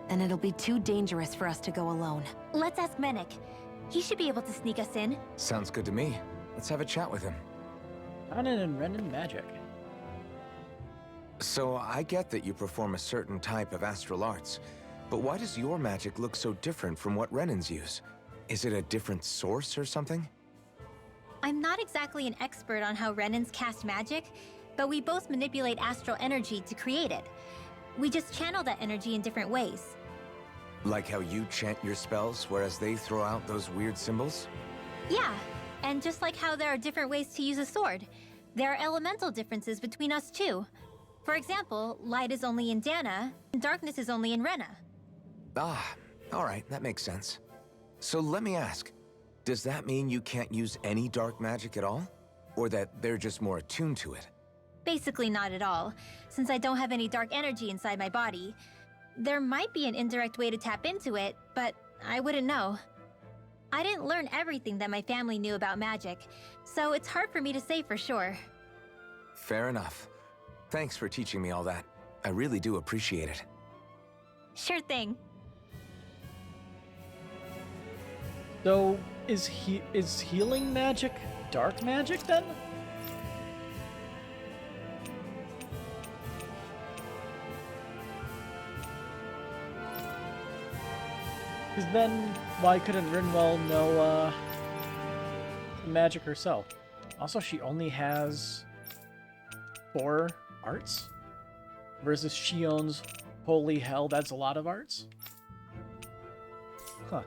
then it'll be too dangerous for us to go alone. Let's ask Menik. He should be able to sneak us in. Sounds good to me. Let's have a chat with him. Anan and Renan magic. So, I get that you perform a certain type of astral arts, but why does your magic look so different from what Renan's use? Is it a different source or something? I'm not exactly an expert on how Renans cast magic, but we both manipulate astral energy to create it. We just channel that energy in different ways. Like how you chant your spells, whereas they throw out those weird symbols? Yeah, and just like how there are different ways to use a sword, there are elemental differences between us too. For example, light is only in Dana, and darkness is only in Rena. Ah, alright, that makes sense. So let me ask, does that mean you can't use any dark magic at all? Or that they're just more attuned to it? Basically not at all, since I don't have any dark energy inside my body. There might be an indirect way to tap into it, but I wouldn't know. I didn't learn everything that my family knew about magic, so it's hard for me to say for sure. Fair enough. Thanks for teaching me all that. I really do appreciate it. Sure thing. So, is healing magic dark magic then? Because then, why couldn't Rinwell know magic herself? Also, she only has 4 arts? Versus she owns holy hell, that's a lot of arts? Huh.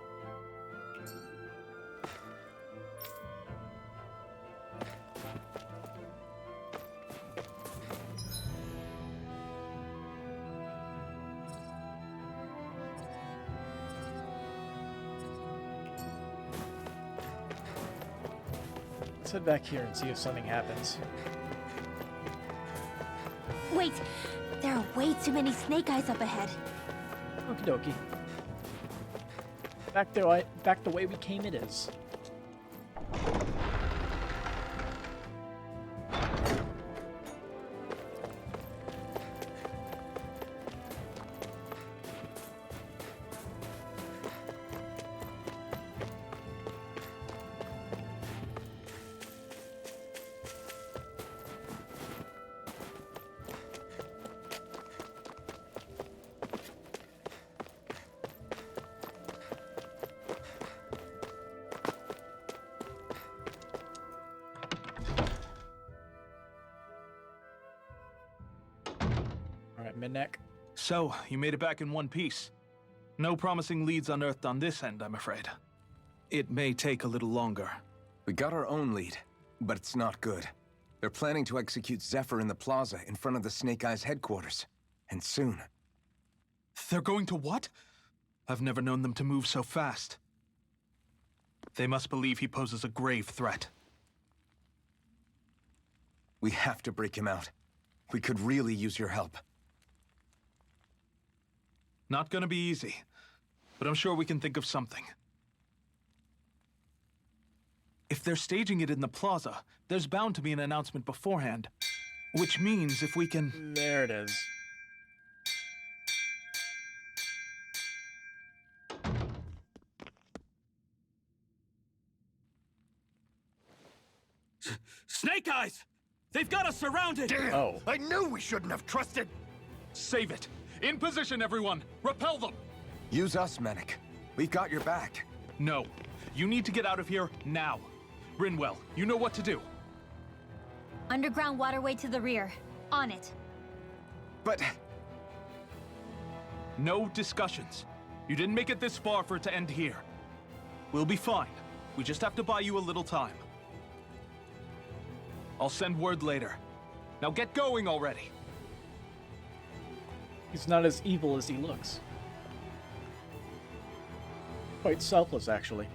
Let's head back here and see if something happens. Wait, there are way too many snake eyes up ahead. Okie dokie. Back the way we came it is. Alright, Midneck. So, you made it back in one piece. No promising leads unearthed on this end, I'm afraid. It may take a little longer. We got our own lead, but it's not good. They're planning to execute Zephyr in the plaza in front of the Snake Eyes headquarters. And soon. They're going to what? I've never known them to move so fast. They must believe he poses a grave threat. We have to break him out. We could really use your help. Not gonna be easy, but I'm sure we can think of something. If they're staging it in the plaza, there's bound to be an announcement beforehand. Which means if we can... There it is. Snake Eyes! They've got us surrounded! Damn! Oh. I knew we shouldn't have trusted! Save it! In position, everyone! Repel them! Use us, Menik. We've got your back. No. You need to get out of here now. Rinwell, you know what to do. Underground waterway to the rear. On it. But... No discussions. You didn't make it this far for it to end here. We'll be fine. We just have to buy you a little time. I'll send word later. Now get going already. He's not as evil as he looks. Quite selfless, actually.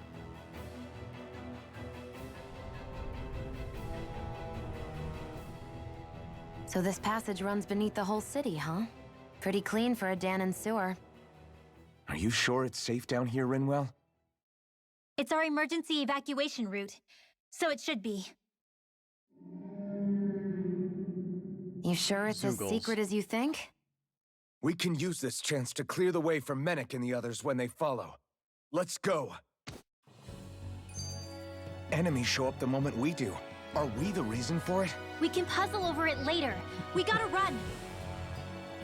So this passage runs beneath the whole city, huh? Pretty clean for a Danon sewer. Are you sure it's safe down here, Rinwell? It's our emergency evacuation route, so it should be. You sure it's as Zoogles. secret as you think? we can use this chance to clear the way for Menek and the others when they follow. Let's go. Enemies show up the moment we do. Are we the reason for it? We can puzzle over it later. We gotta run.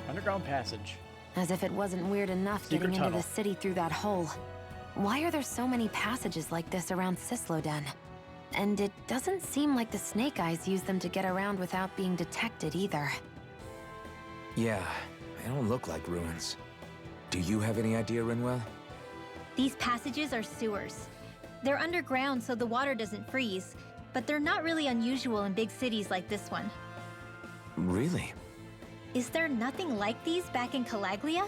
Underground passage. As if it wasn't weird enough Secret getting into tunnel. the city through that hole. Why are there so many passages like this around Sisloden? And it doesn't seem like the Snake Eyes use them to get around without being detected either. Yeah, they don't look like ruins. Do you have any idea, Rinwell? These passages are sewers. They're underground so the water doesn't freeze, but they're not really unusual in big cities like this one. Really? Is there nothing like these back in Calaglia?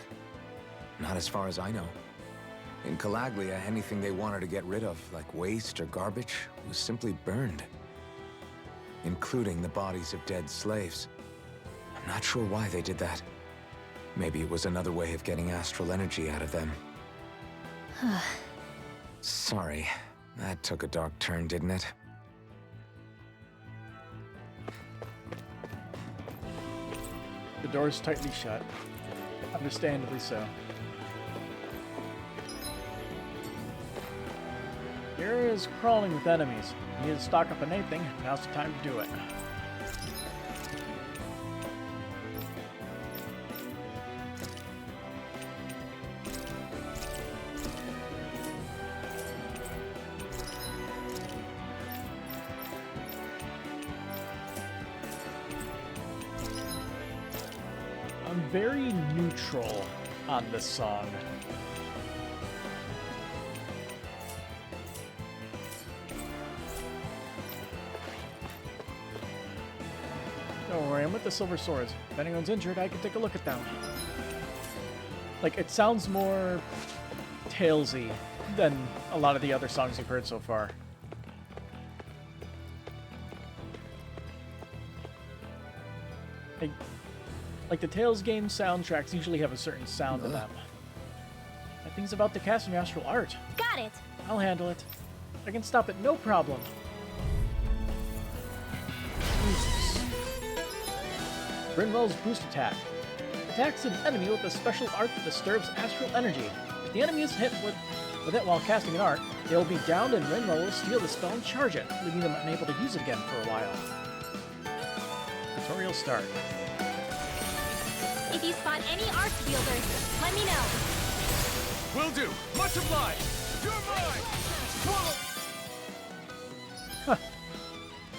Not as far as I know. In Calaglia, anything they wanted to get rid of, like waste or garbage, was simply burned. Including the bodies of dead slaves. I'm not sure why they did that. Maybe it was another way of getting astral energy out of them. Sorry, that took a dark turn, didn't it? The door's tightly shut. Understandably so. The area is crawling with enemies. You need to stock up on anything, now's the time to do it. I'm very neutral on this song. Don't worry, I'm with the silver swords. If anyone's injured, I can take a look at them. Like, it sounds more Talesy than a lot of the other songs you've heard so far. Like the Tales game soundtracks usually have a certain sound to them. That thing's about to cast your astral art. Got it! I'll handle it. I can stop it, no problem. Boosts. Rinwell's boost attack. Attacks an enemy with a special art that disturbs astral energy. If the enemy is hit with it while casting an art, they will be downed and Rinwell will steal the spell and charge it, leaving them unable to use it again for a while. Tutorial start. If you spot any arc wielders, let me know. Will do. Much obliged. You're mine. Swallow.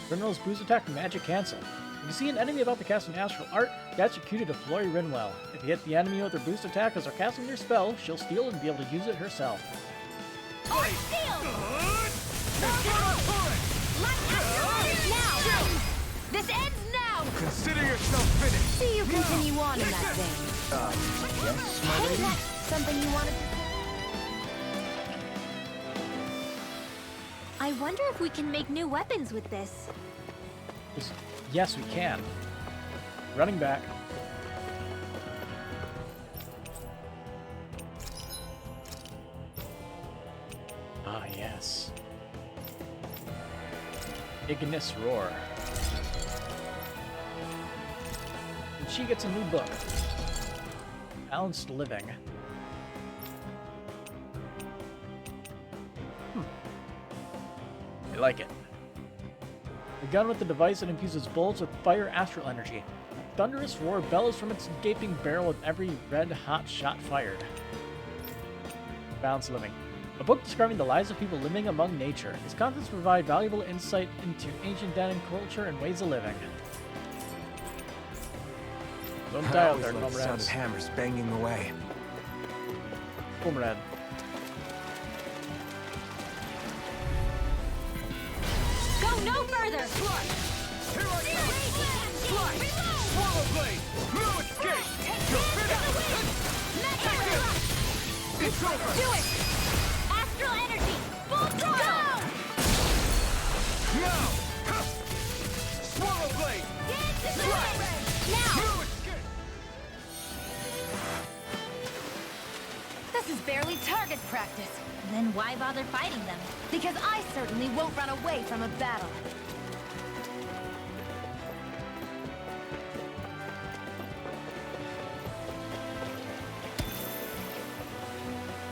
Rinwell's boost attack magic cancel. If you see an enemy about to cast an astral art, that's your cue to deploy Rinwell. If you hit the enemy with her boost attack as they're casting their spell, she'll steal and be able to use it herself. Art steal! Now! This ends now! Consider yourself finished. See you continue on in that vein. Yes, my Hey, lady? that's something you wanted to say? I wonder if we can make new weapons with this. Yes, we can. Running back. Ah, yes. Ignis Roar. And she gets a new book. Balanced Living. I like it. A gun with the device that infuses bullets with fire astral energy. A thunderous roar bellows from its gaping barrel with every red-hot shot fired. Balanced living. A book describing the lives of people living among nature. Its contents provide valuable insight into ancient Danan culture and ways of living. Don't I die out always there, love the sound of comrades. hammers banging away. Comrade. Go no further! Here I come! Slice! Swallow blade! No escape! You're finished! Take this! It's over! Do it! Astral energy! Full throttle! Now! Swallow blade! Slice! Now! No escape! This is barely target practice. Then why bother fighting them? Because I certainly won't run away from a battle.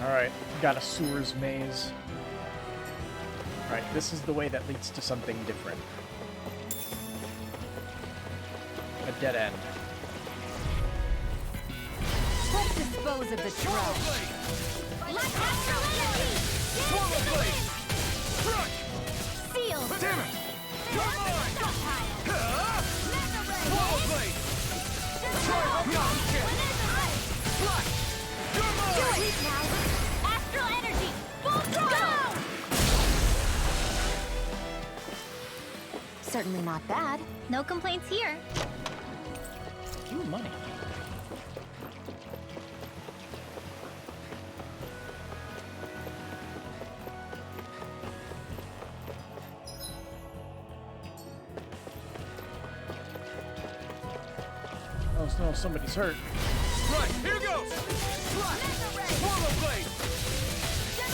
Alright, got a sewer's maze. Alright, this is the way that leads to something different. A dead end. Let's dispose of the trash. Like astral energy! Swallow blade! Crush! Seal! Damn it! You're mine! Swallow blade! Try hard not to get! Slice! You're mine! Do it! Now! Astral energy! Full throttle! Certainly not bad. No complaints here. Ooh, money. Oh no, somebody's hurt. Right, here goes! Slice! Swallow blade!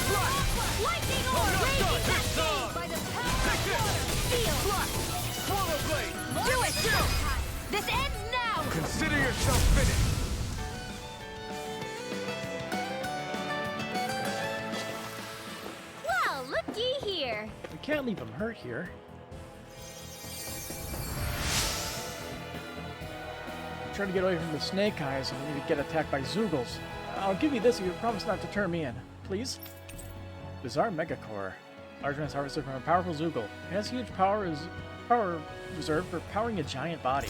Slice! Lightning I'm orb! not Raging done! It's cascade! on! By the power Take of this! water! Seal! Slice! Swallow blade! Do it! This ends now! Consider yourself finished! Well, looky here. We can't leave him hurt here. Try to get away from the snake eyes and maybe get attacked by Zoogles. I'll give you this if you promise not to turn me in. Please? Bizarre Megacore. Large mass harvested from a powerful Zoogle. It has huge power reserved for powering a giant body.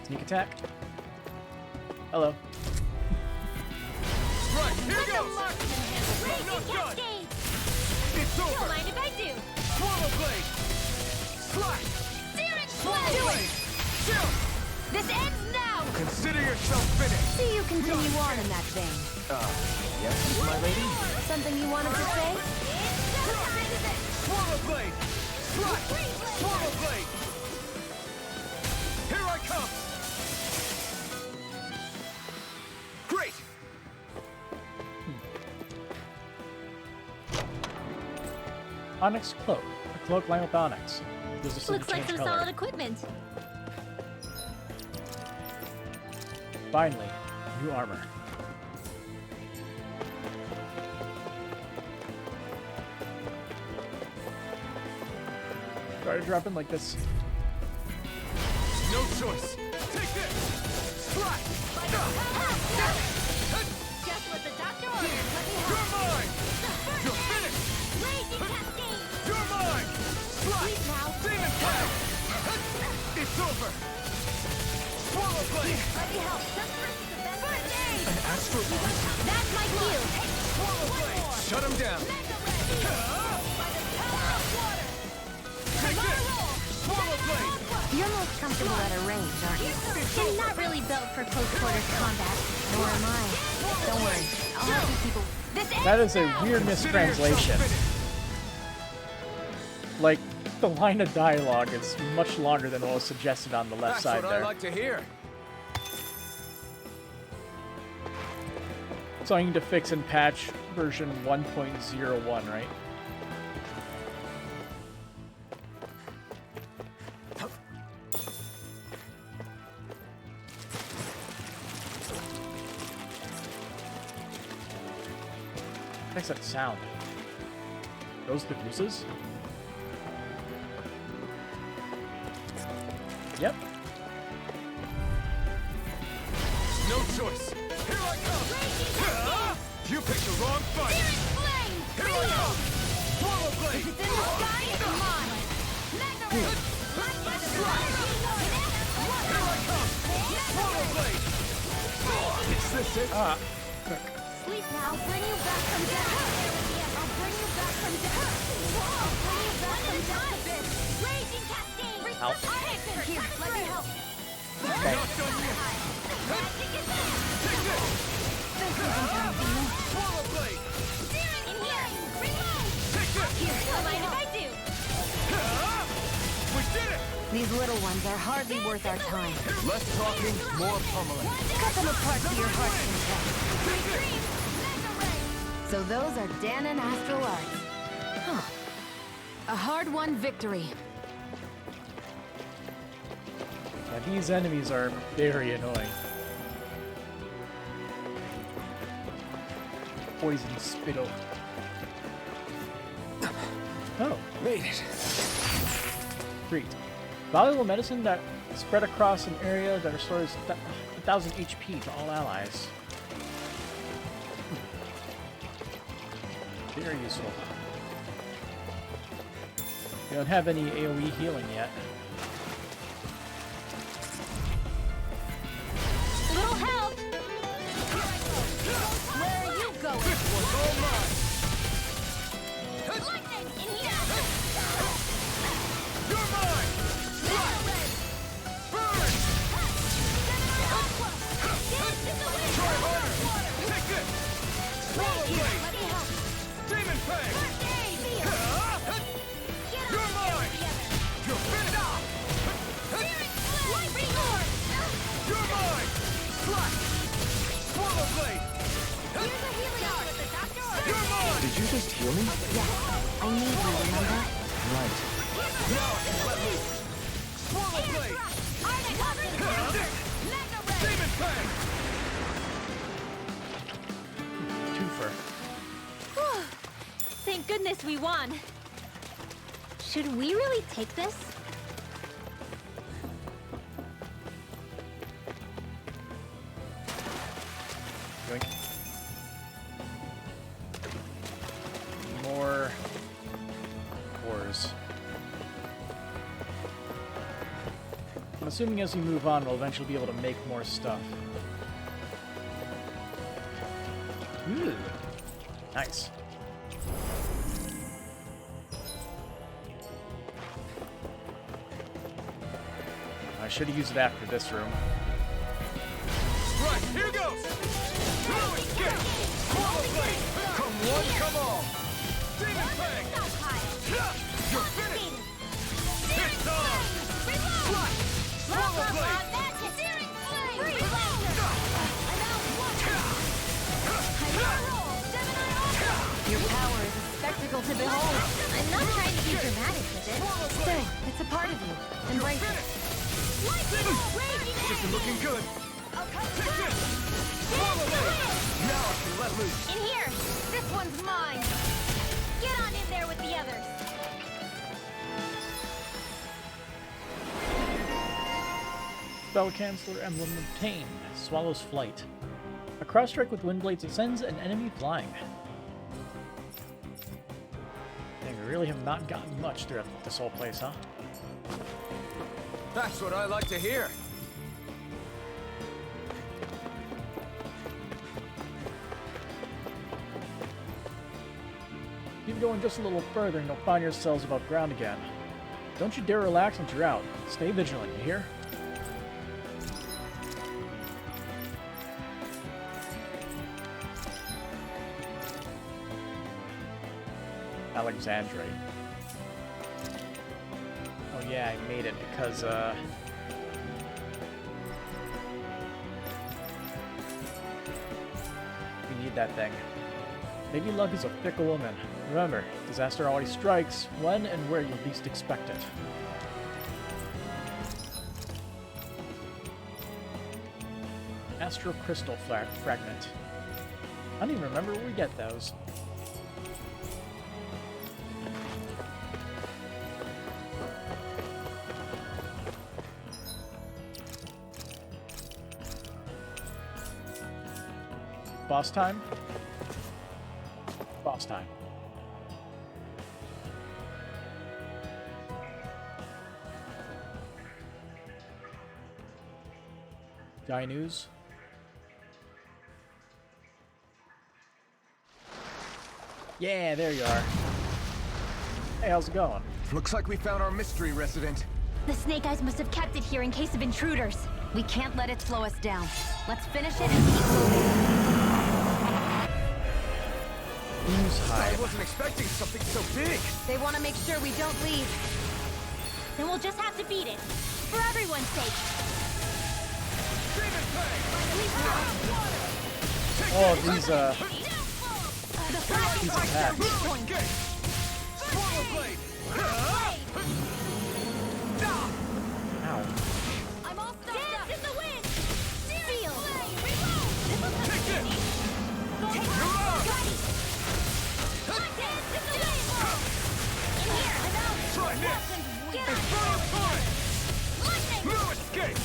Sneak attack. Hello. Right, here Let the goes! marksman handle it! I'm not Raging done! cascade! It's Don't over! mind if I do! Swallow blade! Slice! Searing Swallow blade! blade! Chill! This ends now! Consider yourself finished! See you continue on in that vein. Yes, my lady? Something you wanted to say? Swallow blade! Slice! Swallow blade! Here I come! Great! Onyx Cloak. A cloak lined with onyx. There's a Looks like some solid equipment. Finally, new armor. Try to drop in like this. No choice! Take this! Slice! Just what the doctor ordered! Let me You're help! mine! You're finished! Raging cascade! You're mine! Slice! Please now! Demon Cloud! It's over! Swallow blade! Let me help! Just first is the best first aid! An astral orb? That's my cue! Swallow blade! Shut him down! Mega red! By the power of water! Take this! Swallow blade! You're most comfortable at a range, aren't you? I'm not really built for close quarters combat. Nor am I. Don't worry. I'll help you people. This ends That is a now! weird Consider yourself mistranslation. finished. Like, the line of dialogue is much longer than what was suggested on the left That's side what there. I like to hear. So I need to fix in patch version 1.01, right? Makes that sound. Those the gooses? Yep. no choice. Here I come. You picked the wrong fight. Here I come. Swallow blade. It's in the sky, it's mine. Here I come. Swallow blade. Is this it? Quick. Sleep now. I'll bring you back from death. I'll bring you back from death. I'll bring you back from death, bitch. Raging cascade. Help. Here, let me help. Okay. Not done yet. Magic is there. Take this. This isn't time for you. Swallow blade. In here. Reload. Take this. Here, don't mind if I do. We did it. These little ones are hardly worth our time. Less talking, more pummeling. Cut them apart to your heart's content. So those are Dan and Astral Arts. Huh. A hard-won victory. Yeah, these enemies are very annoying. Poison spittle. Oh, Made it. great. Valuable medicine that spread across an area that restores 1,000 HP to all allies. Very useful. We don't have any AoE healing yet. Little help. Where are you going? This one's all mine. Lightning in here. You're mine. Burn. Try harder. Take this. Swallow blade. Let me help. Demon fang. Get You're on mine. You're finished. Lightning orb. You're mine. Slash. Swallow blade. Here's a healing orb with the doctor. You're mine. Did you just heal me? Yes, I need you, remember? Right. Now I can let loose. Swallow blade. Demon fang. Twofer. Thank goodness we won. Should we really take this? Yoink. More cores. I'm assuming as we move on, we'll eventually be able to make more stuff. Ooh. Nice. I should have used it after this room. Right, here goes. Now escape. Swallow blade. Come one, come all. Demon fang. You're finished. It's on. Slash. Swallow blade. Your power is a spectacle to behold. I'm not trying to be dramatic with it. Still, it's a part of you. Embrace it. This is looking good. Take this. Swallow blade. Now I can let loose. In here. This one's mine. Get on in there with the others. Spell Canceller Emblem obtained. Swallow's Flight. A cross strike with wind blades that sends an enemy flying. Dang, we really have not gotten much throughout this whole place, huh? That's what I like to hear. Keep going just a little further and you'll find yourselves above ground again. Don't you dare relax once you're out. Stay vigilant, you hear? Alexandrite. Oh yeah, I made it because, we need that thing. Maybe luck is a fickle woman. Remember, disaster always strikes when and where you least expect it. Astral Crystal Fragment. I don't even remember where we get those. boss time? Boss time. Guy news. Yeah, there you are. Hey, how's it going? Looks like we found our mystery resident. The Snake Eyes must have kept it here in case of intruders. We can't let it slow us down. Let's finish it and keep moving. Who's high? I wasn't expecting something so big. They want to make sure we don't leave. Then we'll just have to beat it. For everyone's sake. Oh, these The attacks. Ow. I'm all stuck. Dance in the wind. Feel. Take this. Take You're out. Dance in the wind. In here. I'm out. Try this. Get Infernal torrent. Lightning. No escape.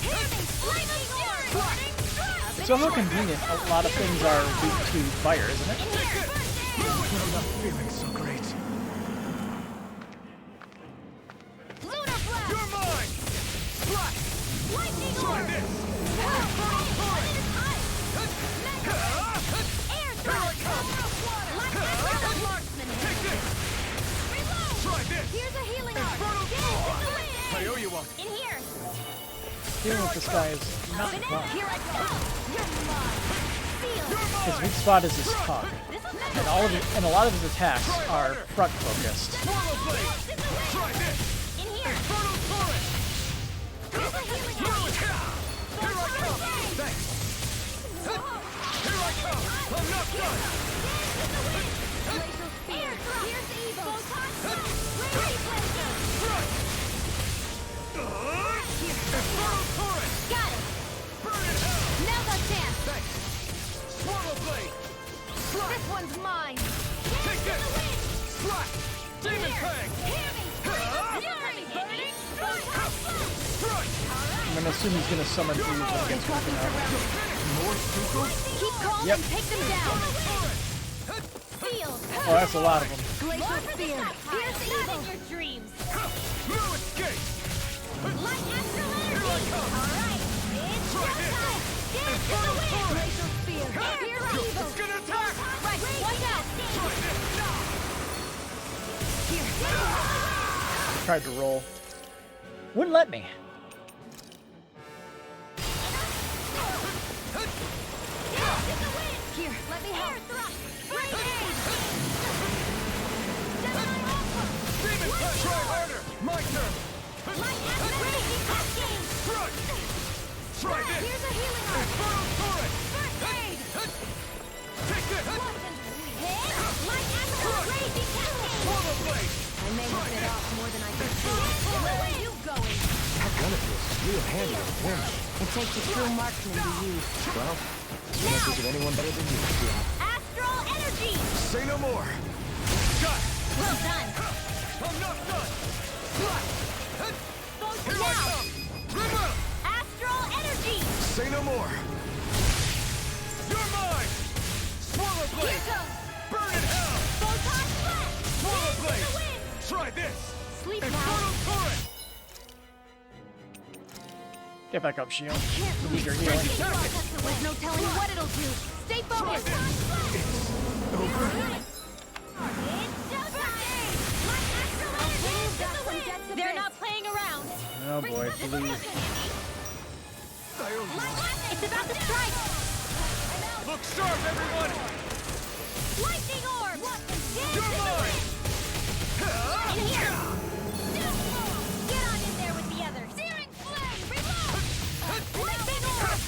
Hear me. Lightning orb. Lightning strike. So how convenient. A lot of things are weak to fire, isn't it? In here. I'm not feeling so great. Lunar blast. You're mine. Flash. Lightning Try orb. this. Infernal torrent. Mega air Here I thrust. come. Lightning marksman. Take this. Reload. Try this. Here's a healing arc. Infernal Dance in the torrent. wind. I owe you one. In here. Dealing with this guy is not fun. Here I come. You're mine. Feel. His weak spot is his tongue, This is and a lot of his attacks are front focused. Swallow blade. Try this. in here. Infernal torrent. Here's a healing Here arc. I come. Thanks. Here I come. I'm not done. Glacial spear. Here's evil. Photon blast. Reflector. Right. Infernal torrent. Got it. Burn in hell. Now's our chance. Thanks. Swallow blade. This one's mine. Take this. Slash. Demon fang. Hear me. Fury. Burning strike. Strike. I'm gonna assume he's gonna summon these when he gets weak enough. More Stukos? Keep calm Yep. and take them down. Field. Oh, that's a lot of them. Glacial spear. Here's evil. In your dreams. No escape. Light astral energy. All right. It's Try showtime. this. Dance in the wind. Glacial spear. Here's evil. It's gonna attack. Right. Watch out. Try this now. Here. Tried to roll. Wouldn't let me. Here, let me help. Air thrust. Great aim. Demon fang. Try harder. My turn. Light astral energy cascade. Strike. Try this. Here's a healing arc. Infernal torrent. First aid. Take this. Hit. Light astral raging cascade. Swallow blade. I may have bit off more than I could chew. Where are you going? That gun of yours is real handy with a winch. It takes a true marksman to use. Well, can't think of anyone better than you, yeah. Astral energy. Say no more. Got it. Well done. I'm not done. Flash. Here I Now. come. Remote. Astral energy. Say no more. You're mine. Swallow Here blade. goes. Burn in hell. Photon blast. Swallow Dance in blade. the wind. Try this. Sleep now. Infernal torrent. Get back up, Shield. Can't You need your believe healing. it. There's no telling what it'll do. Stay focused. They're not playing around. Oh boy, blue. It's about to strike. Look sharp, everyone. Lightning orb. You're mine. In here. Get on in there with the others. Searing flame. Reload. Lightning orb.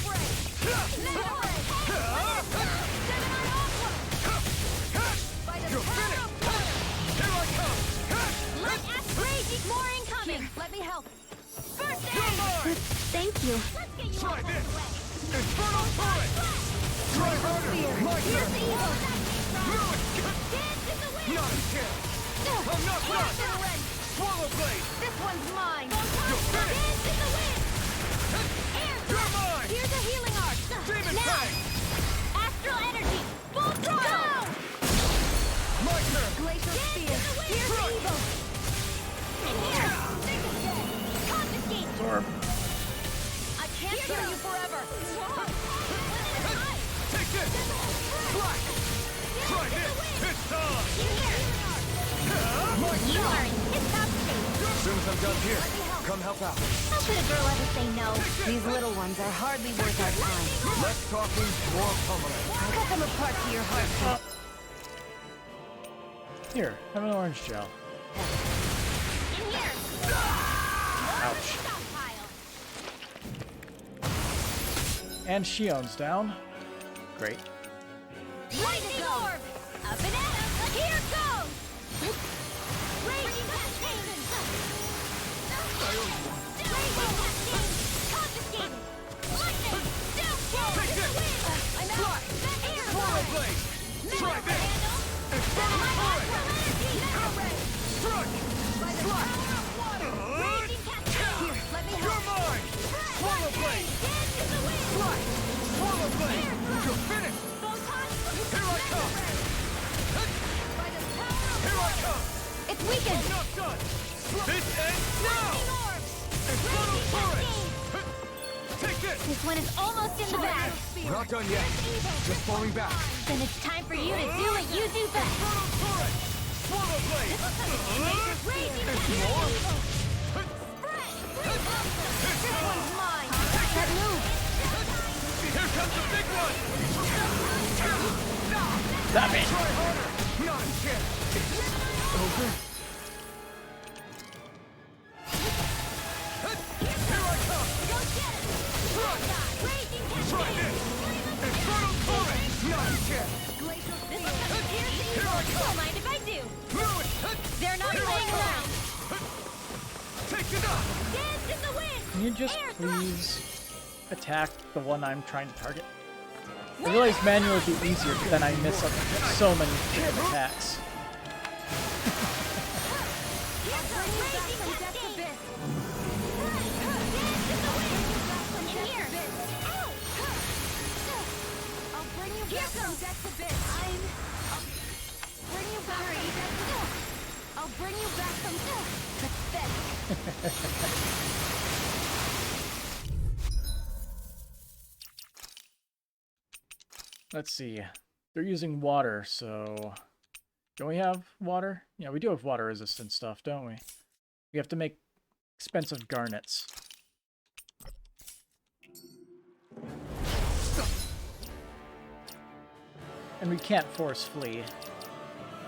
You're finished. Here I come. Light astral raging. More incoming. Let me help. First You're aid. mine. Thank you. Let's get you Try all this. away. Infernal torrent. Try harder. My Here's turn. the evil. No escape. Dance in the wind. Not a chance. I'm not done. Swallow blade. This one's mine. You're finished. Dance in the wind. Air You're mine. Here's a healing arc. Demon Now. fang. Astral energy. Absorb. I can't hear you forever. Take this! Black! Try this! It's on! You are in tip-top shape. As soon as I'm done here, come help out. How could a girl ever say no? These little ones are hardly worth our time. Less talking, more pummeling. Cut them apart to your heart. Here, have an orange gel. In here. Ouch. Stockpile. And Shion's down. Great. Lightning orb. Up and at 'em. Here it goes. Raging cascade. Raging cascade. Confiscated. Lightning. Downfall. Take this. I'm out. Air Swallow blade! Try this! Infernal torrent! Struck! Slap! Raging cascade. Let me You're help. mine! Swallow blade! Dance in the wind. Slap! Swallow blade! You're finished! Photon. Here I come! By the power of Here I come! It's weakened. I'm not done! This ends now! lightning orbs. Infernal torrent! Take this! This one is almost in the bag. Not done yet. Just falling back. Then it's time for you to do what you do best. Infernal torrent! Swallow blade! Raging It's cascade. more! This one's mine. That move. Here comes the big one! Stop it! Try harder! Not a chance! Over? Here I come! Go get it. Raging Try cascade. this! Infernal torrent! Not a chance! Glacial spear. Here I Don't come! mind if I do. Move it! They're not Here I playing come. around. Take it up! Dance in the wind. Can you just Air please attack the one I'm trying to target? I realize manual would be easier, but then I miss so many different attacks. Here's a raging cascade. Dance in the wind. In here. Ow. I'll bring you back from death to bits. I'll bring you back from death to bits. I'll bring you back from pathetic. Let's see. They're using water, so... Don't we have water? Yeah, we do have water-resistant stuff, don't we? We have to make expensive garnets. And we can't force flee.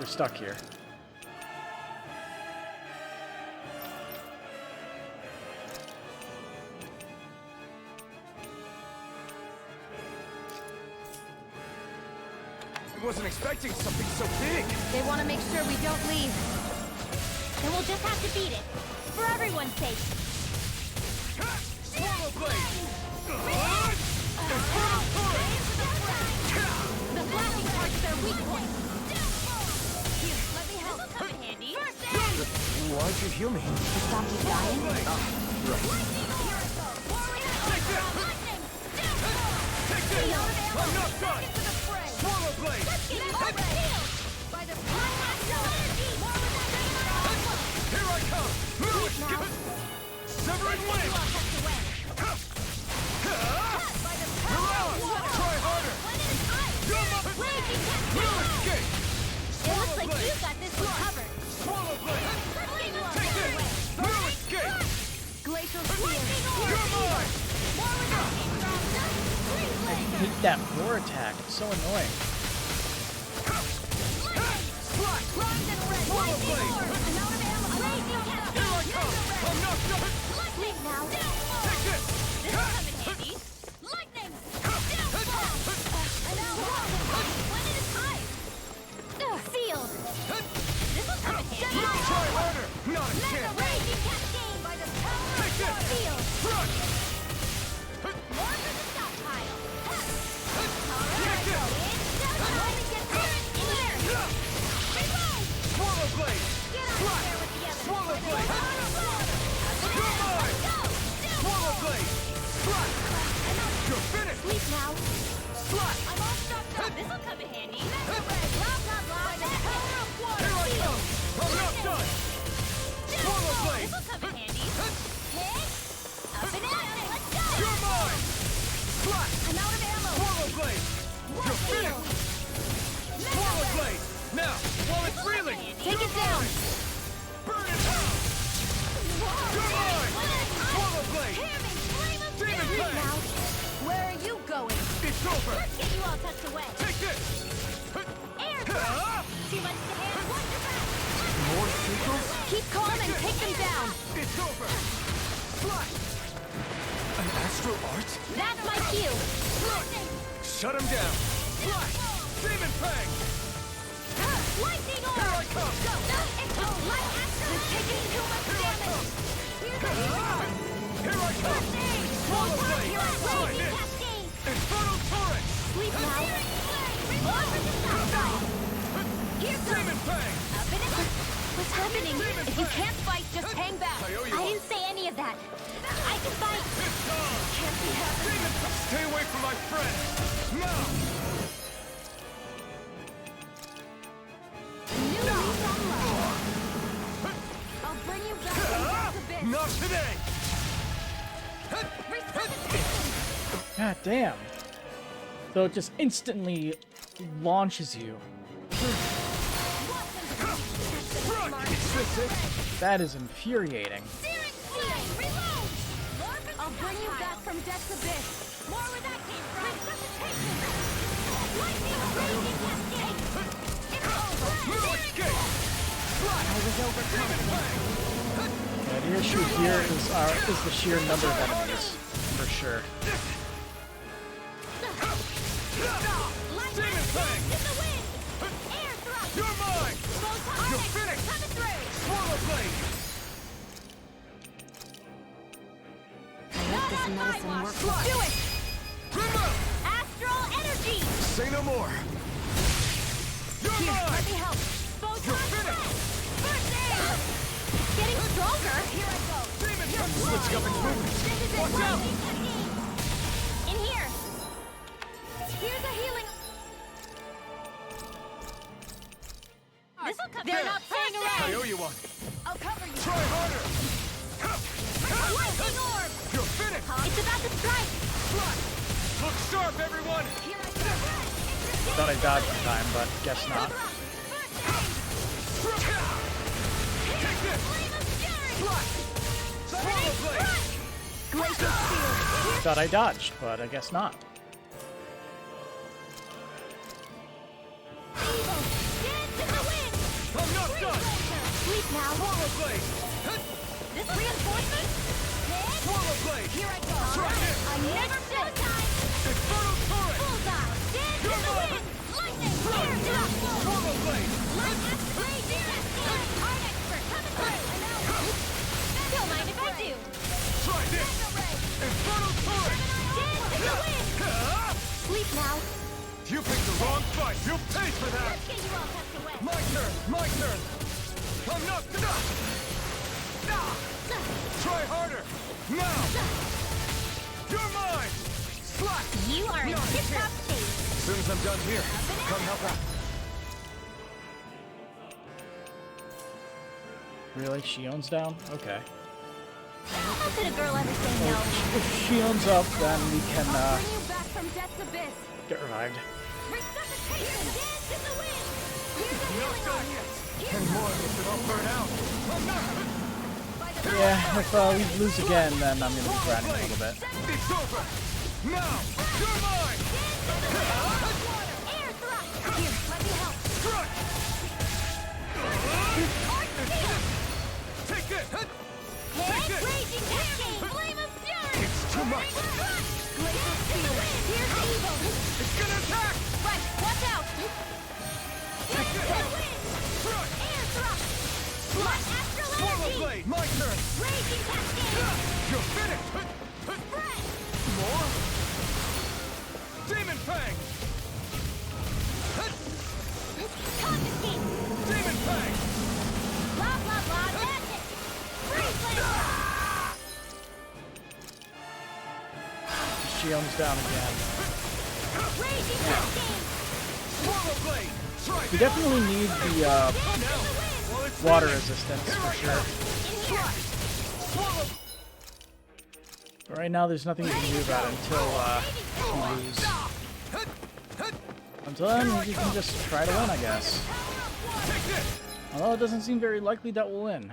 We're stuck here. I wasn't expecting something so big! They want to make sure we don't leave. Then we'll just have to beat it. For everyone's sake. Swallow blade! Infernal torrent! The flashing part's their weak point. Here, let me help. This'll come in handy. First aid! Why'd you heal me? To stop you dying? Right. Lightning! Take this! I'm not done! Into the fray! Swallow blade! Let's get it over! By the power of energy! More with that Here I come! Move it! Severing wind! By the You're power on! of water! Try harder! When it is ice! You're my... Raging No cascade! escape! It looks like you got this one covered. Swallow blade! Take this! No escape! Glacial You're mine! I hate that roar attack. It's so annoying. Swallow blade! Here I come! I'm not done! Take this! This will come in handy. Lightning! Downfall! When it is high! Sealed! This will come in handy. Try harder! Not a Let the chance! raging cascade by the power Take this! of sealed! Run! More for the stockpile! Take this! now, while it's reeling! Take it down! Burn it out! You're mine! Swallow blade! Demon blade! Now, where are you going? It's over! Let's get you all tucked away. Take this! Air thrust! Too much to handle. Wonder back! More seagulls? Keep calm and take them down. It's over! Flash! An astral art? That's my cue. Shut him down! Flash! Demon fang! Lightning orb! Here I come! Go! It's a light astral! You're taking too much damage! Here's a Here I come! Swallow blade! Try Raging this! cascade! Infernal torrent! Sleep now. Over the side! Here Demon fang! What's happening? If you can't fight, just hang back. I owe you I one. didn't say any of that. I can fight. It's on! Can't be happening. Demon fang! Stay away from my friend! Now! New lease on life. I'll bring you back from death abyss. Not today! Resuscitation! God damn. So it just instantly launches you. That is infuriating. I'll bring you back from death's abyss. More where that came from. Resuscitation! Lightning raging cascade! It's over! No escape! I was overconfident. Yeah, the issue here is the sheer number of enemies, for sure. Demon fang! In the wind! Air thrust! You're mine! You're finished! Coming through! Swallow blade! Hope this medicine works. Let's do it! Remove! Astral energy! Say no more! You're Here, mine! let me help. You're finished! First aid! Getting stronger! Here I go! Demon fang! Switching up its movement! This is it! Watch out! In here! Here's a healing... This'll come. They're not playing I around! owe you one! I'll cover you! Try harder! Lightning orb! You're finished! It's about to strike! Look sharp, everyone! Here I go! Thought I dodged in time, but guess not. Take this! Flame of fury! Swallow blade! Glacial spear! Thought I dodged, but I guess not. Evil! Dance in the wind! I'm not done! Sleep now! Swallow blade! This reinforcement? Swallow blade! Here I go! Try this! I never said time! Infernal torrent! Bullseye! Dance in the wind! Lightning! Air thrust! Swallow blade! Light raging cascade! Art expert coming through! Don't mind if I do! Try this! Infernal torrent! Dance in the wind! Sleep now! You picked the wrong fight! You'll pay for that! Let's get you all tucked away! My turn! My turn! I'm not done! Try harder! Now! You're mine! Slack! You are in Not tip-top here. shape! As soon as I'm done here, come help out. Really? She owns down? Okay. How could a girl ever say no? If she owns up, then we can I'll bring you back from death's abyss! get revived. Resuscitation! Dance in the wind! Here's a Not healing done orb! yet! And more of this that I'll burn out! I'm not... Yeah, if we lose again, then I'm gonna be grinding a little bit. It's over! Now! You're mine! Air thrust! Here, let me help! Strike! Take this! Take this! Raging cascade! Flame of fury! It's too much! Glacial spear! Here's evil! It's gonna attack! Right, watch out! Take this! Strike! Air thrust! Light astral Swallow energy! blade! My turn! Raging cascade! You're finished! Spread! More? Demon fang! Confiscate! Demon fang! Blah, blah, blah, that's it! Free flame! She owns down again. Raging cascade! Swallow blade! Try We definitely need the water resistance for sure. But right now, there's nothing we can do about it until we lose. Until then, we can just try to win, I guess. Although it doesn't seem very likely that we'll win.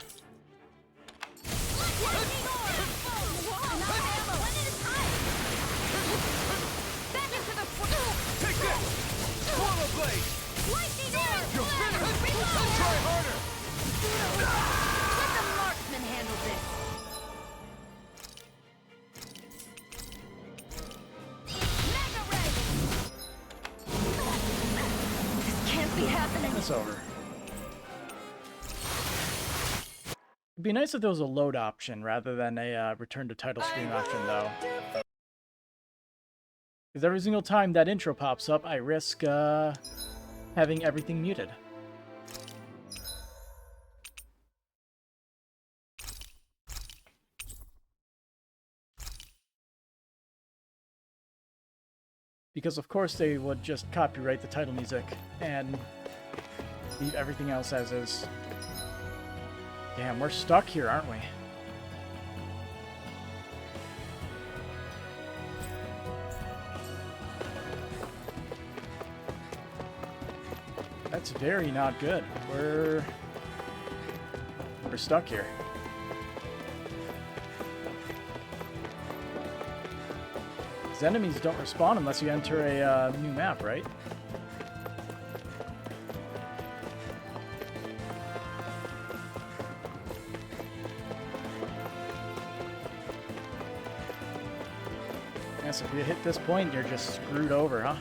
You're finished! Try harder! Let the marksman handle this. Mega ray! This can't be happening. It's over. It'd be nice if there was a load option rather than a return to title screen option, though. Because every single time that intro pops up, I risk having everything muted. Because of course they would just copyright the title music and leave everything else as is. Damn, we're stuck here, aren't we? That's very not good. We're stuck here. These enemies don't respawn unless you enter a new map, right? Yes, if you hit this point, you're just screwed over, huh?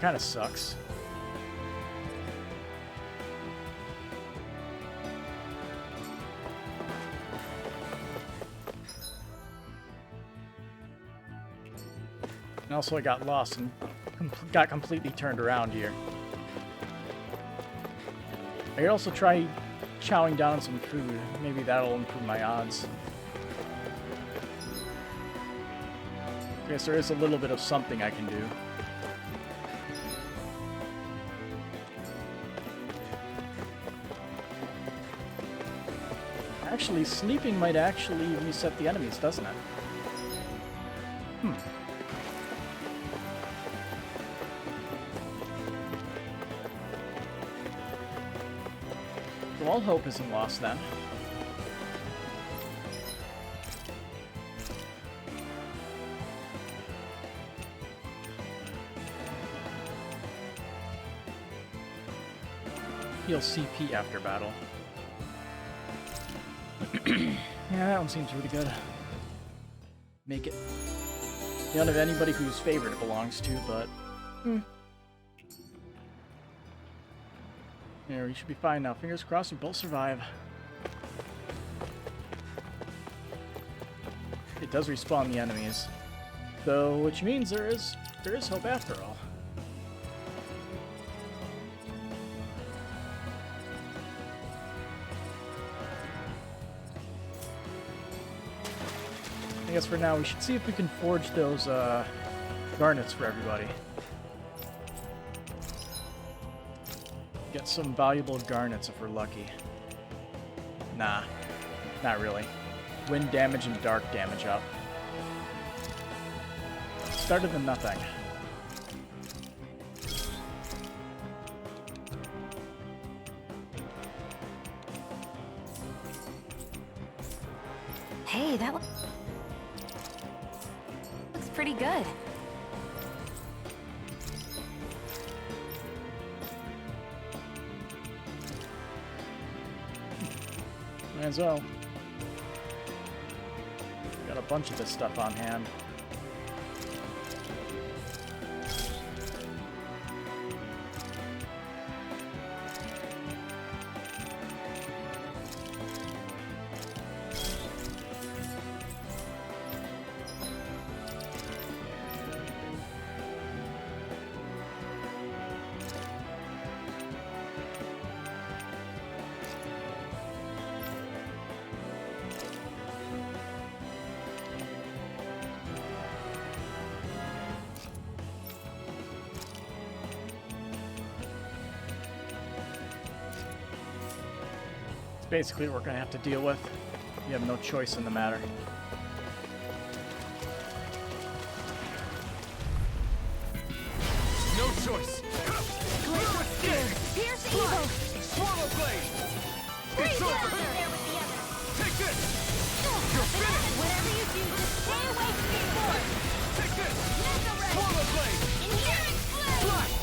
Kinda sucks. And also I got lost and got completely turned around here. I could also try chowing down on some food. Maybe that'll improve my odds. I guess there is a little bit of something I can do. Actually, sleeping might actually reset the enemies, doesn't it? So all hope isn't lost then. Heal CP after battle. Yeah, that one seems really good. Make it. You don't have anybody whose favorite it belongs to, but... Yeah, we should be fine now. Fingers crossed we both survive. It does respawn the enemies. So, which means there is hope after all. I guess for now we should see if we can forge those garnets for everybody. Get some valuable garnets if we're lucky. Nah, not really. Wind damage and dark damage up. Started than nothing. Hey, that looks pretty good. Might as well. Got a bunch of this stuff on hand. Basically what we're going to have to deal with. You have no choice in the matter. choice! Glacial Spear. Pierce evil. Swallow blade! It's over! There with the other. Take this! You're finished! Whatever you do, just stay away from your force. Take this! Mega Ray. Swallow blade! Inherent flame. Flash!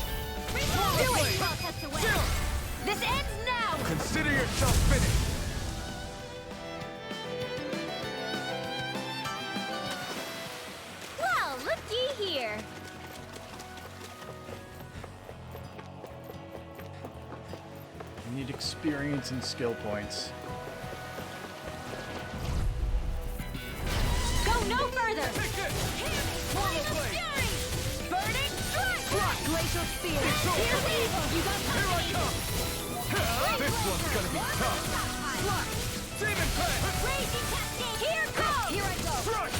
Swallow Do it. blade! Well, test away. Chill! This ends now. Consider yourself finished! Well, looky here. You need experience and skill points. Go no further. Take this! Swallow blade. Fury. Burning strike. Glacial Spear. It's over. Pierce evil. You got Here I come! This one's gonna be tough! Demon Pen! Raging Cascade. Here comes. Here I go. Strike!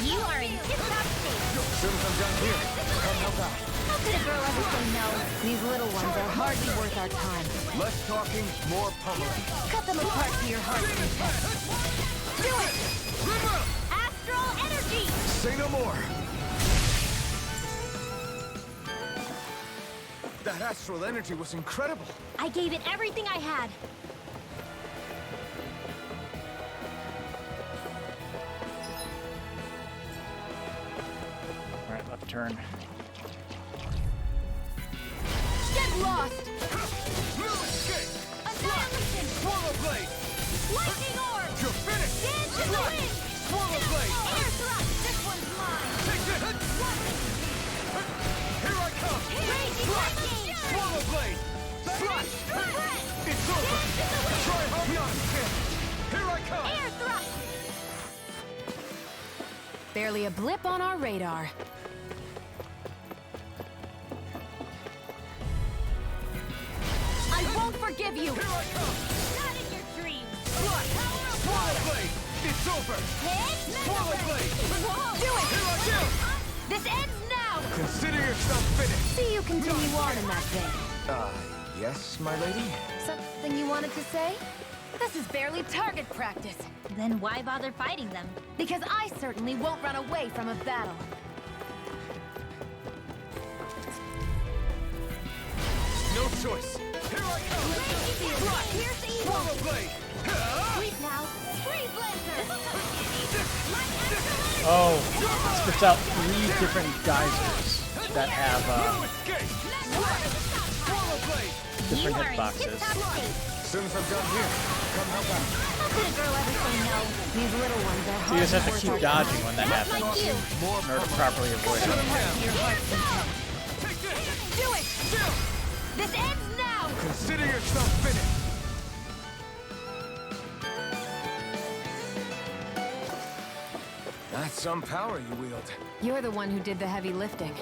You are in tip-top state. As soon as I'm done here, come help out. How could a girl ever say no? These little ones are hardly worth our time. Less talking, more pummeling. Cut them apart to your heart. Demon Pen! Do it. River! Astral energy. Say no more! That astral energy was incredible! I gave it everything I had. Alright, left turn. Get lost. No escape! Annihilation. Swallow blade! Lightning orb. You're finished! Dance in the wind. Swallow blade! Air thrust. This one's mine. Take this! Here I come! Raging Cascade. Swallow blade! Slash! Strike. It's over! Try hard not! Here I come! Air thrust. Barely a blip on our radar. I won't forgive you. Here I come! Not in your dreams. Slash! Swallow blade! It's over! Swallow blade! Do it. Here I come! This ends now. Consider yourself finished! See you continue on in that vein. Yes, my lady? Something you wanted to say? This is barely target practice. Then why bother fighting them? Because I certainly won't run away from a battle. No choice! Here I come! Pierce evil. Swallow blade! Sleep now. Free blazer. Oh, it spits out 3 different geysers that have No escape! Swallow blade! different You are in hitboxes. tip-top state. As soon as I'm done here, come help out. How could a girl ever say no? These little ones are So you just have to hardly keep worth our dodging when that happens Like you. in order to properly avoid Shut it. him down! your heart's content. Take this! Do it. Chill! This ends now. Consider yourself finished! That's some power you wield. You're the one who did the heavy lifting.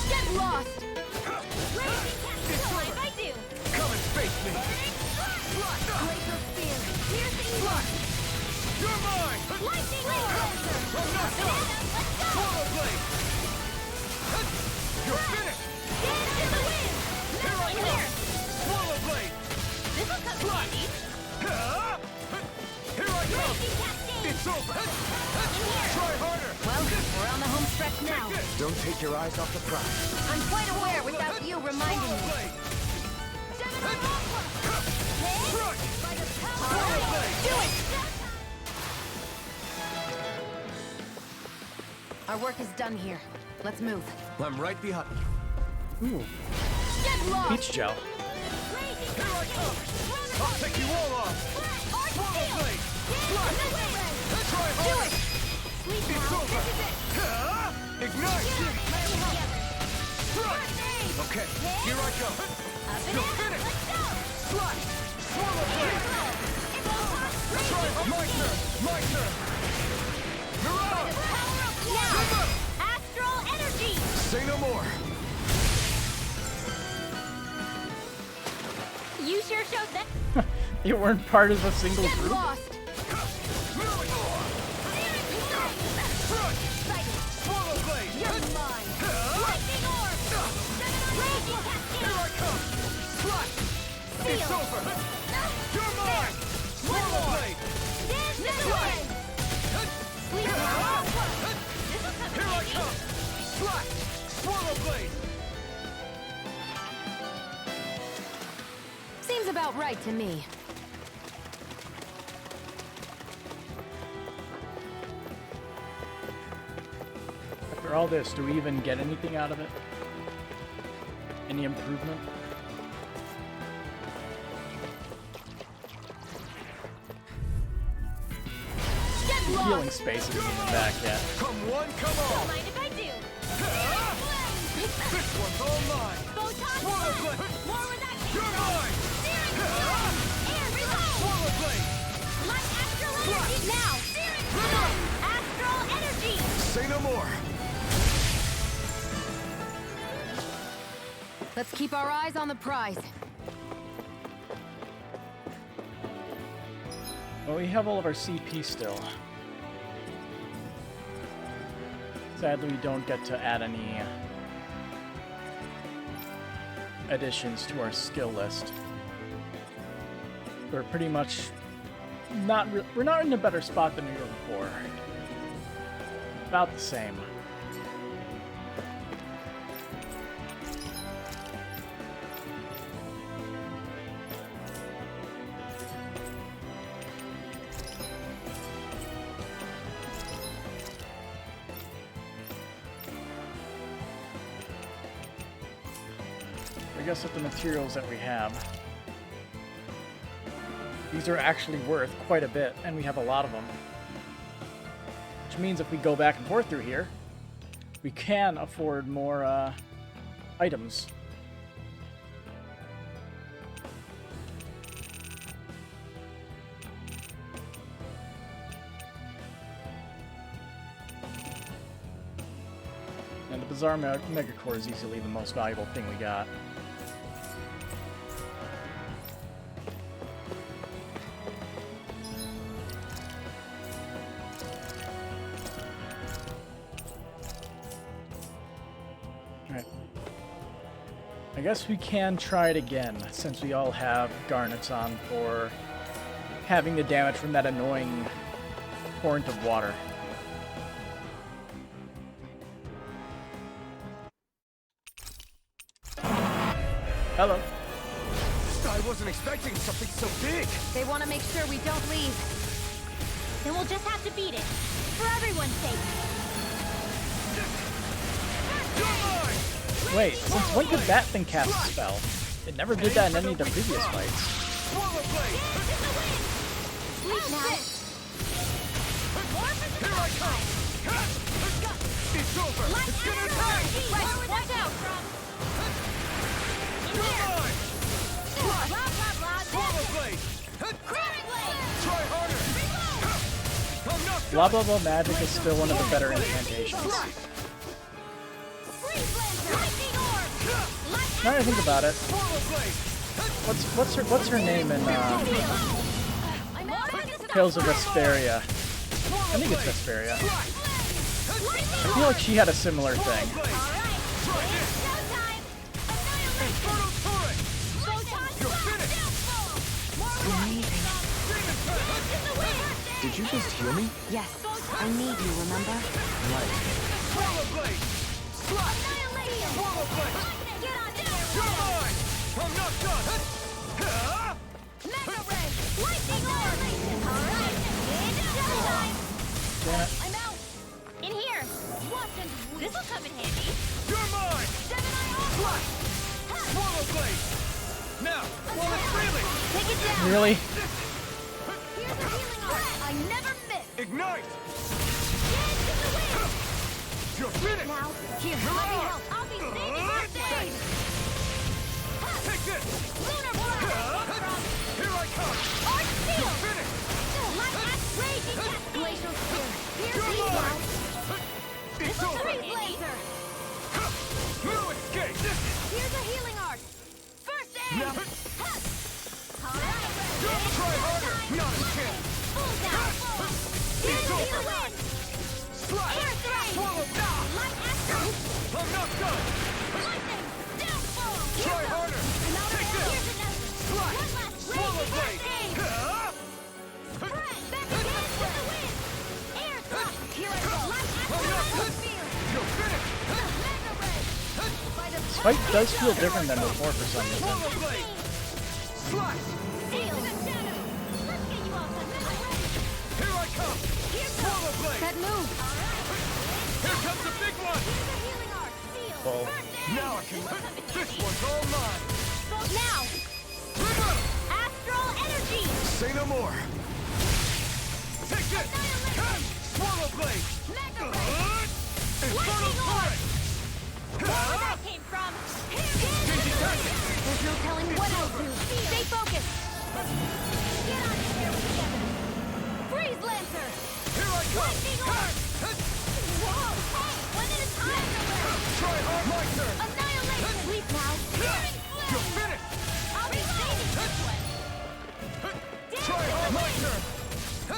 Get lost. Raging Cascade. I do. Come and face me! Glacial Spear. Pierce evil. You're mine! Lightning laser. I'm not done! Let's go. Swallow blade! You're finished! Dance in the wind. Here I In come! here. Swallow blade! This will come handy. Here I come! Raging Cascade. It's over! In here. Try harder! Well, we're on the home stretch now. Don't take your eyes off the prize. I'm quite aware without you reminding Swallow me. blade! Gemini Aqua. Strike! By the power Swallow of blade! Do it. Our work is done here. Let's move. I'm right behind. Ooh, Get lost. peach gel. Raging Here I come! Cascade. I'll take you all off! Swallow blade! Slash! Try harder! Sleep It's now. over! This is it. Ignite! Together. Strike! Okay, here I go! Up and You're in. finished! Let's go. Slash! Swallow blade! It's over. Try my turn! My turn! Mirage! Power of now. Astral energy. Say no more! You sure showed that. You weren't part of a single Get group? lost. Swallow blade! You're mine. Lightning orb. Raging Here Cascade. I come! Slash! It's Seal. over! You're mine! Swallow blade! Dance in the wind. Sleep now. Here I come! Slash! Swallow blade! about right to me. After all this, do we even get anything out of it? Any improvement? Healing space isn't even back yet. Come one, come all. Don't mind if I do. This one's all mine. Photon Swallow blast. blade. More where that came You're from. mine. Searing blast. Air reload. Swallow blade. Light astral energy now. Searing blast. Astral energy. Say no more. Let's keep our eyes on the prize. Well, we have all of our CP still. Sadly, we don't get to add any additions to our skill list. We're pretty much we're not in a better spot than we were before. About the same. I guess with the materials that we have, these are actually worth quite a bit, and we have a lot of them. Which means if we go back and forth through here, we can afford more items. And the Bizarre Megacore is easily the most valuable thing we got. I guess we can try it again, since we all have garnets on for having the damage from that annoying torrent of water. Hello. I wasn't expecting something so big. They want to make sure we don't leave. Then we'll just have to beat it. For everyone's sake. Wait, since when could that thing cast a spell? It never did that in any of the previous fights. Swallow blade. Sleep now. Here I come. It's over. It's gonna attack. Right, watch out. You're mine. Blah, blah, blah. Swallow blade. Cramming blade. Try harder. I'm not Blah blah blah magic is still one of the better incantations. Now that I think about it, what's her name in Tales of Vesperia? I think it's Vesperia. I feel like she had a similar thing. Did you just hear me? Yes, I need you, remember? Swallow blade. Swallow blade. You're mine. I'm not done. Mega ray. Lightning orb. All right. It's showtime. Damn it. I'm out. In here. This'll come in handy. You're mine. Gemini orb. Swallow blade. Now, swallow freely. Take it down. Really? Here's a healing orb. I never miss. Ignite. Dance in the wind. You're finished. Now, here, let me help. I'll be saving your day. Take this. Lunar blast. Here I come. Arc seal. You're finished. Light axe raging cascade. Glacial spear. Here's You're these mine. now. It's over. Freeze laser. No escape. Here's a healing arc. First aid. Now, All right. try harder. Not a chance. Full down. Here's It's a over. healing wind. Slide. Air thrust. Swallow. Light astral. I'm not done. Lightning. Downfall. Try harder. Take this. Here's another. Slide. One last Swallow raging blade. cascade. Spread. Back again with the wind. Air thrust. Here I go. Light astral spear. You're finished. Mega ray. By the This fight does feel different than before for some reason. Swallow blade. Slide. Oh. Now I can. This one's all mine. Now! Astral energy! Say no more. Take this! Swallow blade! Mega ray! Infernal torrent! Where that came from? Changing tactics! There's no telling what I'll do. Stay focused! Get on in here together! Freeze Lancer! Here I come! Whoa! Hey! One at a time! Try hard, my turn! Annihilation! Sleep now! You're finished! I'll be saving this one! Try hard, my turn!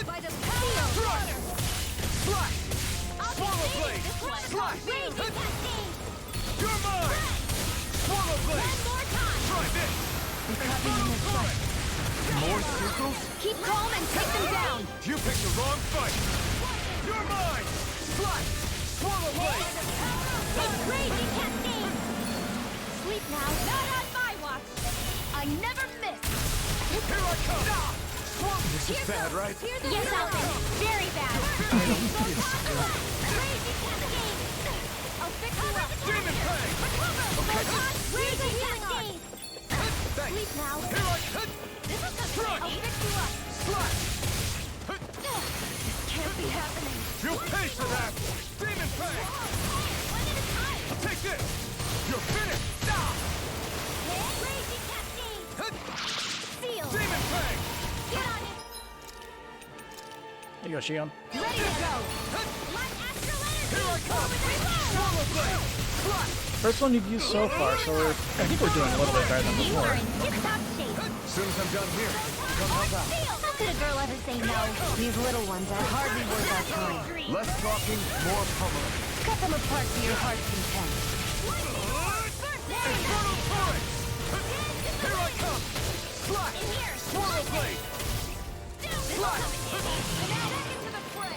By the power of water! Slash! I'll be Swallow saving blade! this one! Slash! Raging cascade! You're mine! Swallow blade! One more time! Try this! Infernal torrent! More circles? Keep calm and take them down! You picked the wrong fight! You're mine! Slash! Swallow blade! It's raging cascade! Sleep now, not on my watch! I never miss! Here I come! This is bad, right? Yes, Alvin. Very bad. Raging cascade! I'll fix you up! Demon Fang! Raging cascade! Thanks! Sleep now! Here I come! This is the Strike! I'll fix you up! Slash! This can't be happening! You'll pay for that! Demon Fang! One at a time! Take this! You're finished! Raging cascade! Seal! Demon Fang! Get on it! There you go, Shion. Ready to go! Light astral energy! Here I come! Swallow blade! Slash! First one you've used so far, so I think we're doing a little bit better than You are before. in tip-top shape! As soon as I'm done here, come help out. How could a girl ever say no? These little ones are hardly worth our time. Less talking, more pummeling. Cut them apart to your heart's content. Infernal torrent! Here I come! Slash! Swallow blade! Slash!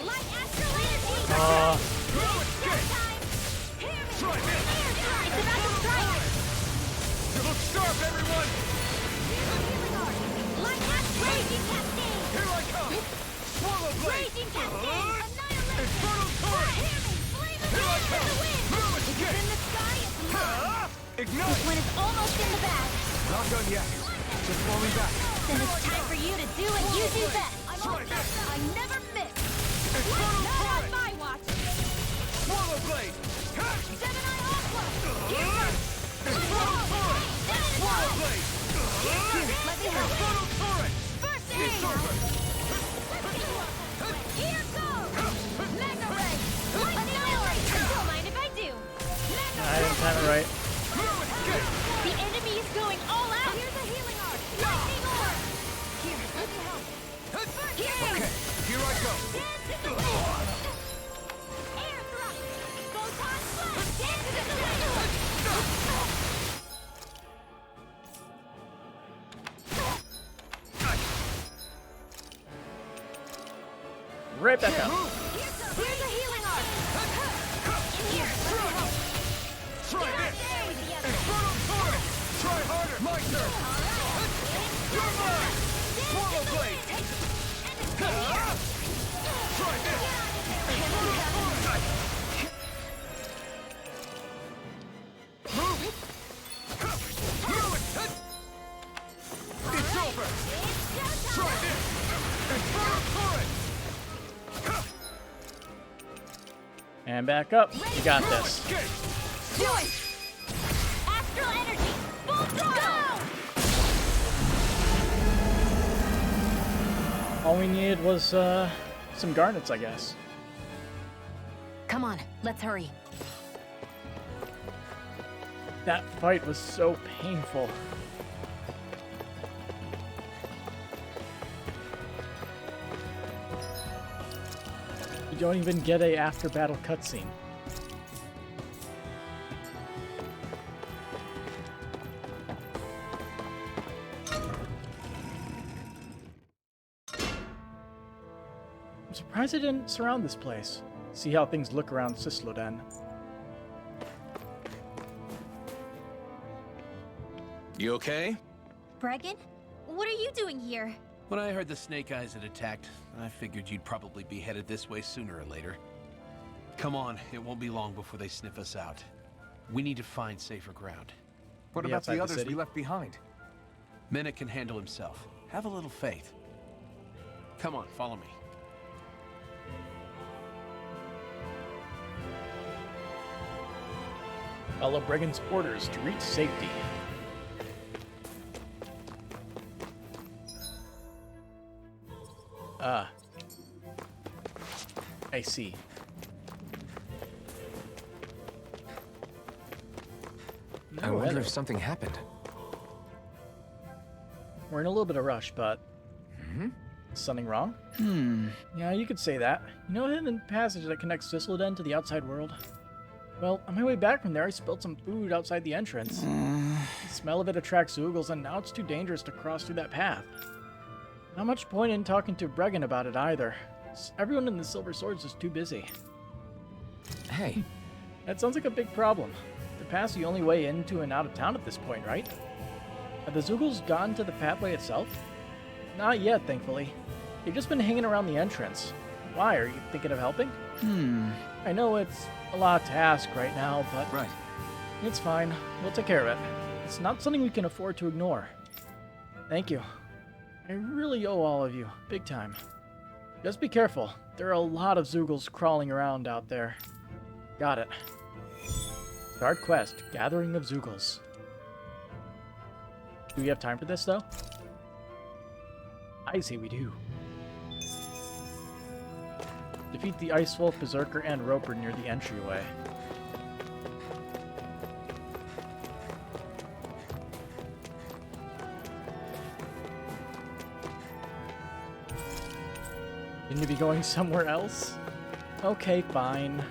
Light astral energy! No escape! Try this! It's about to strike! You look sharp, everyone! Light astral raging cascade! Here I come! Swallow blade! Raging cascade! Annihilation! Infernal torrent! Here I come! No escape! In the sky, it's mine! Ignite! This one is almost in the bag. Not done yet. Just falling back. Then it's time for you to do what you do best. Try this! I never miss. Infernal Not on torrent! my watch. Swallow blade! Gemini Aqua. Here goes. Infernal torrent! Swallow blade! Let me help. Infernal torrent! First It's aid. over! Here goes. Mega Ray. Annihilation. Don't mind if I do. Mega I didn't time it right. No escape! The enemy is going all out. Here's a healing arc. Lightning orb. Here, let me help. Okay, here I go. Air thrust. Photon blast. Dance to the Right back up. Here's a healing arc. In here. Let me help. Try this! Infernal torrent! Try harder! My turn! You're mine! Swallow blade! Try this! Infernal torrent! Move! It's over! Try this! Infernal torrent! And back up. You got this. Do it! Astral energy! Full throttle! All we needed was some garnets, I guess. Come on, let's hurry. That fight was so painful. You don't even get a after battle cutscene. I'm surprised I didn't surround this place. See how things look around Cisloden. You okay? Bregan? What are you doing here? When I heard the Snake Eyes had attacked, I figured you'd probably be headed this way sooner or later. Come on, it won't be long before they sniff us out. We need to find safer ground. What Be about outside the the others city? we left behind? Menek can handle himself. Have a little faith. Come on, follow me. Follow Brigand's orders to reach safety. Ah. I see. I wonder if something happened. We're in a little bit of rush, but... Is something wrong? Yeah, you could say that. You know the hidden passage that connects Thistledown to the outside world? Well, on my way back from there, I spilled some food outside the entrance. The smell of it attracts Zoogles, and now it's too dangerous to cross through that path. Not much point in talking to Bregan about it either. Everyone in the Silver Swords is too busy. Hey. That sounds like a big problem. The path's the only way into and out of town at this point, right? Have the Zoogles gone to the pathway itself? Not yet, thankfully. They've just been hanging around the entrance. Why? Are you thinking of helping? I know it's a lot to ask right now, but... Right. It's fine. We'll take care of it. It's not something we can afford to ignore. Thank you. I really owe all of you. Big time. Just be careful. There are a lot of Zoogles crawling around out there. Got it. Start quest. Gathering of Zoogles. Do we have time for this, though? I say we do. Defeat the Ice Wolf, Berserker, and Roper near the entryway. Need to be going somewhere else? Okay, fine.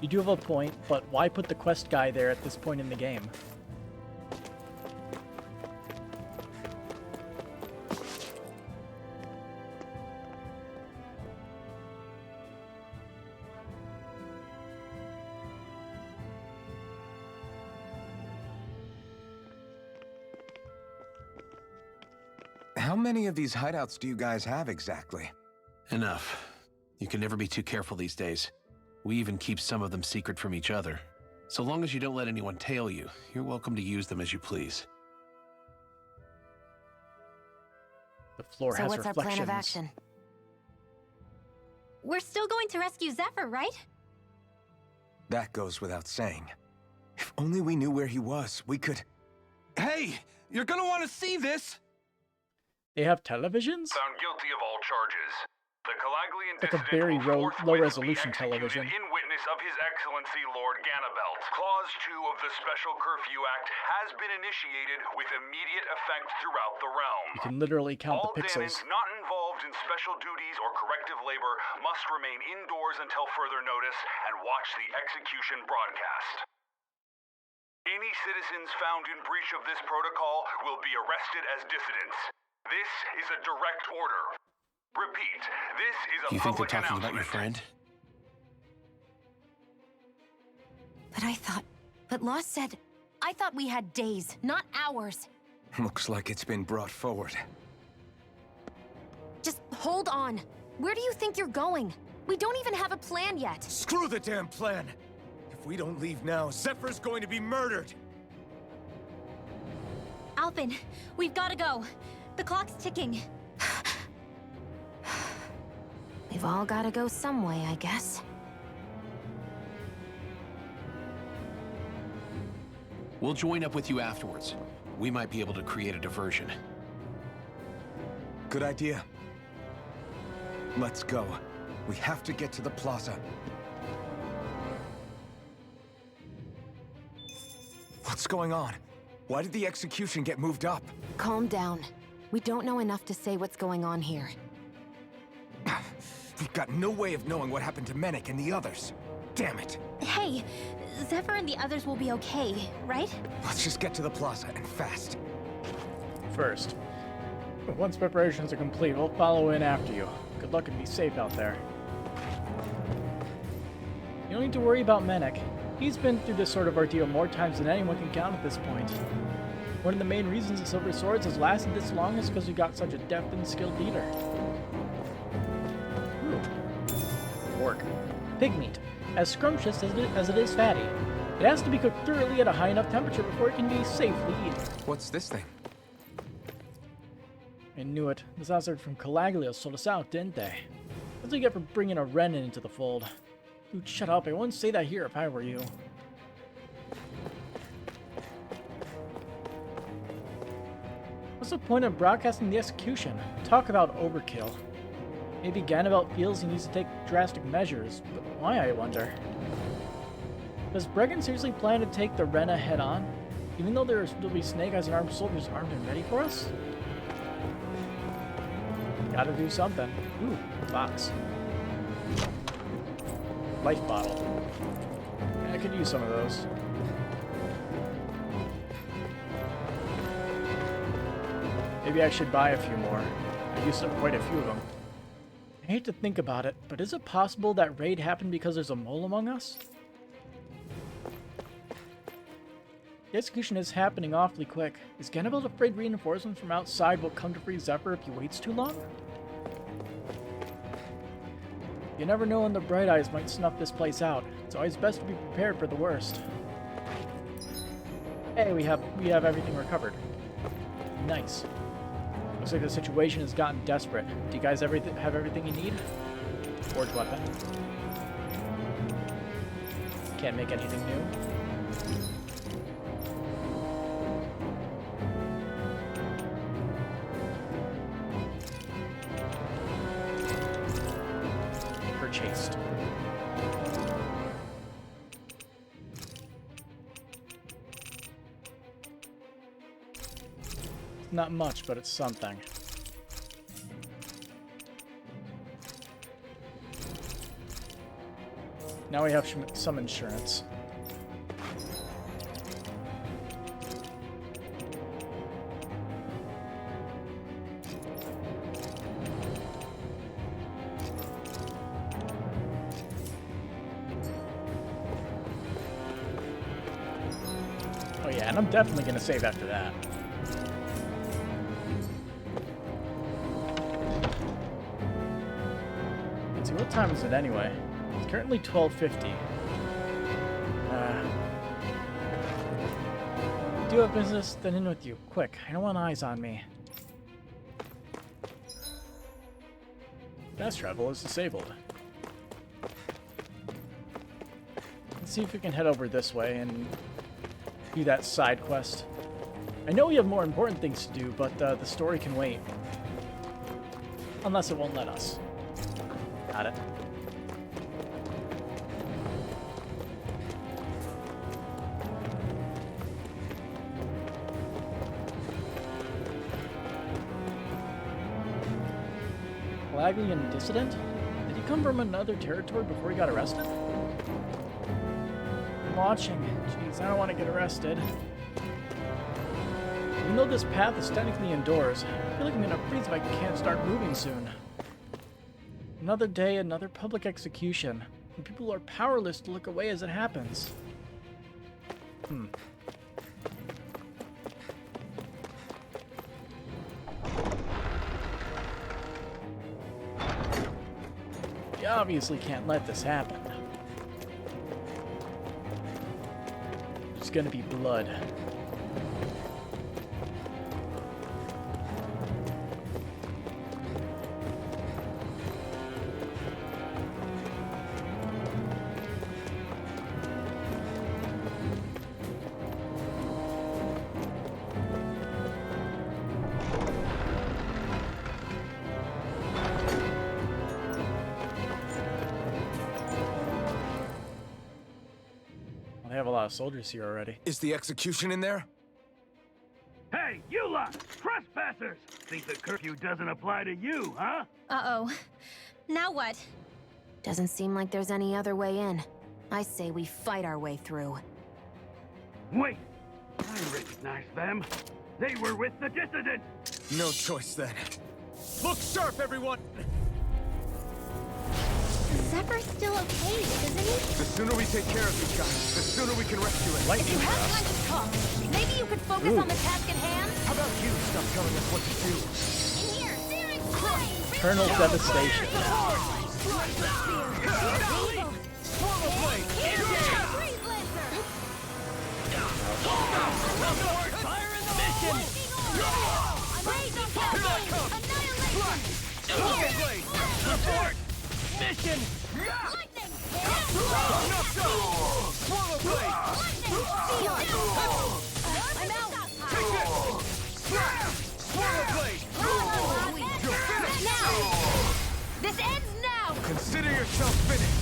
You do have a point, but why put the quest guy there at this point in the game? How many of these hideouts do you guys have exactly? Enough. You can never be too careful these days. We even keep some of them secret from each other. So long as you don't let anyone tail you, you're welcome to use them as you please. The floor So has what's our reflections. plan of action? We're still going to rescue Zephyr, right? That goes without saying. If only we knew where he was, we could... Hey! You're gonna want to see this! They have televisions? Found guilty of all charges. The Calaglian Like a dissident very will low forthwith resolution be television. executed in witness of His Excellency Lord Ganabelt. Clause 2 of the Special Curfew Act has been initiated with immediate effect throughout the realm. You can literally count All the pixels. Danans not involved in special duties or corrective labor must remain indoors until further notice and watch the execution broadcast. Any citizens found in breach of this protocol will be arrested as dissidents. This is a direct order. Repeat, this is a You think they're public talking about your announcement. friend? But Lost said... I thought we had days, not hours. Looks like it's been brought forward. Just hold on. Where do you think you're going? We don't even have a plan yet. Screw the damn plan! If we don't leave now, Zephyr's going to be murdered! Alpin, we've got to go. The clock's ticking. We've all gotta go some way, I guess. We'll join up with you afterwards. We might be able to create a diversion. Good idea. Let's go. We have to get to the plaza. What's going on? Why did the execution get moved up? Calm down. We don't know enough to say what's going on here. We've got no way of knowing what happened to Menek and the others. Damn it. Hey, Zephyr and the others will be okay, right? Let's just get to the plaza and fast. First, once preparations are complete, we'll follow in after you. Good luck and be safe out there. You don't need to worry about Menek. He's been through this sort of ordeal more times than anyone can count at this point. One of the main reasons the Silver Swords has lasted this long is because we got such a deft and skilled leader. Pork. Pig meat. As scrumptious as it is fatty. It has to be cooked thoroughly at a high enough temperature before it can be safely eaten. What's this thing? I knew it. The Zazzard from Calaglia sold us out, didn't they? What do you get for bringing a Renin into the fold? Dude, shut up. I wouldn't say that here if I were you. What's the point of broadcasting the execution? Talk about overkill. Maybe Ganabelt feels he needs to take drastic measures, but why, I wonder? Does Bregan seriously plan to take the Rena head on? Even though there'll be Snake Eyes and armed soldiers armed and ready for us? Gotta do something. Ooh, box. Life bottle. Yeah, I could use some of those. Maybe I should buy a few more. I used up quite a few of them. I hate to think about it, but is it possible that raid happened because there's a mole among us? The execution is happening awfully quick. Is Ganabelt afraid reinforcements from outside will come to free Zephyr if he waits too long? You never know when the Bright Eyes might snuff this place out. It's always best to be prepared for the worst. Hey, we have everything recovered. Nice. Looks like the situation has gotten desperate. Do you guys have everything you need? Forged weapon. Can't make anything new. Purchased. Not much, but it's something. Now we have some insurance. Oh yeah, and I'm definitely gonna save after that. What time is it anyway? It's currently 12:50. Do you have business? Then in with you. Quick, I don't want eyes on me. Fast travel is disabled. Let's see if we can head over this way and do that side quest. I know we have more important things to do, but the story can wait. Unless it won't let us. Got it. Laglian dissident? Did he come from another territory before he got arrested? I'm watching. Jeez, I don't want to get arrested. Even though this path is technically indoors, I feel like I'm gonna freeze if I can't start moving soon. Another day, another public execution, and people are powerless to look away as it happens. You obviously can't let this happen. There's gonna be blood. I have a lot of soldiers here already. Is the execution in there? Hey, you lot! Trespassers! Think the curfew doesn't apply to you, huh? Uh-oh. Now what? Doesn't seem like there's any other way in. I say we fight our way through. Wait! I recognize them. They were with the dissident! No choice then. Look sharp, everyone! Zephyr's still okay, isn't he? The sooner we take care of these guys, the sooner we can rescue it. If you have time to talk, maybe you could focus on the task at hand? How about you stop telling us what to do? In here, searing flame! Eternal devastation. position! Lightning! Enough so! Swallow blade! I'm out! Take this! Swallow blade! You're finished! Now! This ends now! Consider yourself finished!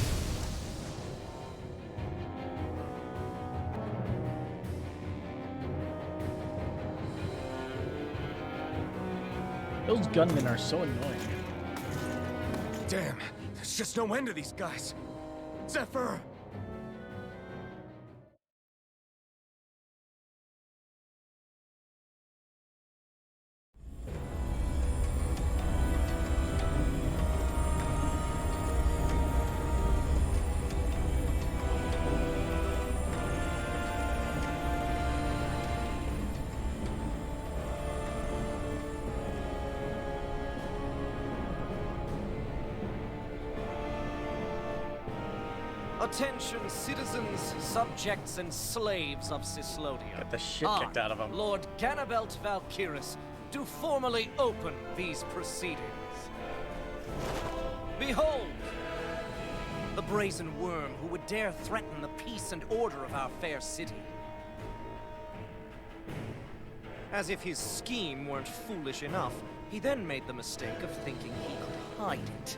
Those gunmen are so annoying. Damn, there's just no end to these guys. Zephyr! Attention, citizens, subjects, and slaves of Cyslodia. Get the shit kicked out of them. Lord Ganabelt Valkyris, do formally open these proceedings. Behold! The brazen worm who would dare threaten the peace and order of our fair city. As if his scheme weren't foolish enough, he then made the mistake of thinking he could hide it.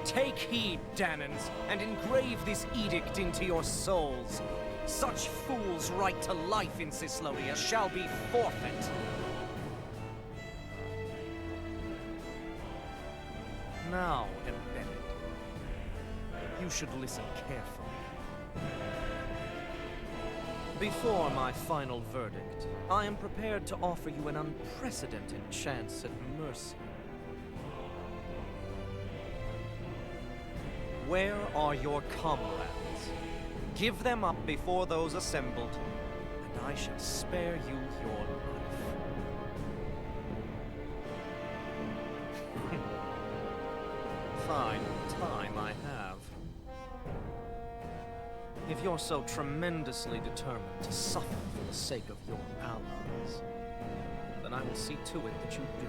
Take heed, Danans, and engrave this edict into your souls. Such fools' right to life in Cyslodia shall be forfeit. Now, embedded, you should listen carefully. Before my final verdict, I am prepared to offer you an unprecedented chance at mercy. Where are your comrades? Give them up before those assembled, and I shall spare you your life. Fine time I have. If you're so tremendously determined to suffer for the sake of your allies, then I will see to it that you do.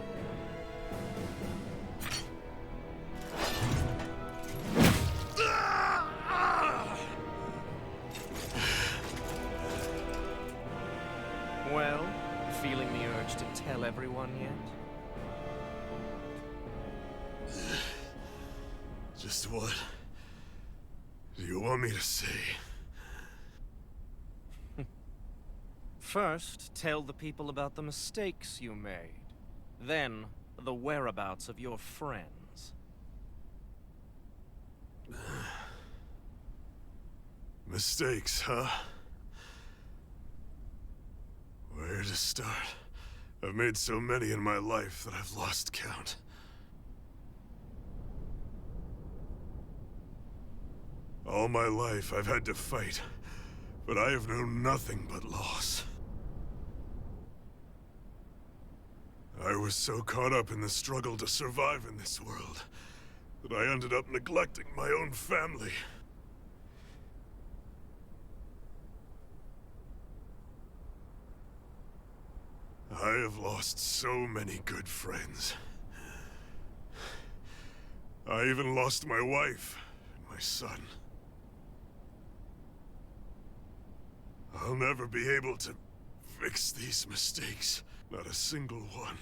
Well, feeling the urge to tell everyone yet? Just what do you want me to say? First, tell the people about the mistakes you made. Then, the whereabouts of your friends. Mistakes, huh? Where to start? I've made so many in my life that I've lost count. All my life I've had to fight, but I have known nothing but loss. I was so caught up in the struggle to survive in this world that I ended up neglecting my own family. I have lost so many good friends. I even lost my wife and my son. I'll never be able to fix these mistakes. Not a single one.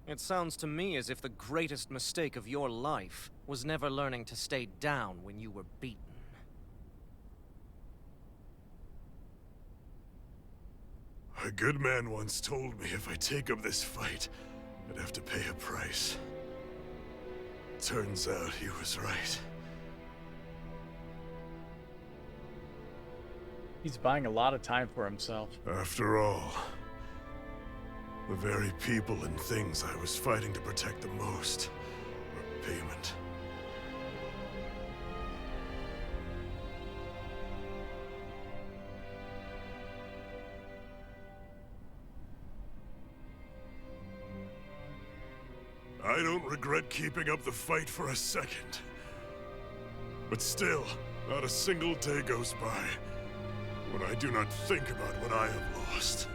It sounds to me as if the greatest mistake of your life was never learning to stay down when you were beaten. A good man once told me if I take up this fight, I'd have to pay a price. Turns out he was right. He's buying a lot of time for himself. After all, the very people and things I was fighting to protect the most were payment. I don't regret keeping up the fight for a second. But still, not a single day goes by when I do not think about what I have lost.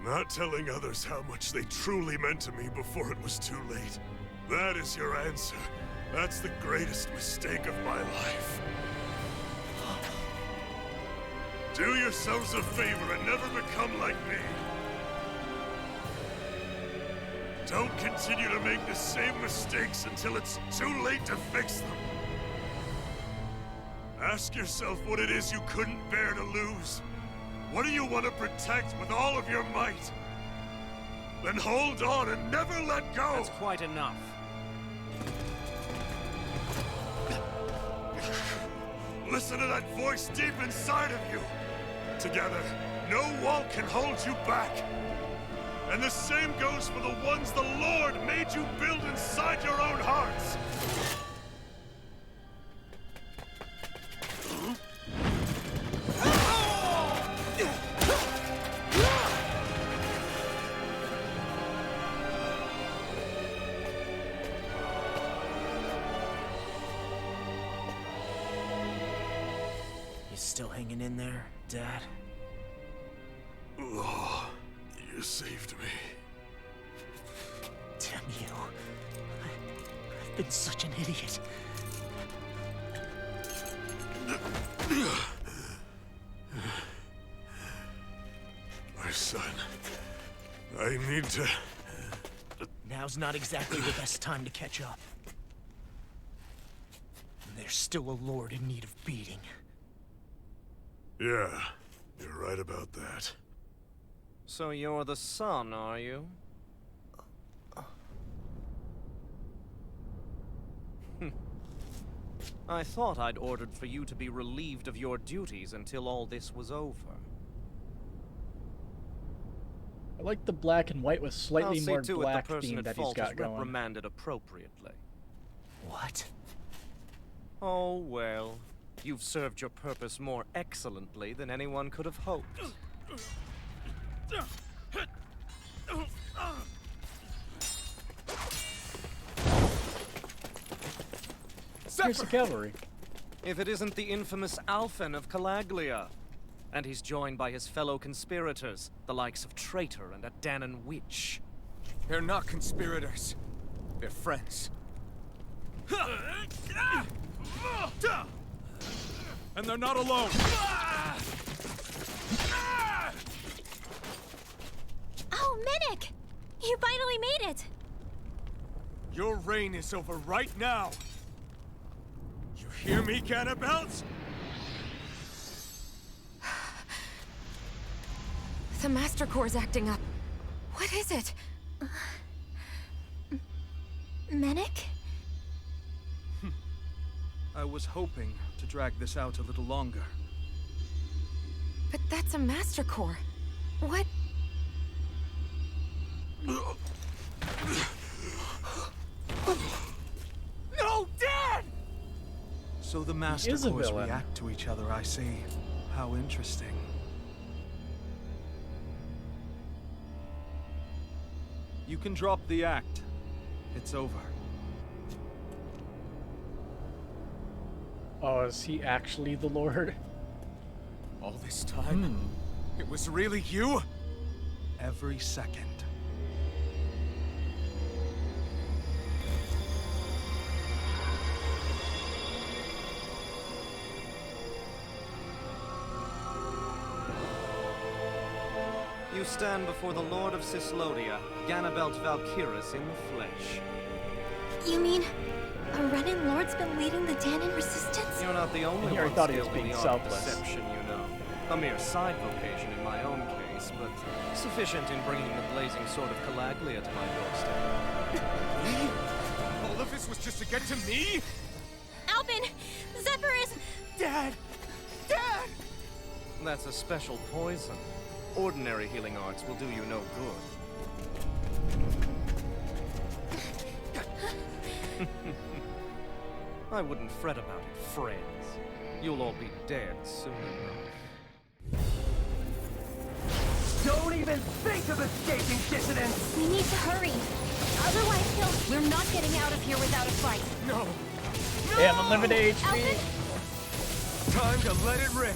Not telling others how much they truly meant to me before it was too late. That is your answer. That's the greatest mistake of my life. Do yourselves a favor and never become like me. Don't continue to make the same mistakes until it's too late to fix them. Ask yourself what it is you couldn't bear to lose. What do you want to protect with all of your might? Then hold on and never let go! That's quite enough. Listen to that voice deep inside of you! Together, no wall can hold you back! And the same goes for the ones the Lord made you build inside your own hearts! You still hanging in there, Dad? Oh, you saved me. Damn you. I've been such an idiot. My son, I need to... Now's not exactly the best time to catch up. There's still a lord in need of beating. Yeah, you're right about that. So you're the son, are you? I thought I'd ordered for you to be relieved of your duties until all this was over. I like the black and white with slightly more black theme that he's got going. Reprimanded appropriately. What? Oh, well. You've served your purpose more excellently than anyone could have hoped. Here's the cavalry. If it isn't the infamous Alphen of Calaglia. And he's joined by his fellow conspirators, the likes of Traitor and a Danon Witch. They're not conspirators. They're friends. And they're not alone! Oh, Medic! You finally made it! Your reign is over right now! You hear me, cannibals? The Master Core's acting up. What is it? Medic? I was hoping to drag this out a little longer. But that's a Master Core. What? No, Dad! So the Master Cores react to each other, I see. How interesting. You can drop the act. It's over. Oh, is he actually the Lord? All this time? It was really you? Every second. You stand before the Lord of Cyslodia, Ganabelt Valkyris in the flesh. You mean a Renin Lord's been leading the Danon resistance? You're not the only one thought he was skilled in being the art of selfless. deception, you know. A mere side vocation in my own case, but sufficient in bringing the blazing sword of Calaglia to my doorstep. Me? All of this was just to get to me? Alvin! Zephyr is... Dad! Dad! That's a special poison. Ordinary healing arts will do you no good. I wouldn't fret about it, friends. You'll all be dead soon enough. Don't even think of escaping, dissidents! We need to hurry. Otherwise We're not getting out of here without a fight. No! They have unlimited HP. Time to let it rip!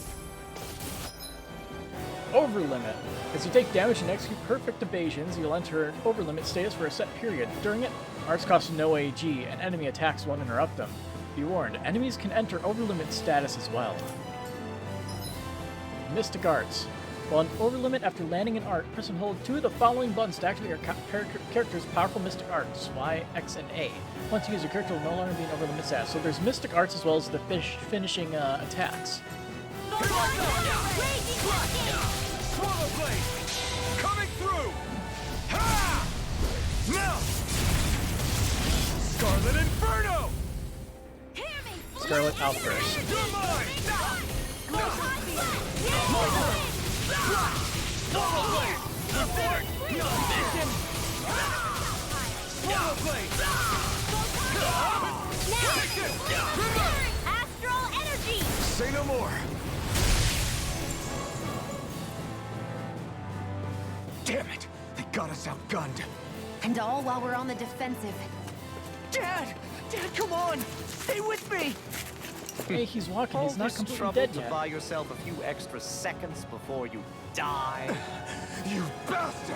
Overlimit. As you take damage and execute perfect evasions, you'll enter an overlimit status for a set period. During it, arts cost no AG, and enemy attacks won't interrupt them. Be warned, enemies can enter overlimit status as well. Mystic Arts. While an overlimit after landing an art, press and hold 2 of the following buttons to activate your character's powerful Mystic Arts, Y, X, and A. Once you use your character will no longer be in overlimit status. So there's Mystic Arts as well as the finishing attacks. Swallow Blade! Coming through! Ha! Now! Scarlet Inferno! Scarlet Outburst. You're mine! Swallow Blade! Report! Mission! Swallow Blade! Astral energy! Say no more! Damn it! They got us outgunned! And all while we're on the defensive. Dad! Dad, come on! Stay with me! Hey, he's walking. He's not completely trouble dead to yet. buy yourself a few extra seconds before you die. You bastard!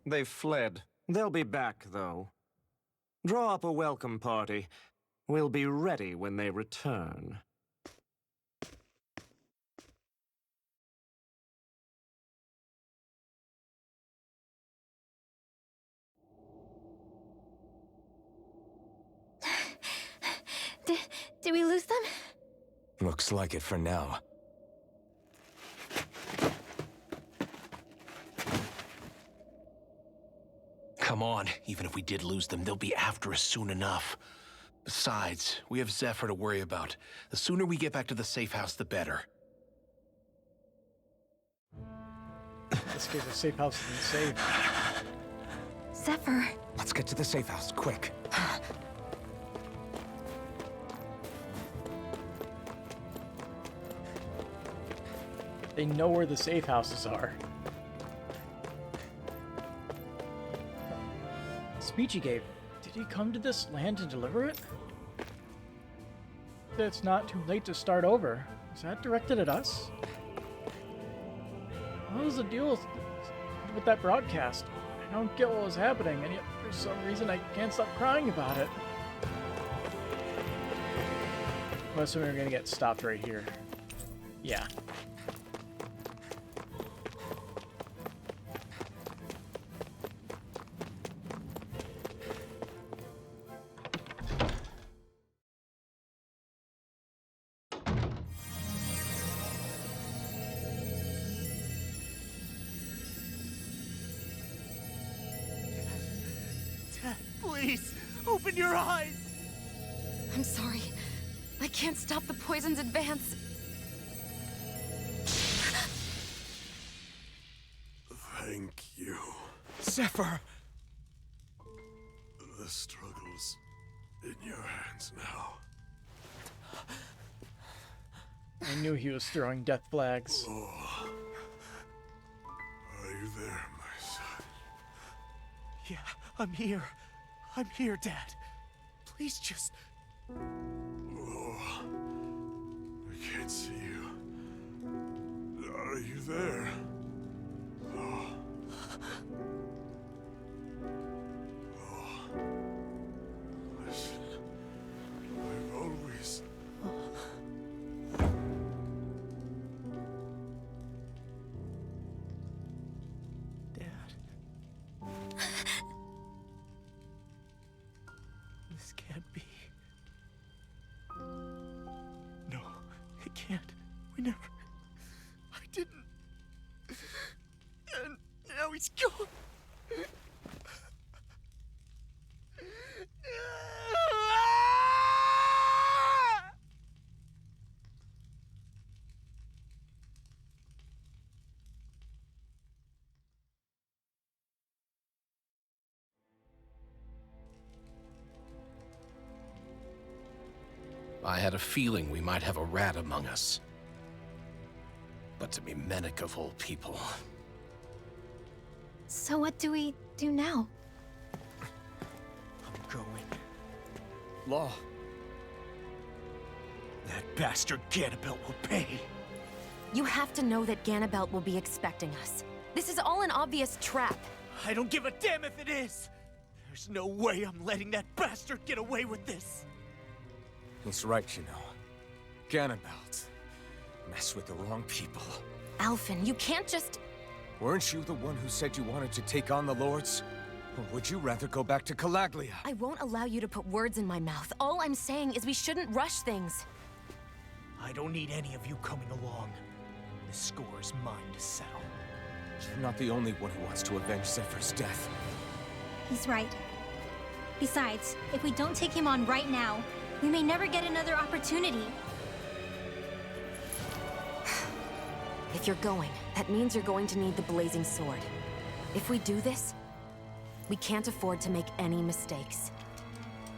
They've fled. They'll be back, though. Draw up a welcome party. We'll be ready when they return. Did we lose them? Looks like it for now. Come on, even if we did lose them, they'll be after us soon enough. Besides, we have Zephyr to worry about. The sooner we get back to the safe house, the better. This guy's a safe house isn't safe. Zephyr. Let's get to the safe house, quick. They know where the safe houses are. Speech he gave. Did he come to this land to deliver it? It's not too late to start over. Is that directed at us? What was the deal with that broadcast? I don't get what was happening, and yet for some reason I can't stop crying about it. Most of them are gonna get stopped right here. Yeah. Please, open your eyes! I'm sorry. I can't stop the poison's advance. Thank you. Zephyr! The struggle's in your hands now. I knew he was throwing death flags. Oh. Are you there, my son? Yeah, I'm here. I'm here, Dad. Please just... Oh. I can't see you. Are you there? Oh. Oh. Listen. I've always... This can't be. No, it can't. We never... I didn't... And now he's gone. I had a feeling we might have a rat among us. But to be Menic of all people. So what do we do now? I'm going. Law. That bastard Ganabelt will pay. You have to know that Ganabelt will be expecting us. This is all an obvious trap. I don't give a damn if it is! There's no way I'm letting that bastard get away with this! He's right, you know. Ganabelt. Mess with the wrong people. Alphen, you can't just... Weren't you the one who said you wanted to take on the Lords? Or would you rather go back to Calaglia? I won't allow you to put words in my mouth. All I'm saying is we shouldn't rush things. I don't need any of you coming along. The score is mine to settle. You're not the only one who wants to avenge Zephyr's death. He's right. Besides, if we don't take him on right now, we may never get another opportunity. If you're going, that means you're going to need the Blazing Sword. If we do this, we can't afford to make any mistakes.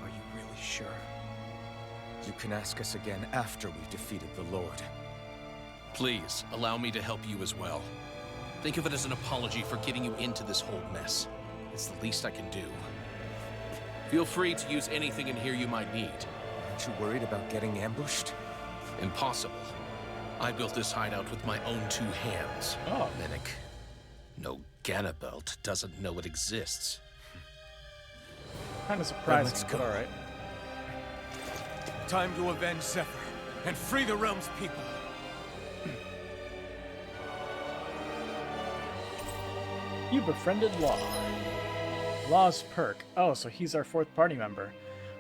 Are you really sure? You can ask us again after we've defeated the Lord. Please, allow me to help you as well. Think of it as an apology for getting you into this whole mess. It's the least I can do. Feel free to use anything in here you might need. Aren't you worried about getting ambushed? Impossible. I built this hideout with my own 2 hands. Oh. Mimic. No Ganabelt doesn't know it exists. Kind of surprising, let's go. but alright. Time to avenge Zephyr and free the realm's people. You befriended Law. Law's perk. Oh, so he's our 4th party member.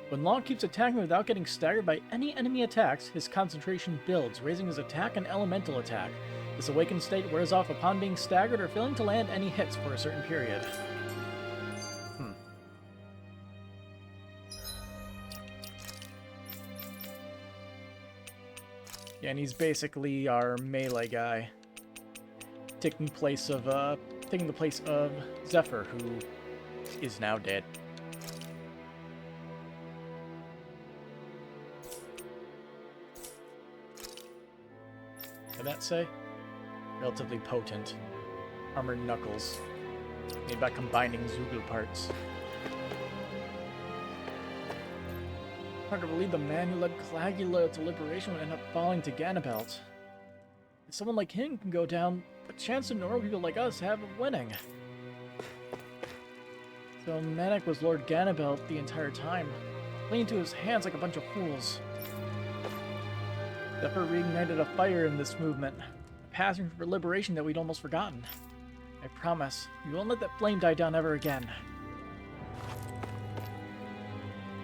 When Law keeps attacking without getting staggered by any enemy attacks, his concentration builds, raising his attack and elemental attack. This awakened state wears off upon being staggered or failing to land any hits for a certain period. Yeah, and he's basically our melee guy, taking the place of Zephyr, who is now dead. What did that say? Relatively potent. Armored knuckles. Made by combining Zugel parts. Hard to believe the man who led Calaglia to liberation would end up falling to Ganabelt. If someone like him can go down, what chance do normal people like us have of winning? So Manic was Lord Ganabelt the entire time, playing to his hands like a bunch of fools. Zephyr reignited a fire in this movement, a passion for liberation that we'd almost forgotten. I promise, you won't let that flame die down ever again.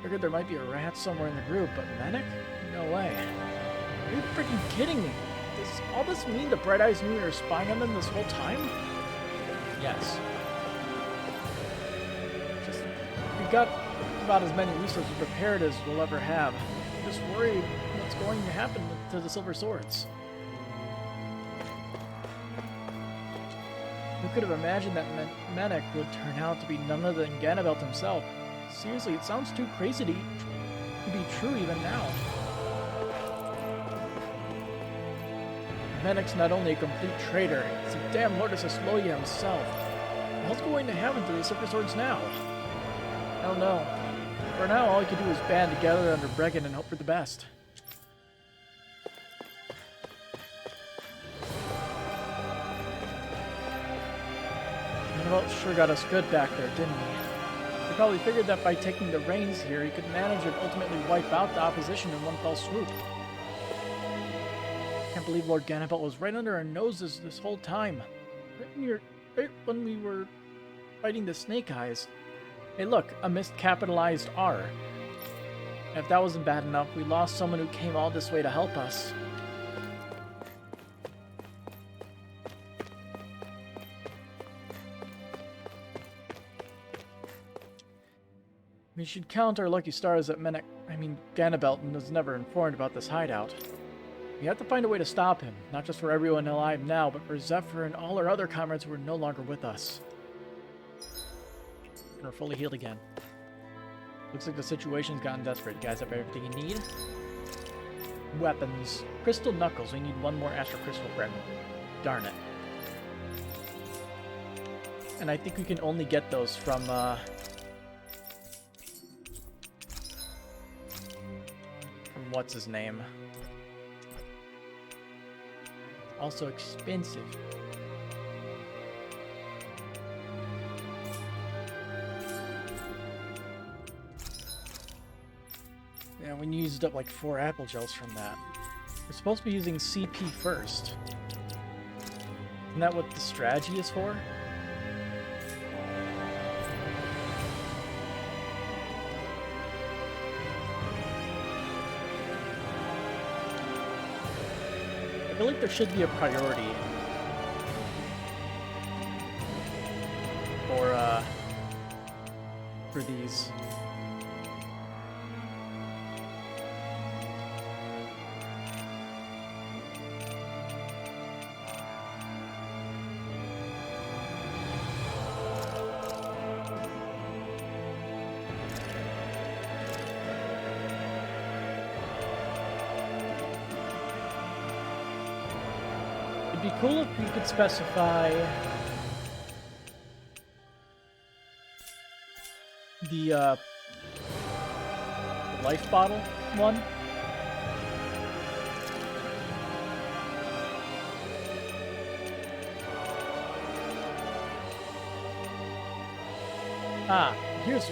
Figured there might be a rat somewhere in the group, but Manic? No way. Are you freaking kidding me? Does all this mean the Bright Eyes knew we were spying on them this whole time? Yes. We've got about as many resources prepared as we'll ever have. I'm just worried what's going to happen to the Silver Swords. Who could have imagined that Manic would turn out to be none other than Ganabelt himself? Seriously, it sounds too crazy to be true even now. Manic's not only a complete traitor, he's a damn Lord of Sisloia himself. What's going to happen to the Silver Swords now? I don't know. For now, all you can do is band together under Bregan and hope for the best. Ganabelt sure got us good back there, didn't he? He probably figured that by taking the reins here, he could manage and ultimately wipe out the opposition in one fell swoop. Can't believe Lord Ganabelt was right under our noses this whole time. Right when we were fighting the Snake Eyes. Hey look, a miscapitalized R. And if that wasn't bad enough, we lost someone who came all this way to help us. We should count our lucky stars that Ganabelt was never informed about this hideout. We have to find a way to stop him, not just for everyone alive now, but for Zephyr and all our other comrades who are no longer with us. And we're fully healed again. Looks like the situation's gotten desperate. You guys have everything you need? Weapons. Crystal Knuckles. We need one more Astral Crystal fragment. Darn it. and I think we can only get those from what's his name. Also expensive. Yeah, we used up like 4 apple gels from that. We're supposed to be using CP first. Isn't that what the strategy is for? I feel like there should be a priority for these. It'd be cool if we could specify the life bottle one.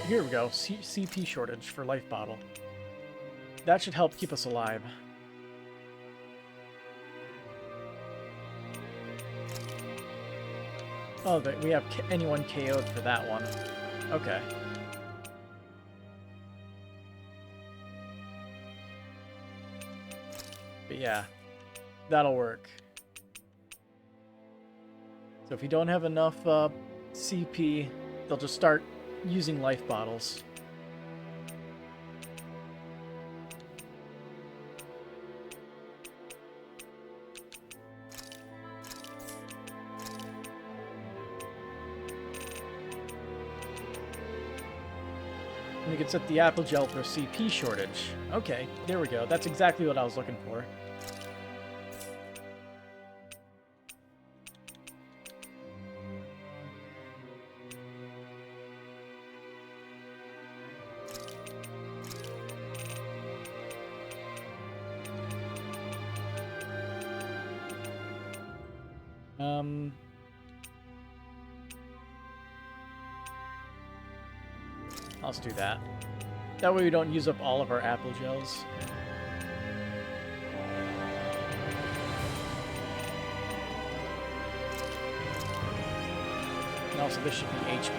Here we go. CP shortage for life bottle. That should help keep us alive. Oh, we have anyone KO'd for that one. Okay. But yeah, that'll work. So if you don't have enough CP, they'll just start using life bottles. And we can set the apple gel for CP shortage. Okay, there we go. That's exactly what I was looking for. Let's do that. That way we don't use up all of our apple gels. And also this should be HP.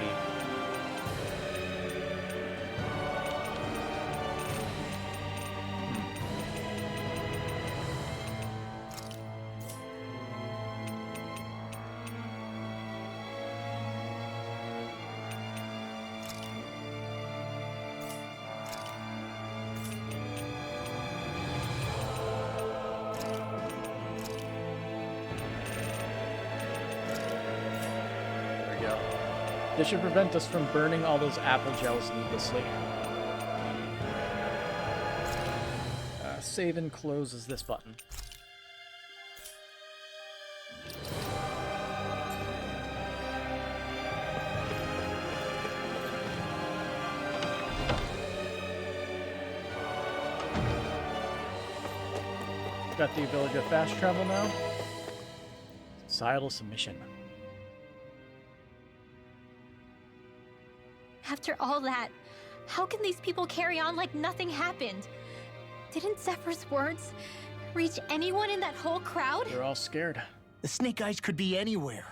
This should prevent us from burning all those apple gels needlessly. Save and close is this button. Got the ability to fast travel now. Societal submission. After all that, how can these people carry on like nothing happened? Didn't Zephyr's words reach anyone in that whole crowd? They're all scared. The Snake Eyes could be anywhere.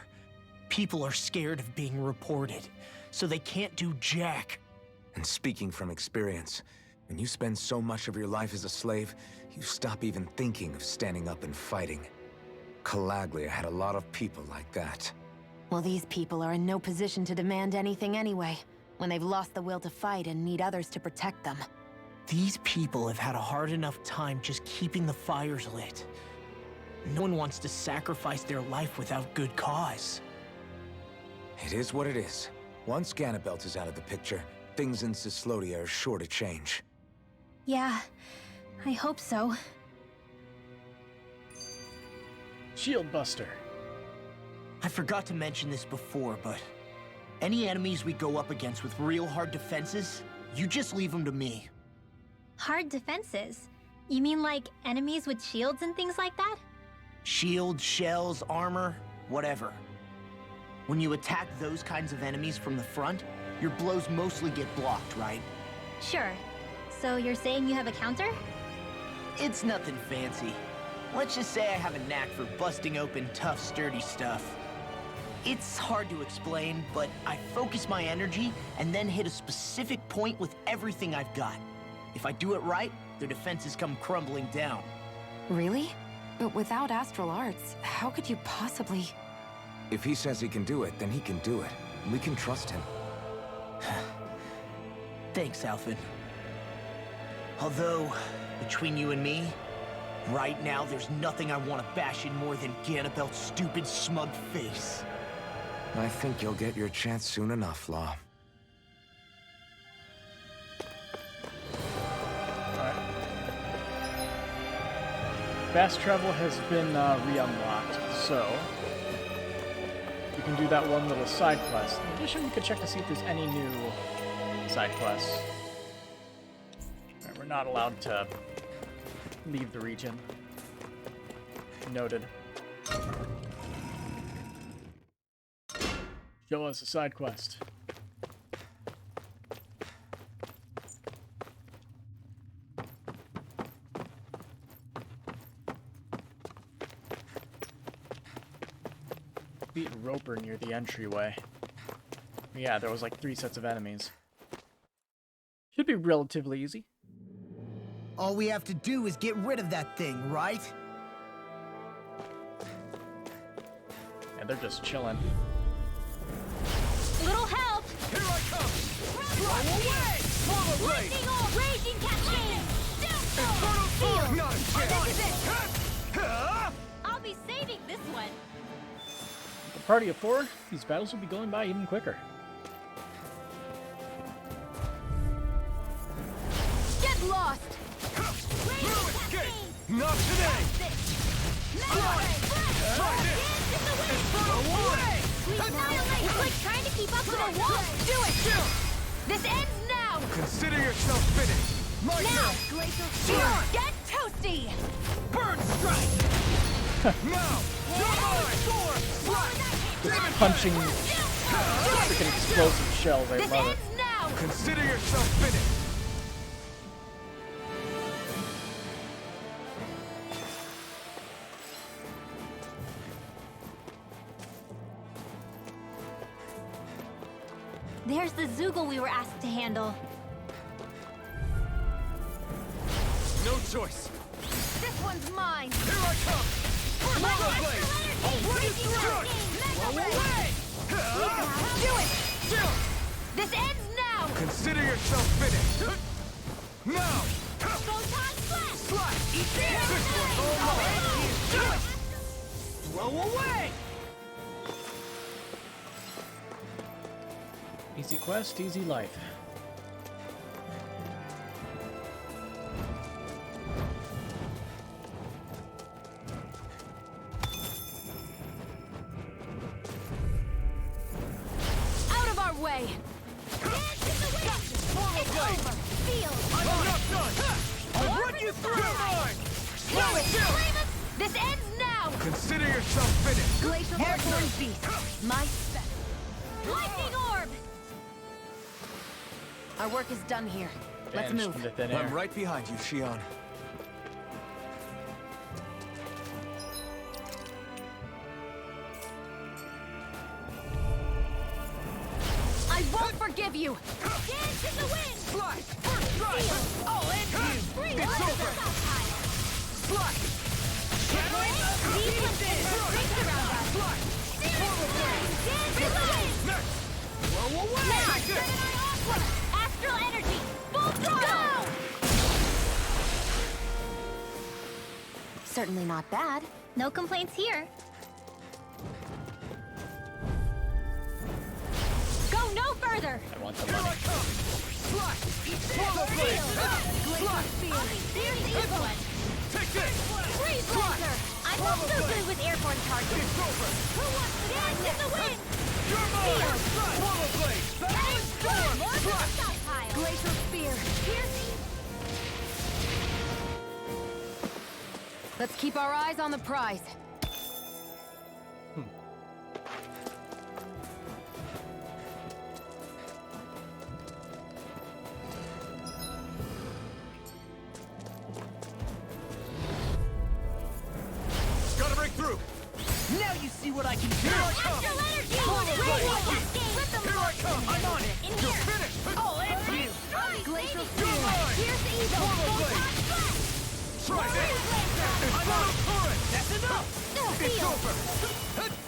People are scared of being reported, so they can't do jack. And speaking from experience, when you spend so much of your life as a slave, you stop even thinking of standing up and fighting. Calaglia had a lot of people like that. Well, these people are in no position to demand anything anyway, when they've lost the will to fight and need others to protect them. These people have had a hard enough time just keeping the fires lit. No one wants to sacrifice their life without good cause. It is what it is. Once Ganabelt is out of the picture, things in Cislodia are sure to change. Yeah, I hope so. Shield Buster. I forgot to mention this before, but Any enemies we go up against with real hard defenses, you just leave them to me. Hard defenses? You mean like enemies with shields and things like that? Shields, shells, armor, whatever. When you attack those kinds of enemies from the front, your blows mostly get blocked, right? Sure. So you're saying you have a counter? It's nothing fancy. Let's just say I have a knack for busting open tough, sturdy stuff. It's hard to explain, but I focus my energy and then hit a specific point with everything I've got. If I do it right, their defenses come crumbling down. Really? But without astral arts, how could you possibly... If he says he can do it, then he can do it. We can trust him. Thanks, Alphen. Although, between you and me, right now there's nothing I want to bash in more than Ganabel's stupid, smug face. I think you'll get your chance soon enough, Law. Alright. Fast travel has been re-unlocked, so... you can do that one little side quest. In addition, you can check to see if there's any new side quests. Alright, we're not allowed to leave the region. Noted. Show us a side quest. Beat Roper near the entryway. Yeah, there was like 3 sets of enemies. Should be relatively easy. All we have to do is get rid of that thing, right? Yeah, they're just chilling. Little help! Here I come! Run away! Swallow blade! Lightning orb! Raging cascade! Infernal sword! Not a chance! This is it! I'll be saving this one. With a party of 4, these battles will be going by even quicker. Get lost! No escape! Not today! It's like trying to keep up with a wall! Do it! This ends now! Consider yourself finished! My Now! turn! Glacial Shield! Get toasty! Burn strike! Now! You're mine! Sword! Punching freaking explosive shells, I This love ends it. now! Consider yourself finished! There's the Zoogle we were asked to handle. No choice! This one's mine! Here I come! Swallow blade! I'll rip you through! Blow away! Do it! This ends now! Consider yourself finished! Now! Photon flash! Slash! Eat this one's all mine! Do it! Blow away! Easy quest, easy life. Out of our way! It's over! Feel! I'm not done! I'll run you through! You're mine! Slow it down! This ends now! Consider yourself finished! Glacial Airborne Beast! My spec! Lightning Orb! Our work is done here. Let's Vanished move. into thin air. I'm right behind you, Shion. I won't forgive you! Dance in the wind! Slice! First strike! I'll end you! It's over! Slice! These ones can burn rings around us! Slice! Dance in the wind! Next! Blow away! Now, Take set this! it on Aqua! Astral energy! Full throttle! Certainly not bad. No complaints here. Go no further! I want the Here money. I come! Slice! Swallow blade! Slice! Here's this one! Take this! Freeze laser! I'm not so good with airborne targets! It's over! Who wants to dance in the wind? You're mine! Swallow blade! Battling storm! Glacial spear. Piercing. Let's keep our eyes on the prize. Gotta break through! Now you see what I can do! Here I come! Astral energy. Swallow blade! Rip them Here I come! I'm on it! in You're here. finished! I'll end you! Glacial You're spear. mine! Pierce evil. Swallow blade! Try this! It's not current! That's enough! It's over!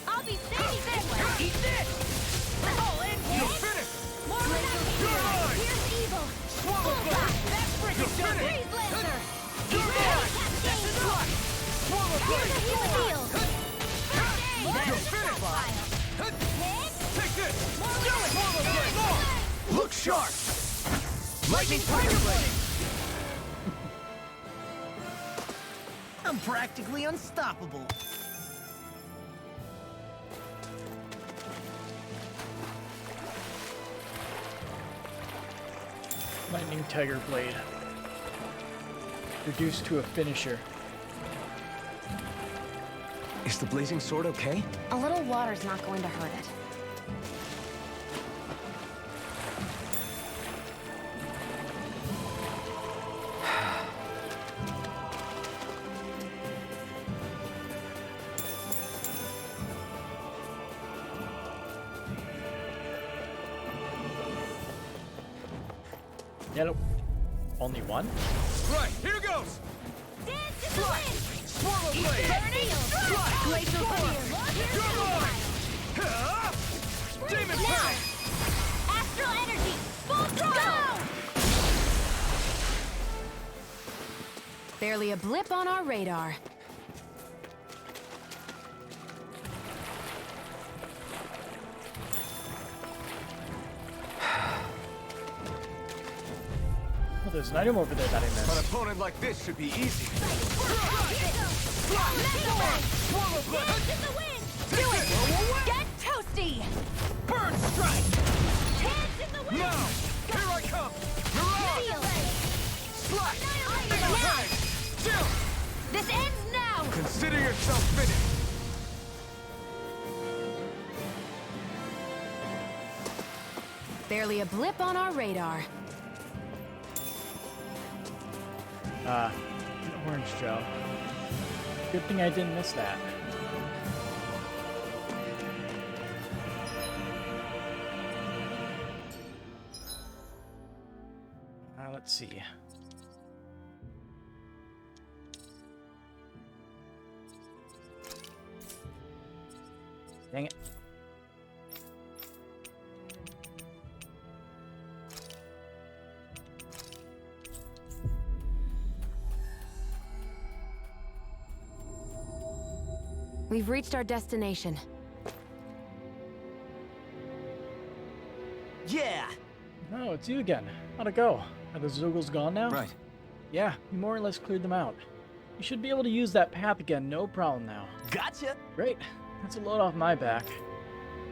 I'll be standing this way. Eat this! I'll end you! You're finished! More without You're fear. mine! Pierce evil. Swallow blade! That's pretty You're done! finished! Freeze lancer. You're mine! That's enough. Swallow blade! Heal heal. You're finished! Take this! Swallow blade! Look sharp! Lightning tiger blade! I'm practically unstoppable. Lightning Tiger Blade. Reduced to a finisher. Is the blazing sword okay? A little water's not going to hurt it. Yellow. Only one? Right, here goes! Dance in the wind. Swallow blade! Glacial spear. You're mine! Demon Now. Fang! Astral energy. Full throttle. Barely a blip on our radar. Oh, there's an item over there that I missed. An opponent like this should be easy. Swallow blade! Dance in the wind. Do it! Get toasty! Burn strike! Dance in the wind. Now! Here I come! Heal. Slash! Now. Bang! Chill! This ends now! Consider yourself finished. Barely a blip on our radar. An orange gel. Good thing I didn't miss that. Let's see. Dang it. We've reached our destination. Yeah! Oh, it's you again. How'd it go? Are the Zoogles gone now? Right. Yeah, you more or less cleared them out. You should be able to use that path again, no problem now. Gotcha! Great. That's a load off my back.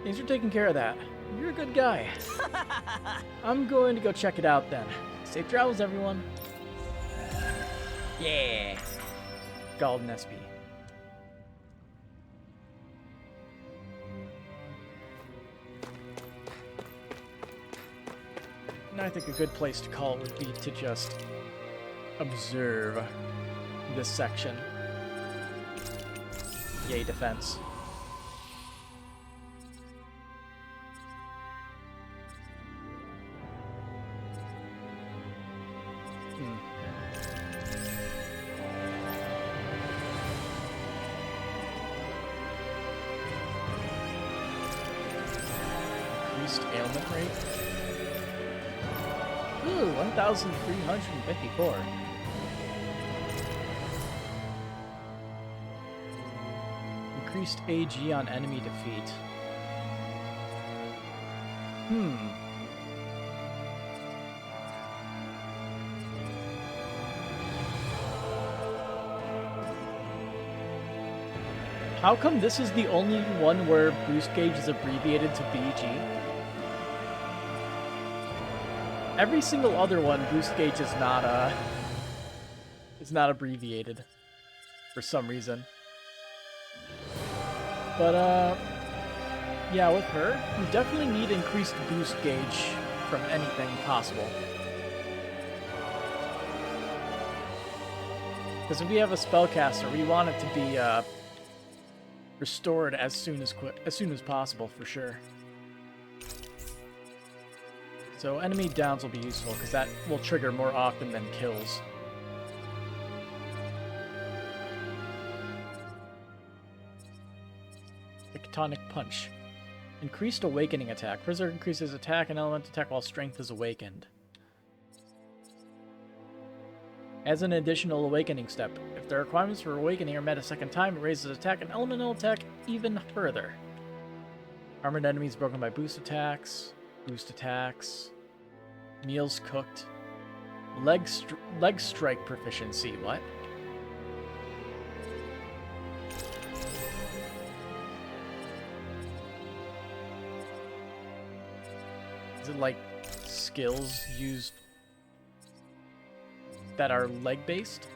Thanks for taking care of that. You're a good guy. I'm going to go check it out then. Safe travels, everyone. Yeah. Golden SP. And I think a good place to call it would be to just observe this section. Yay, defense. Increased ailment rate. Ooh, 1,354. Increased AG on enemy defeat. How come this is the only one where boost gauge is abbreviated to BG? Every single other one, boost gauge is not abbreviated for some reason. But yeah, with her, we definitely need increased boost gauge from anything possible. Because if we have a spellcaster, we want it to be restored as soon as possible, for sure. So enemy downs will be useful, because that will trigger more often than kills. Tectonic Punch. Increased Awakening attack. Prisoner increases attack and element attack while strength is awakened. As an additional awakening step, if the requirements for awakening are met a second time, it raises attack and elemental attack even further. Armored enemies broken by boost attacks, meals cooked, leg strike proficiency, what? Is it like skills used that are leg-based?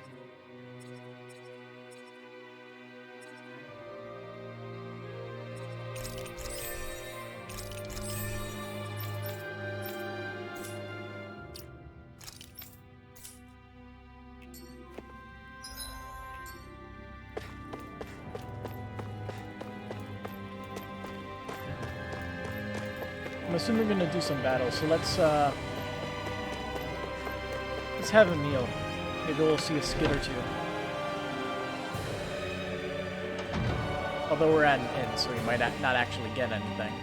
I'm assuming we're gonna do some battles, so let's have a meal. Maybe we'll see a skid or two. Although we're at an inn, so we might not actually get anything.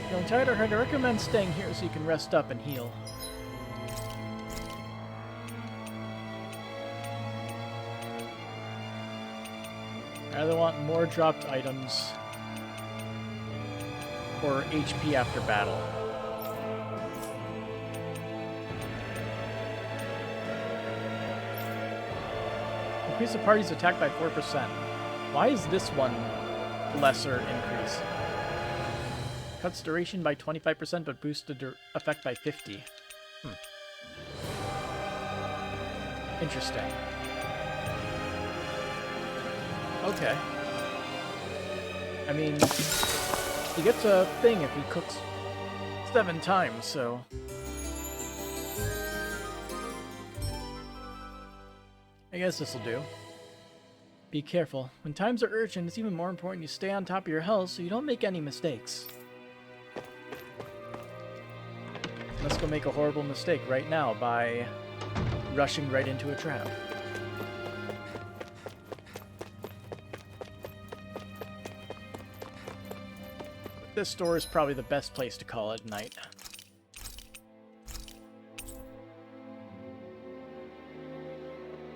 Feeling tired or hurt? I recommend staying here so you can rest up and heal. I either want more dropped items or HP after battle. Increase the party's attack by 4%. Why is this one lesser increase? Cuts duration by 25%, but boosts the effect by 50. Interesting. Okay. I mean, he gets a thing if he cooks 7 times, so... I guess this'll do. Be careful. When times are urgent, it's even more important you stay on top of your health so you don't make any mistakes. Let's go make a horrible mistake right now by rushing right into a trap. This store is probably the best place to call it night.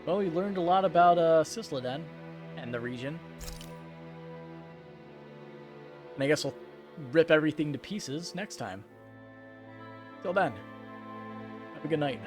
Well, we learned a lot about Cisladen and the region. And I guess we'll rip everything to pieces next time. Till then, have a good night.